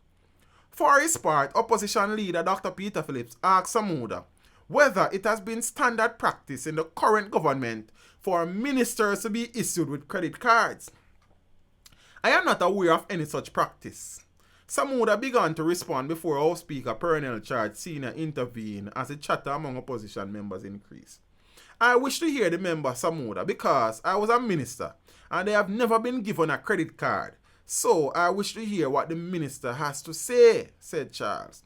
For his part, opposition leader Dr. Peter Phillips asked Samuda whether it has been standard practice in the current government for ministers to be issued with credit cards. I am not aware of any such practice. Samuda began to respond before House Speaker Pernell Charge Sr. intervened as the chatter among opposition members increased. I wish to hear the member Samuda because I was a minister and I have never been given a credit card. So I wish to hear what the minister has to say, said Charles.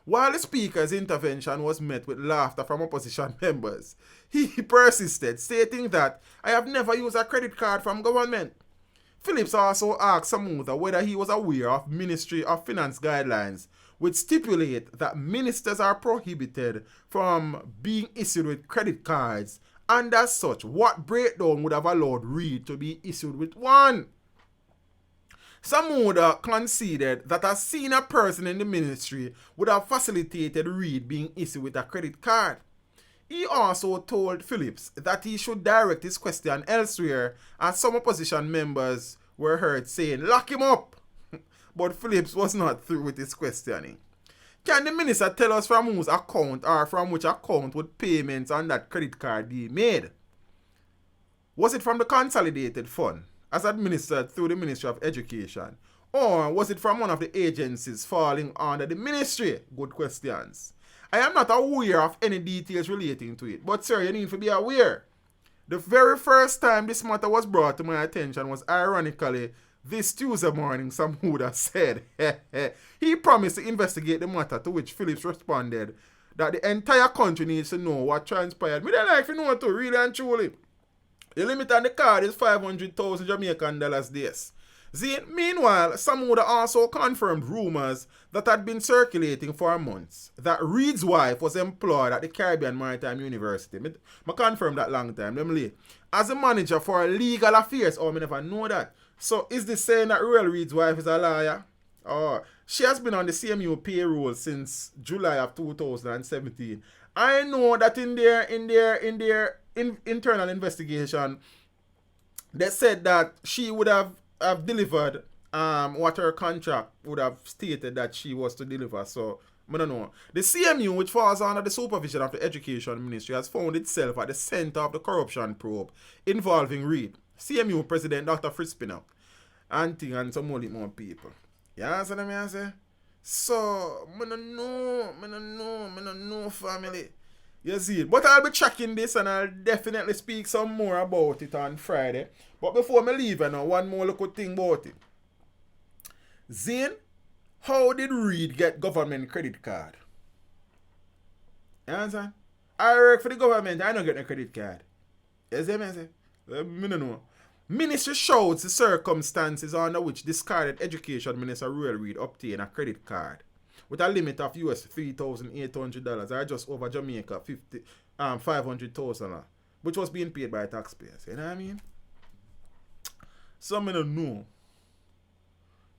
While the speaker's intervention was met with laughter from opposition members, he persisted, stating that I have never used a credit card from government. Phillips also asked Samuda whether he was aware of Ministry of Finance guidelines which stipulate that ministers are prohibited from being issued with credit cards, and as such, what breakdown would have allowed Reid to be issued with one? Samuda conceded that a senior person in the ministry would have facilitated Reid being issued with a credit card. He also told Phillips that he should direct his question elsewhere, as some opposition members were heard saying, "Lock him up!" But Phillips was not through with his questioning. Can the minister tell us from whose account or from which account would payments on that credit card be made? Was it from the consolidated fund, as administered through the Ministry of Education? Or was it from one of the agencies falling under the ministry? Good questions. I am not aware of any details relating to it, but sir, you need to be aware. The very first time this matter was brought to my attention was ironically this Tuesday morning, Samuda said. He promised to investigate the matter, to which Phillips responded that the entire country needs to know what transpired. Me don't like to know too, really and truly. The limit on the card is 500,000 Jamaican dollars this. Meanwhile, Samuda also confirmed rumors that had been circulating for months that Reid's wife was employed at the Caribbean Maritime University. I confirmed that long time, them late. As a manager for legal affairs. Oh, I never know that. So is this saying that Ruel Reid's wife is a liar? Or she has been on the CMU payroll since July of 2017. I know that in their internal investigation, they said that she would have delivered what her contract would have stated that she was to deliver. So I don't know. The CMU, which falls under the supervision of the Education Ministry, has found itself at the center of the corruption probe involving Reid, CMU President Dr. Fritz Pinnock, and some more people. You understand what I say? So, I don't know, family. You see it. But I'll be tracking this and I'll definitely speak some more about it on Friday. But before I leave, one more little thing about it. Zane, how did Reid get government credit card? You understand? I work for the government, I don't get a credit card. You see what I say? I don't know. Ministry shows the circumstances under which discarded Education Minister Ruel Reid obtained a credit card with a limit of US $3,800 or just over Jamaica $500,000, which was being paid by taxpayers. You know what I mean? Some don't know.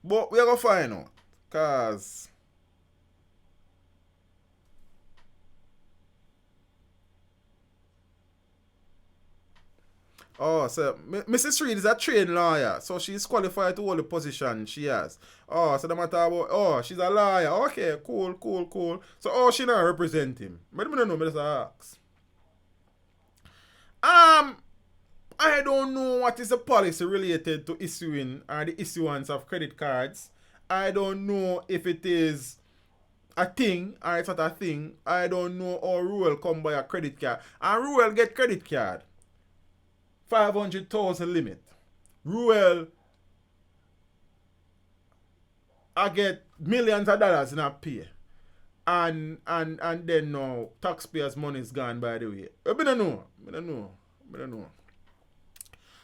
But we're going to find out. Because Oh, so Mrs. Reid is a trained lawyer, so she's qualified to hold the position she has. Oh, so the matter about, oh, she's a lawyer. Okay, cool, cool, cool. So, oh, she not represent him. But I don't know, I just ask. I don't know what is the policy related to issuing or the issuance of credit cards. I don't know if it is a thing or it's not a thing. I don't know how Ruel come by a credit card. And Ruel get credit card. 500,000 limit. Ruel, I get millions of dollars in a pay. And then now taxpayers' money is gone, by the way. I don't know.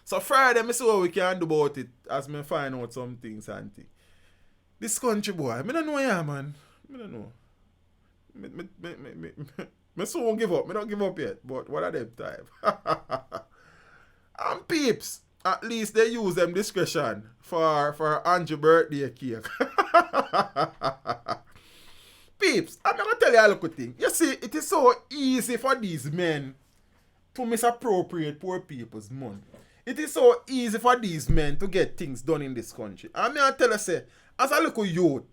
So Friday, I see what we can do about it as me find out some things and things. This country boy, I don't know, yeah, man. I don't know. Me soon won't give up. I don't give up yet. But what are them time? And peeps, at least they use them discretion for Andrew birthday cake. Peeps, I'm gonna tell you a little thing. You see, it is so easy for these men to misappropriate poor people's money. It is so easy for these men to get things done in this country. And me I tell you, say, as a little youth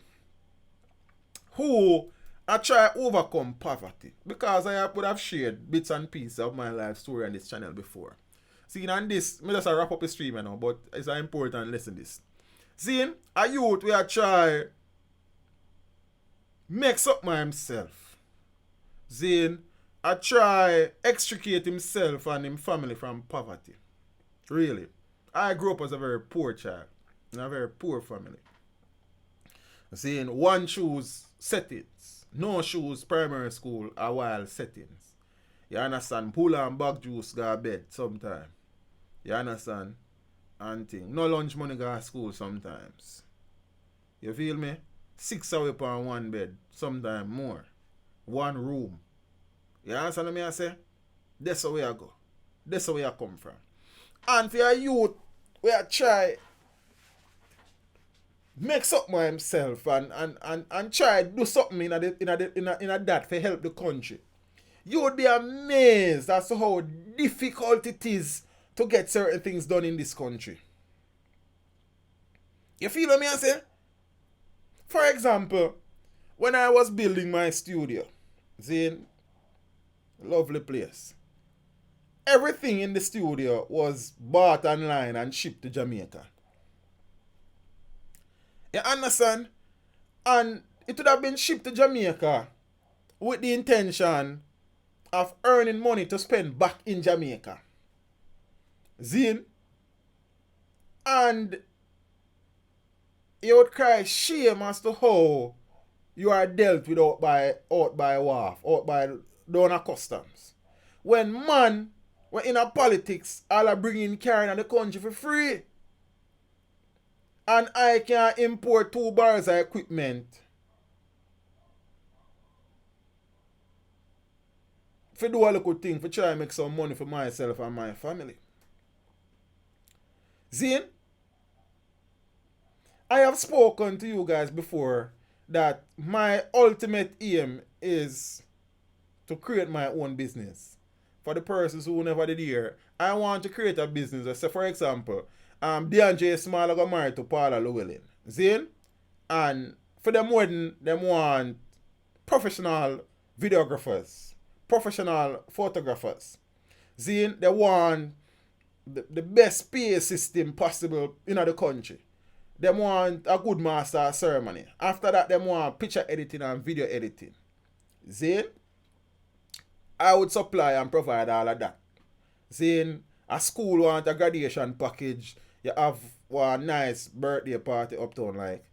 who I try overcome poverty, because I would have shared bits and pieces of my life story on this channel before. See, and this, me just wrap up the stream now, but it's an important lesson this. See, a youth we I try makes up my himself. See, I try extricate himself and his family from poverty. Really. I grew up as a very poor child. In a very poor family. Seeing one shoes settings. No shoes primary school a while settings. You understand? Pull and bag juice go bed sometime. You understand? And thing. No lunch money go to school sometimes. You feel me? 6 away upon one bed. Sometimes more. One room. You understand what I say? That's the way I go. That's the way I come from. And for a youth, we are try make something of himself and try do something in a that for help the country. You would be amazed as to how difficult it is to get certain things done in this country. You feel what I say? For example, when I was building my studio, Zane, lovely place. Everything in the studio was bought online and shipped to Jamaica. You understand? And it would have been shipped to Jamaica with the intention of earning money to spend back in Jamaica. Zin? And you would cry shame as to how you are dealt with out by WAF, out by donor customs. When man, when in a politics, all are bringing carrying in the country for free. And I can import 2 bars of equipment for do a little thing, for try and make some money for myself and my family. Zin, I have spoken to you guys before that my ultimate aim is to create my own business. For the persons who never did hear, I want to create a business. So for example, DeAndre Small got married to Paula Llewellyn. Zin? And for them wedding, them want professional videographers, professional photographers. Zin? They want the best PA system possible in the country. They want a good master of ceremony. After that, they want picture editing and video editing. Zin? I would supply and provide all of that. Saying a school want a graduation package, you have one nice birthday party uptown, like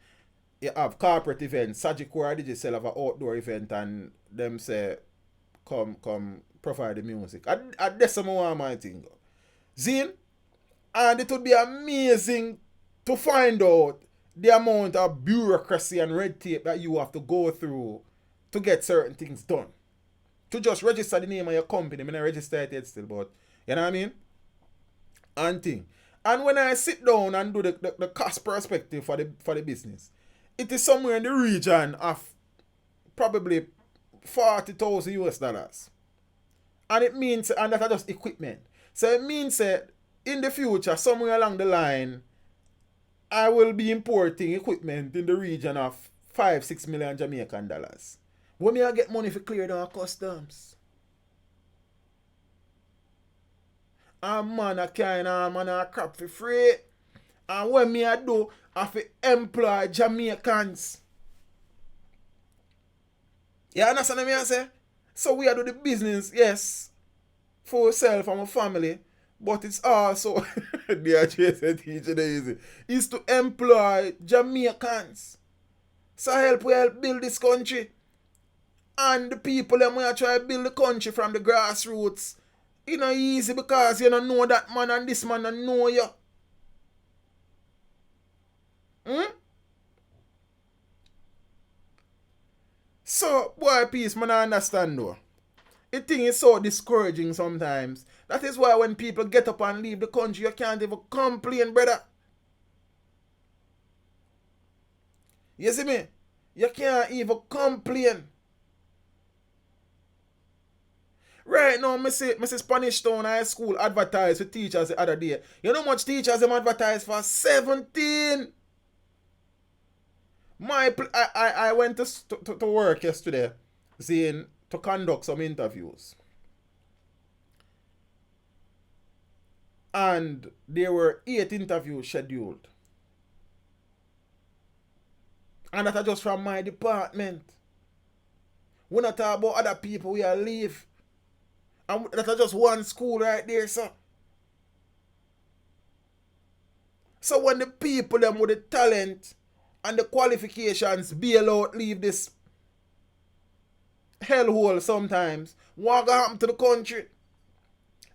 you have corporate events, Sagicor Digital have an outdoor event and them say come provide the music. I that's some more my thing. Zin? And it would be amazing to find out the amount of bureaucracy and red tape that you have to go through to get certain things done. To just register the name of your company. I mean, I register it yet still, but you know what I mean? And thing. And when I sit down and do the cost perspective for the business, it is somewhere in the region of probably 40,000 US dollars. And it means, and that's just equipment. So it means that in the future, somewhere along the line, I will be importing equipment in the region of 5-6 million Jamaican dollars. When me I get money for clear down customs. And man I carry on man I crap for free. And when me I do, I have to employ Jamaicans. You understand what I say? So we are do the business, yes, for ourselves and our family, but it's also the adjacent teacher easy. Is to employ Jamaicans. So we help build this country. And the people that want to try to build the country from the grassroots. It's not easy because you don't know that man and this man don't know you. So, boy, peace, man, I understand though. The thing is so discouraging sometimes. That is why when people get up and leave the country, you can't even complain, brother. You see me? You can't even complain. Right now, I see Spanish Town High School advertise for teachers the other day. You know how much teachers them advertise for? 17. I went to work yesterday, seeing to conduct some interviews. And there were 8 interviews scheduled. And that are just from my department. We're not talking about other people we are leave. And that are just one school right there, sir. So when the people them with the talent and the qualifications bail out, leave this hellhole sometimes, what gonna happen to the country?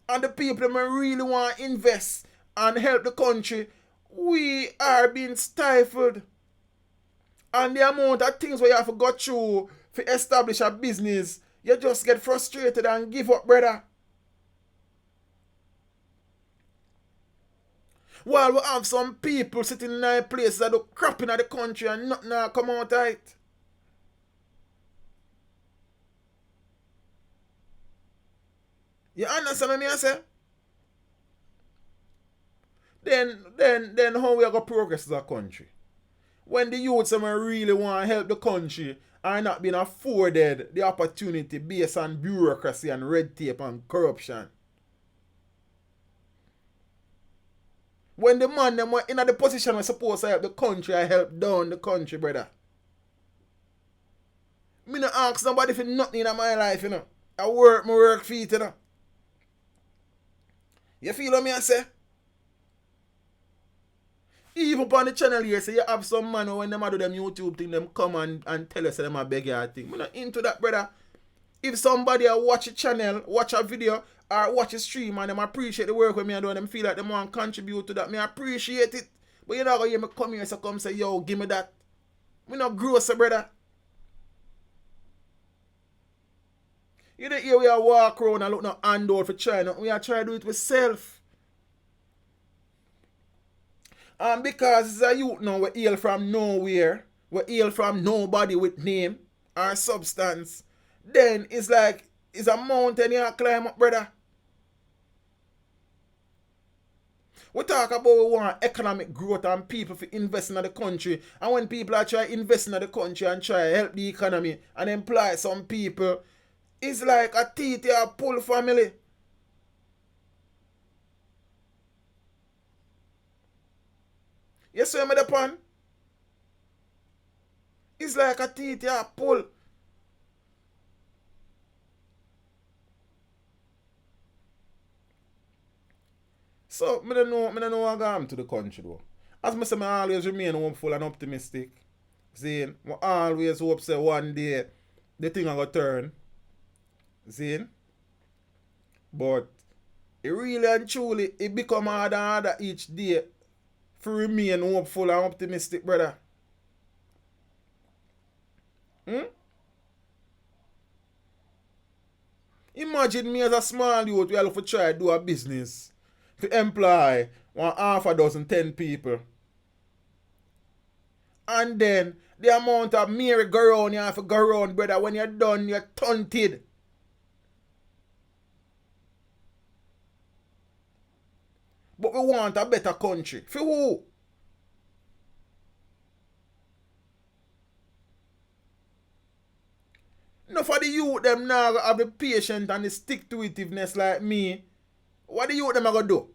And the people that really want to invest and help the country, we are being stifled. And the amount of things where you have to go through to establish a business, you just get frustrated and give up, brother. While we have some people sitting in a place that do crap in the country and nothing come out of it. You understand what I say? Then how we are going to progress as a country? When the youths really want to help the country are not being afforded the opportunity based on bureaucracy and red tape and corruption. When the man them in the position we're supposed to help the country, I help down the country, brother. Me not ask nobody for nothing in my life, you know. I work my work for it, you know. You feel what I say? Even upon the channel here, say you have some man when them do them YouTube thing, them come and tell us them a beg you thing. I'm not into that, brother. If somebody watch a channel, watch a video, or watch a stream and them appreciate the work with me and do and them feel like them want to contribute to that, me appreciate it. But you're not going to hear me come here so come say, yo, give me that. Me not gross, brother. You don't hear we are walk around and look no hand out for trying. We are trying to do it with self. And because it's a youth now, we hail from nowhere, we hail from nobody with name or substance, then it's like, it's a mountain you climb up, brother. We talk about we want economic growth and people to invest in the country. And when people are trying to invest in the country and try to help the economy and employ some people, it's like a teeth or pull family. You see me the pan? It's like a teeth or pull. So, I don't know what I'm to the country though. As I say, I always remain hopeful and optimistic. See, I always hope say one day the thing will turn. See? But it really and truly, it become harder and harder each day to remain hopeful and optimistic, brother. Imagine me as a small youth, we have to try to do a business to employ 10 people. And then the amount of merry-go-round you have to go around, brother, when you're done, you're tunted. But we want a better country. For who? No, for the youth them now have the patience and the stick-to-itiveness like me. What the youth them are going to do?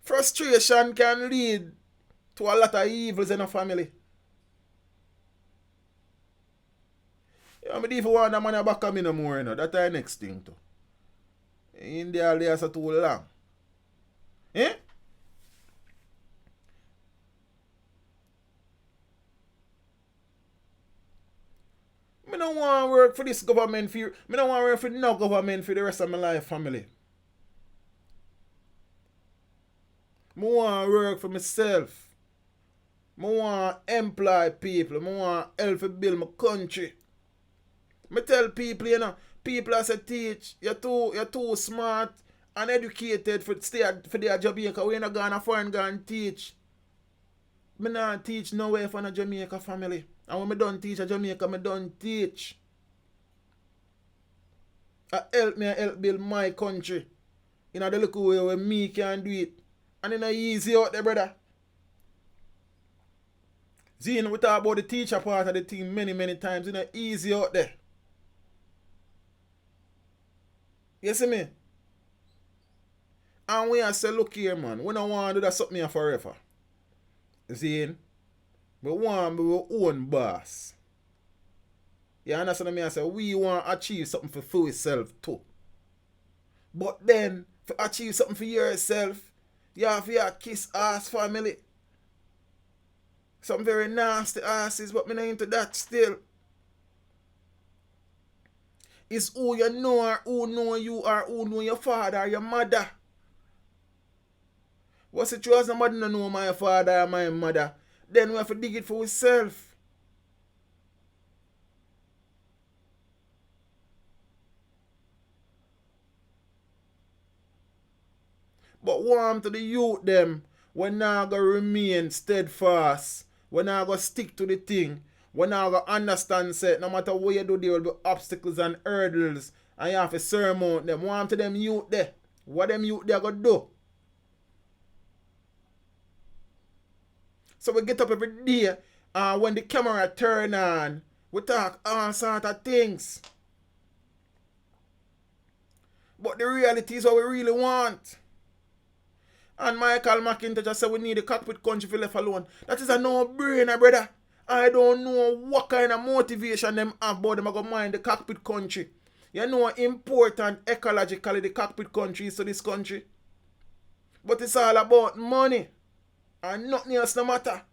Frustration can lead to a lot of evils in a family. I mean, if you want a man back at me no more, you know, that's the next thing too. India they are so too long. Eh? I don't want to work for this government for you. I don't want to work for no government for the rest of my life, family. I want to work for myself. I want to employ people. I want to help to build my country. I tell people, you know, people as I teach, you're too smart and educated for their Jamaica. We're not going to foreign go and teach. I don't teach nowhere for a Jamaica family. And when I don't teach a Jamaica, I don't teach. I help build my country. In the look way where me can do it. And it's not easy out there, brother. See, we talk about the teacher part of the thing many times. It's not easy out there. You see me? And we say, look here, man. We don't want to do that something here forever. You see? We want to be our own boss. You understand me? I say, we want to achieve something for yourself too. But then, to achieve something for yourself, you have to kiss ass family. Some very nasty asses, but me not into that still. It's who you know or who know you or who know your father or your mother. What's it true as nobody don't know my father or my mother? Then we have to dig it for ourselves. But warm to the youth them, we're not going to remain steadfast. We're not going to stick to the thing. We're not going to understand, say, no matter what you do, there will be obstacles and hurdles. And you have to surmount them. Warm to them youth there. What them youth they are going to do? So we get up every day, and when the camera turn on, we talk all sort of things. But the reality is what we really want. And Michael McIntyre said we need a cockpit country for left alone. That is a no-brainer, brother. I don't know what kind of motivation them have, but them are going to mind the cockpit country. You know how important ecologically the cockpit country is to this country. But it's all about money. And nothing else no matter.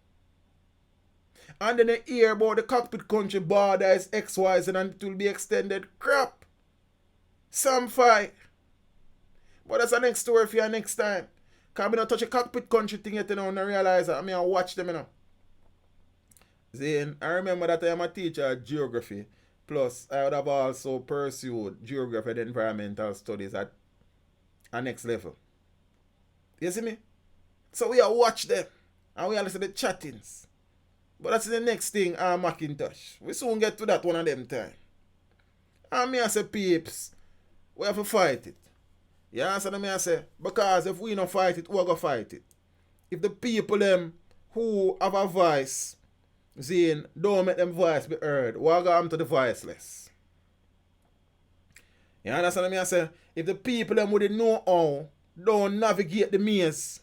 And then they hear about the cockpit country border is XYZ and it will be extended. Crap. Some fight. But that's the next story for you next time. Because I don't touch a cockpit country thing yet, you know, and I realize that. I mean, I watch them, you know. See, I remember that I am a teacher of geography. Plus, I would have also pursued geography and environmental studies at a next level. You see me? So we are watch them. And we are listen to the chattings. But that's the next thing, Macintosh. We soon get to that one of them time. And me I say, peeps, we have to fight it. You understand me I say? Because if we don't fight it, we're going to fight it. If the people them who have a voice, saying, don't make them voice be heard, we're going to the voiceless. You understand me I say? If the people them with the know-how don't navigate the maze,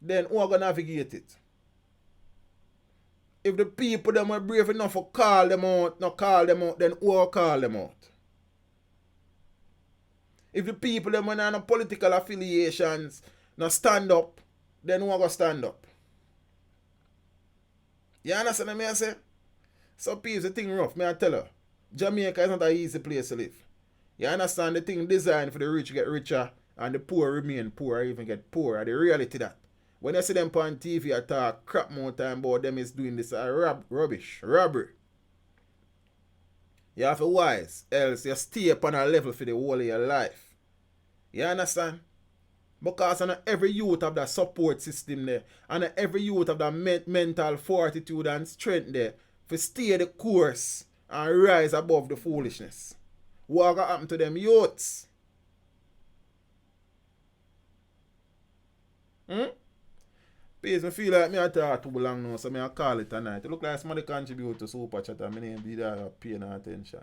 then we're going to navigate it. If the people them are brave enough to call them out, then we'll call them out. If the people them are no political affiliations, no stand up, then we're going to stand up. You understand me I say? So people, the thing rough, me I tell her, Jamaica is not an easy place to live. You understand the thing designed for the rich get richer and the poor remain poor or even get poorer. The reality that. When I see them on TV, I talk crap more time about them is doing this robbery. You have to wise, else you stay upon a level for the whole of your life. You understand? Because every youth have that support system there, and every youth have that mental fortitude and strength there to stay the course and rise above the foolishness. What gonna happen to them youths? Please, I feel like me I talk too long now, so I call it tonight. It look like somebody contribute to Super Chat and my name be there paying attention.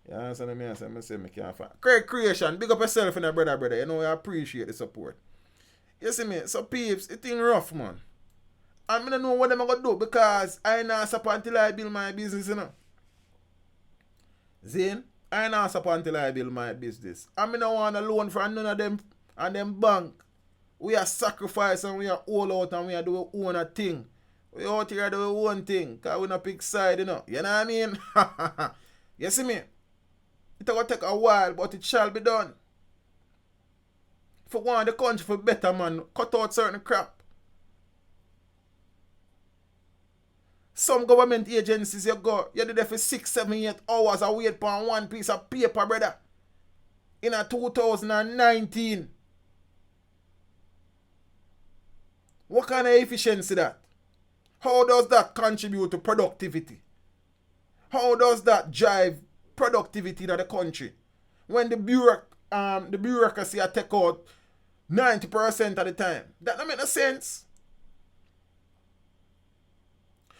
You understand what I say? I can't find. Great creation, big up yourself and brother. You know I appreciate the support. You see me? So peeps, it thing rough, man. And I don't know what I'm gonna do because I not support until I build my business, you know. Zane, I not support until I build my business. And I don't want a loan from none of them and them bank. We are sacrifice and we are all out and we are doing our own thing. We out here do our own thing because we not pick side, you know. You know what I mean? You see me? It will take a while, but it shall be done. If we want the country for better, man, cut out certain crap. Some government agencies, you do there for 6, 7, 8 hours and wait for one piece of paper, brother. In a 2019. What kind of efficiency that? How does that contribute to productivity? How does that drive productivity in the country? When the bureaucracy take out 90% of the time. That don't make no sense.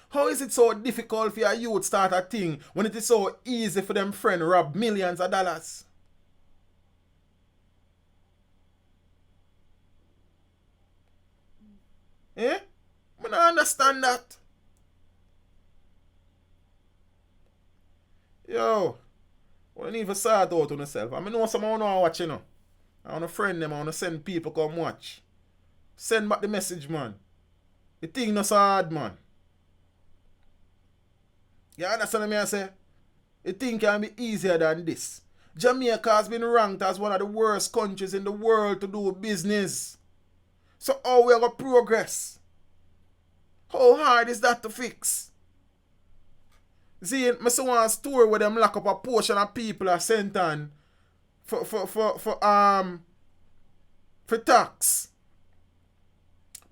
How is it so difficult for your youth start a thing when it is so easy for them friend rob millions of dollars? Eh? I don't understand that. Yo, we need to sort out on yourself. I know someone want to watch, you know. I want to friend them, I want to send people come watch. Send back the message, man. The thing not so hard, man. You understand what I say? The thing can be easier than this. Jamaica has been ranked as one of the worst countries in the world to do business. So how we are going to progress? How hard is that to fix? See, I saw one story where them lock up a portion of people are sent on for tax.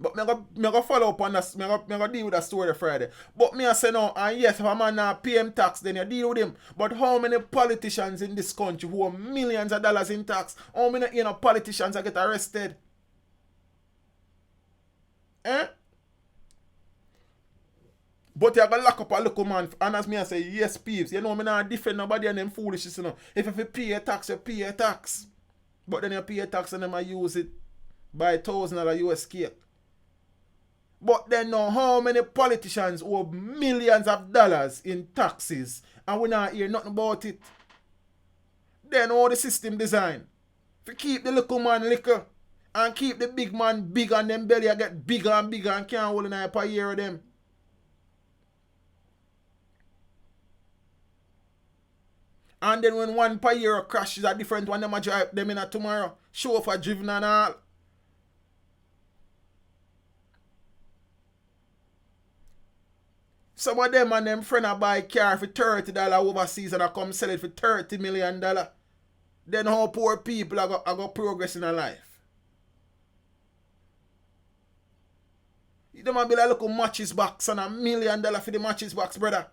But me go follow up on that. Me go deal with that story Friday. But me I say no, and yes, if a man not pay him tax, then you deal with him. But how many politicians in this country who owe millions of dollars in tax? How many politicians that get arrested? Eh? But you gotta lock up a little man, and as me I say, yes, peeps, you know me not defend nobody and them foolishness, you know. If you pay a tax, you pay a tax. But then you pay a tax and then I use it by $1,000 US cake. But then now, how many politicians owe millions of dollars in taxes and we not hear nothing about it? Then all the system design. If you keep the little man little and keep the big man big and them belly get bigger and bigger and can't hold in a per year of them. And then when one per year crashes a different one, them a drive them in a tomorrow. Chauffeur driven and all. Some of them and them friend a buy car for $30 overseas and I come sell it for $30 million. Then how poor people are going progress in their life? Them a build a little matches box and $1 million for the matches box, brother.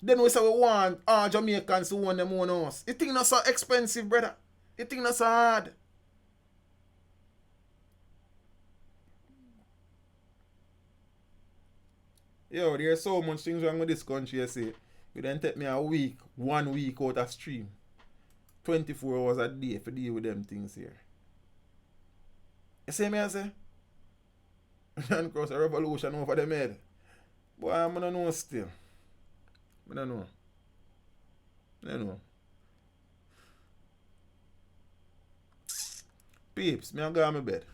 Then we say we want all Jamaicans to own them own house. You think that's so expensive, brother? You think that's so hard? Yo, there's so much things wrong with this country, you see. It then take me 1 week out of stream. 24 hours a day to deal with them things here. You see me, I say? And cross a revolution over them head. Boy, I don't know still. I don't know. I don't know. Peeps, me go on my bed.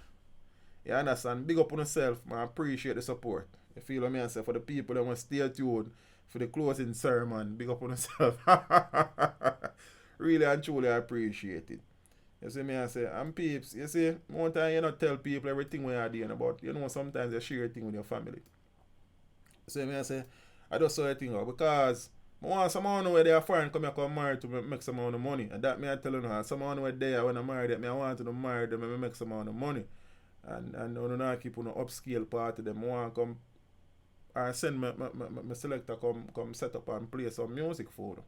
You understand? Big up on yourself, man. I appreciate the support. You feel what I say? For the people that want to stay tuned for the closing sermon, big up on yourself. Really and truly I appreciate it. You see me, I say, and peeps, you see, one time you not tell people everything when you're doing about. You know, sometimes you share a thing with your family. You see me, I say, I just saw a thing out because I want someone where they are foreign come here come married to make some amount of money. And that me I tell you now, someone where they are when I married them, I want to marry them and make some amount of money. And I don't keep on an upscale part of them. I want to come or send my selector come set up and play some music for them.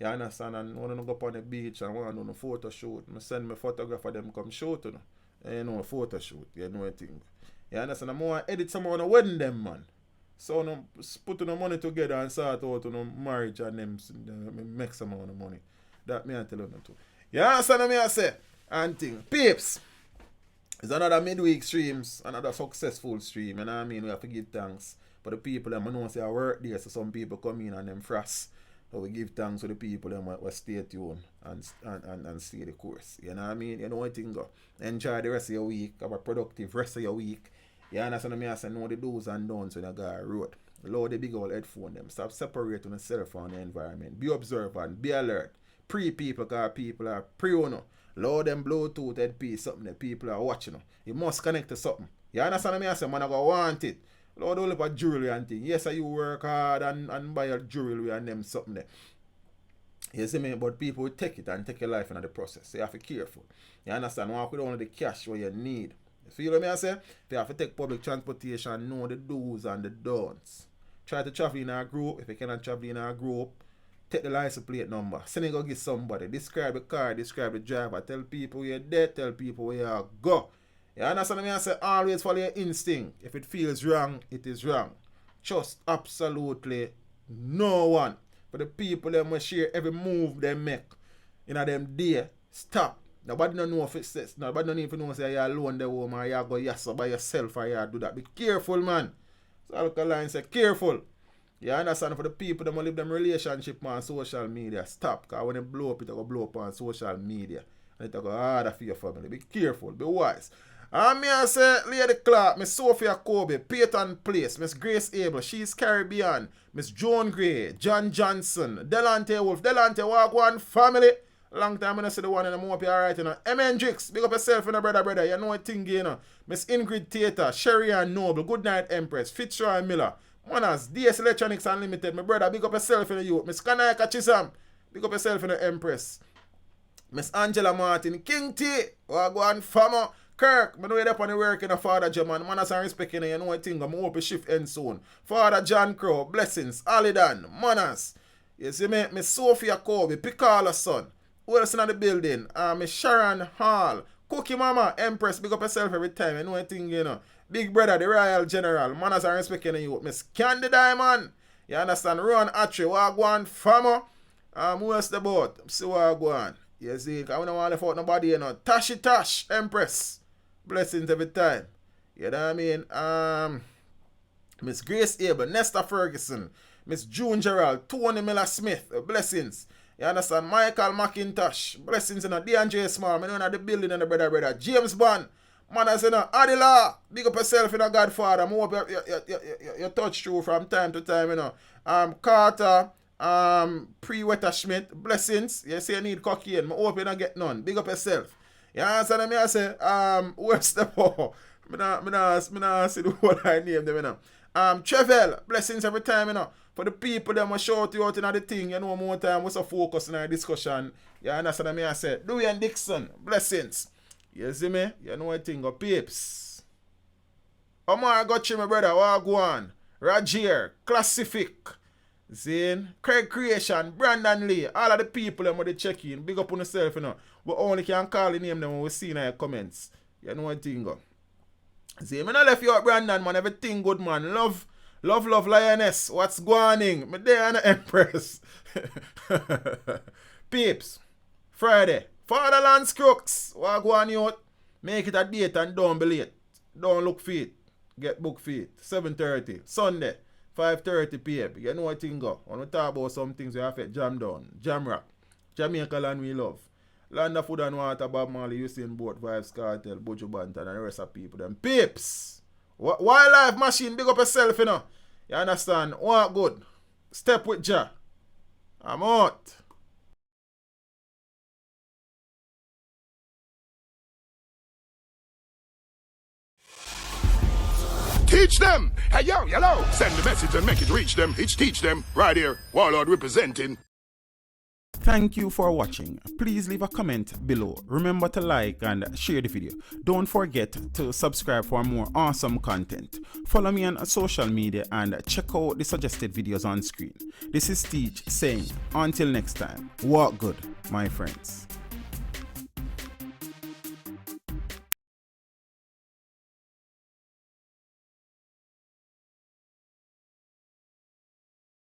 You understand? And when I go up on the beach and want to do a photo shoot, I send my photographer them come shoot to them. You know, a photo shoot. You know a thing. You understand? I'm more edit some on a wedding them, man. So no put no money together and sort out no marriage and them make some amount of money. That me I tell you no too. You understand what me I say? And thing. Peeps. It's another midweek streams, another successful stream. You know what I mean? We have to give thanks for the people that I know say I work there, so some people come in and them frost. So we give thanks to the people that will stay tuned and stay the course. You know what I mean? You know what thing go. Enjoy the rest of your week. Have a productive rest of your week. You understand me? I say know the do's and don'ts when you go on the road. Load the big old headphone them. Stop separating yourself from the environment. Be observant. Be alert. Pre-people, because people are pre-uno. Load them Bluetooth headpiece, something that people are watching. You must connect to something. You understand me? I say, man, I go want it. Load all up a jewelry and thing. Yes, you work hard and buy a jewelry and them something there. You see me? But people will take it and take your life in the process. So you have to be careful. You understand? Walk with only the cash what you need. You feel what I say? If you have to take public transportation, know the do's and the don'ts. Try to travel in a group. If you cannot travel in a group, take the license plate number. Send it go get somebody. Describe the car, describe the driver. Tell people where you're there, tell people where you go. You understand me? I say always follow your instinct. If it feels wrong, it is wrong. Trust absolutely no one. For the people that must share every move they make in a them day, stop. Nobody don't know if it's says. Nobody don't even know say you're alone the home or you go yes by yourself or you do that. Be careful, man. So Alkaline say careful. You understand? For the people that live them relationship on social media, stop. Because when they blow up, it will blow up on social media. And it will go harder for your family. Be careful. Be wise. And me I say, Lady Clark, Miss Sophia Kobe, Peyton Place, Miss Grace Abel, She's Caribbean, Miss Joan Gray, John Johnson, Delante Wolf, Delante Wagwan family. Long time when I see the one in the hope you alright, you know. M. Hendricks, big up yourself, you know, brother. You know what thing, you know. Miss Ingrid Theater, Sherry and Noble, Good Night Empress, Fitzroy Miller, Monas, DS Electronics Unlimited, my brother, big up yourself in the youth. Miss Kanayaka Chisam, big up yourself in the Empress. Miss Angela Martin, King T, Wagwan Farmer, Kirk, I know you're up on the work in the Father German. Man, I'm respecting you know what thing. I'm hope shift end soon. Father John Crow, blessings, Alidan, Manas. You see me? Miss Sophia Kobe, Picala son. Who else in the building? Miss Sharon Hall, Cookie Mama, Empress, big up yourself every time. You know what thing, you know. Big brother, the Royal General. Manas, I'm respecting you. Miss Candy Diamond. You understand? Ron Atri, Wagwan Farmer. Who else the boat? See Wagwan. You see, I don't want to fight nobody, you know. Tashi Tash, Empress. Blessings every time. You know what I mean? Miss Grace Abel, Nesta Ferguson, Miss June Gerald, Tony Miller Smith, blessings. You understand? Michael McIntosh, blessings in a DeAndre Small, I know the building and the brother. James Bond, man, I say no, Adila, big up yourself in a Godfather. I hope you touch through from time to time, you know. Carter, Pre-Wetter Schmidt, blessings. You say you need cocaine, I hope you don't get none. Big up yourself. You understand me? I say, where's the ball? Me nah see the whole I name them, you know. Trevel, blessings every time, you know. For the people that must shout you out in the thing, you know, more time, what's a focus in our discussion. You understand me? I say, Dwayne Dixon, blessings. You see me? You know what thing go, peeps. Omar Gotchi, my brother, Wagwan, Rajier, Classific, Zane, Craig Creation, Brandon Lee, all of the people that they check in, big up on yourself, you know. But only can call the name them when we see in your comments. You know what thing go. See, me not left you out, Brandon, man. Everything good, man. Love, lioness. What's going? Me there on the Empress. Peeps. Friday. Fatherland's Crooks. What go on you out? Make it a date and don't be late. Don't look for it. Get book for it. 7:30. Sunday. 5:30 p.m. You know what thing go. When we talk about some things we have to jam down. Jam rock. Jamaica land we love. Land of Food and Water, Bob Marley, Usain Bolt, Vibes Cartel, Bojo Bantan, and the rest of people. Them peeps. Wildlife Machine, big up yourself, you know. You understand? What good? Step with Jah. I'm out. Teach them. Hey, yo, hello. Send the message and make it reach them. It's teach them. Right here. Warlord representing. Thank you for watching. Please leave a comment below. Remember to like and share the video. Don't forget to subscribe for more awesome content. Follow me on social media and check out the suggested videos on screen. This is Teach saying, until next time, walk good, my friends.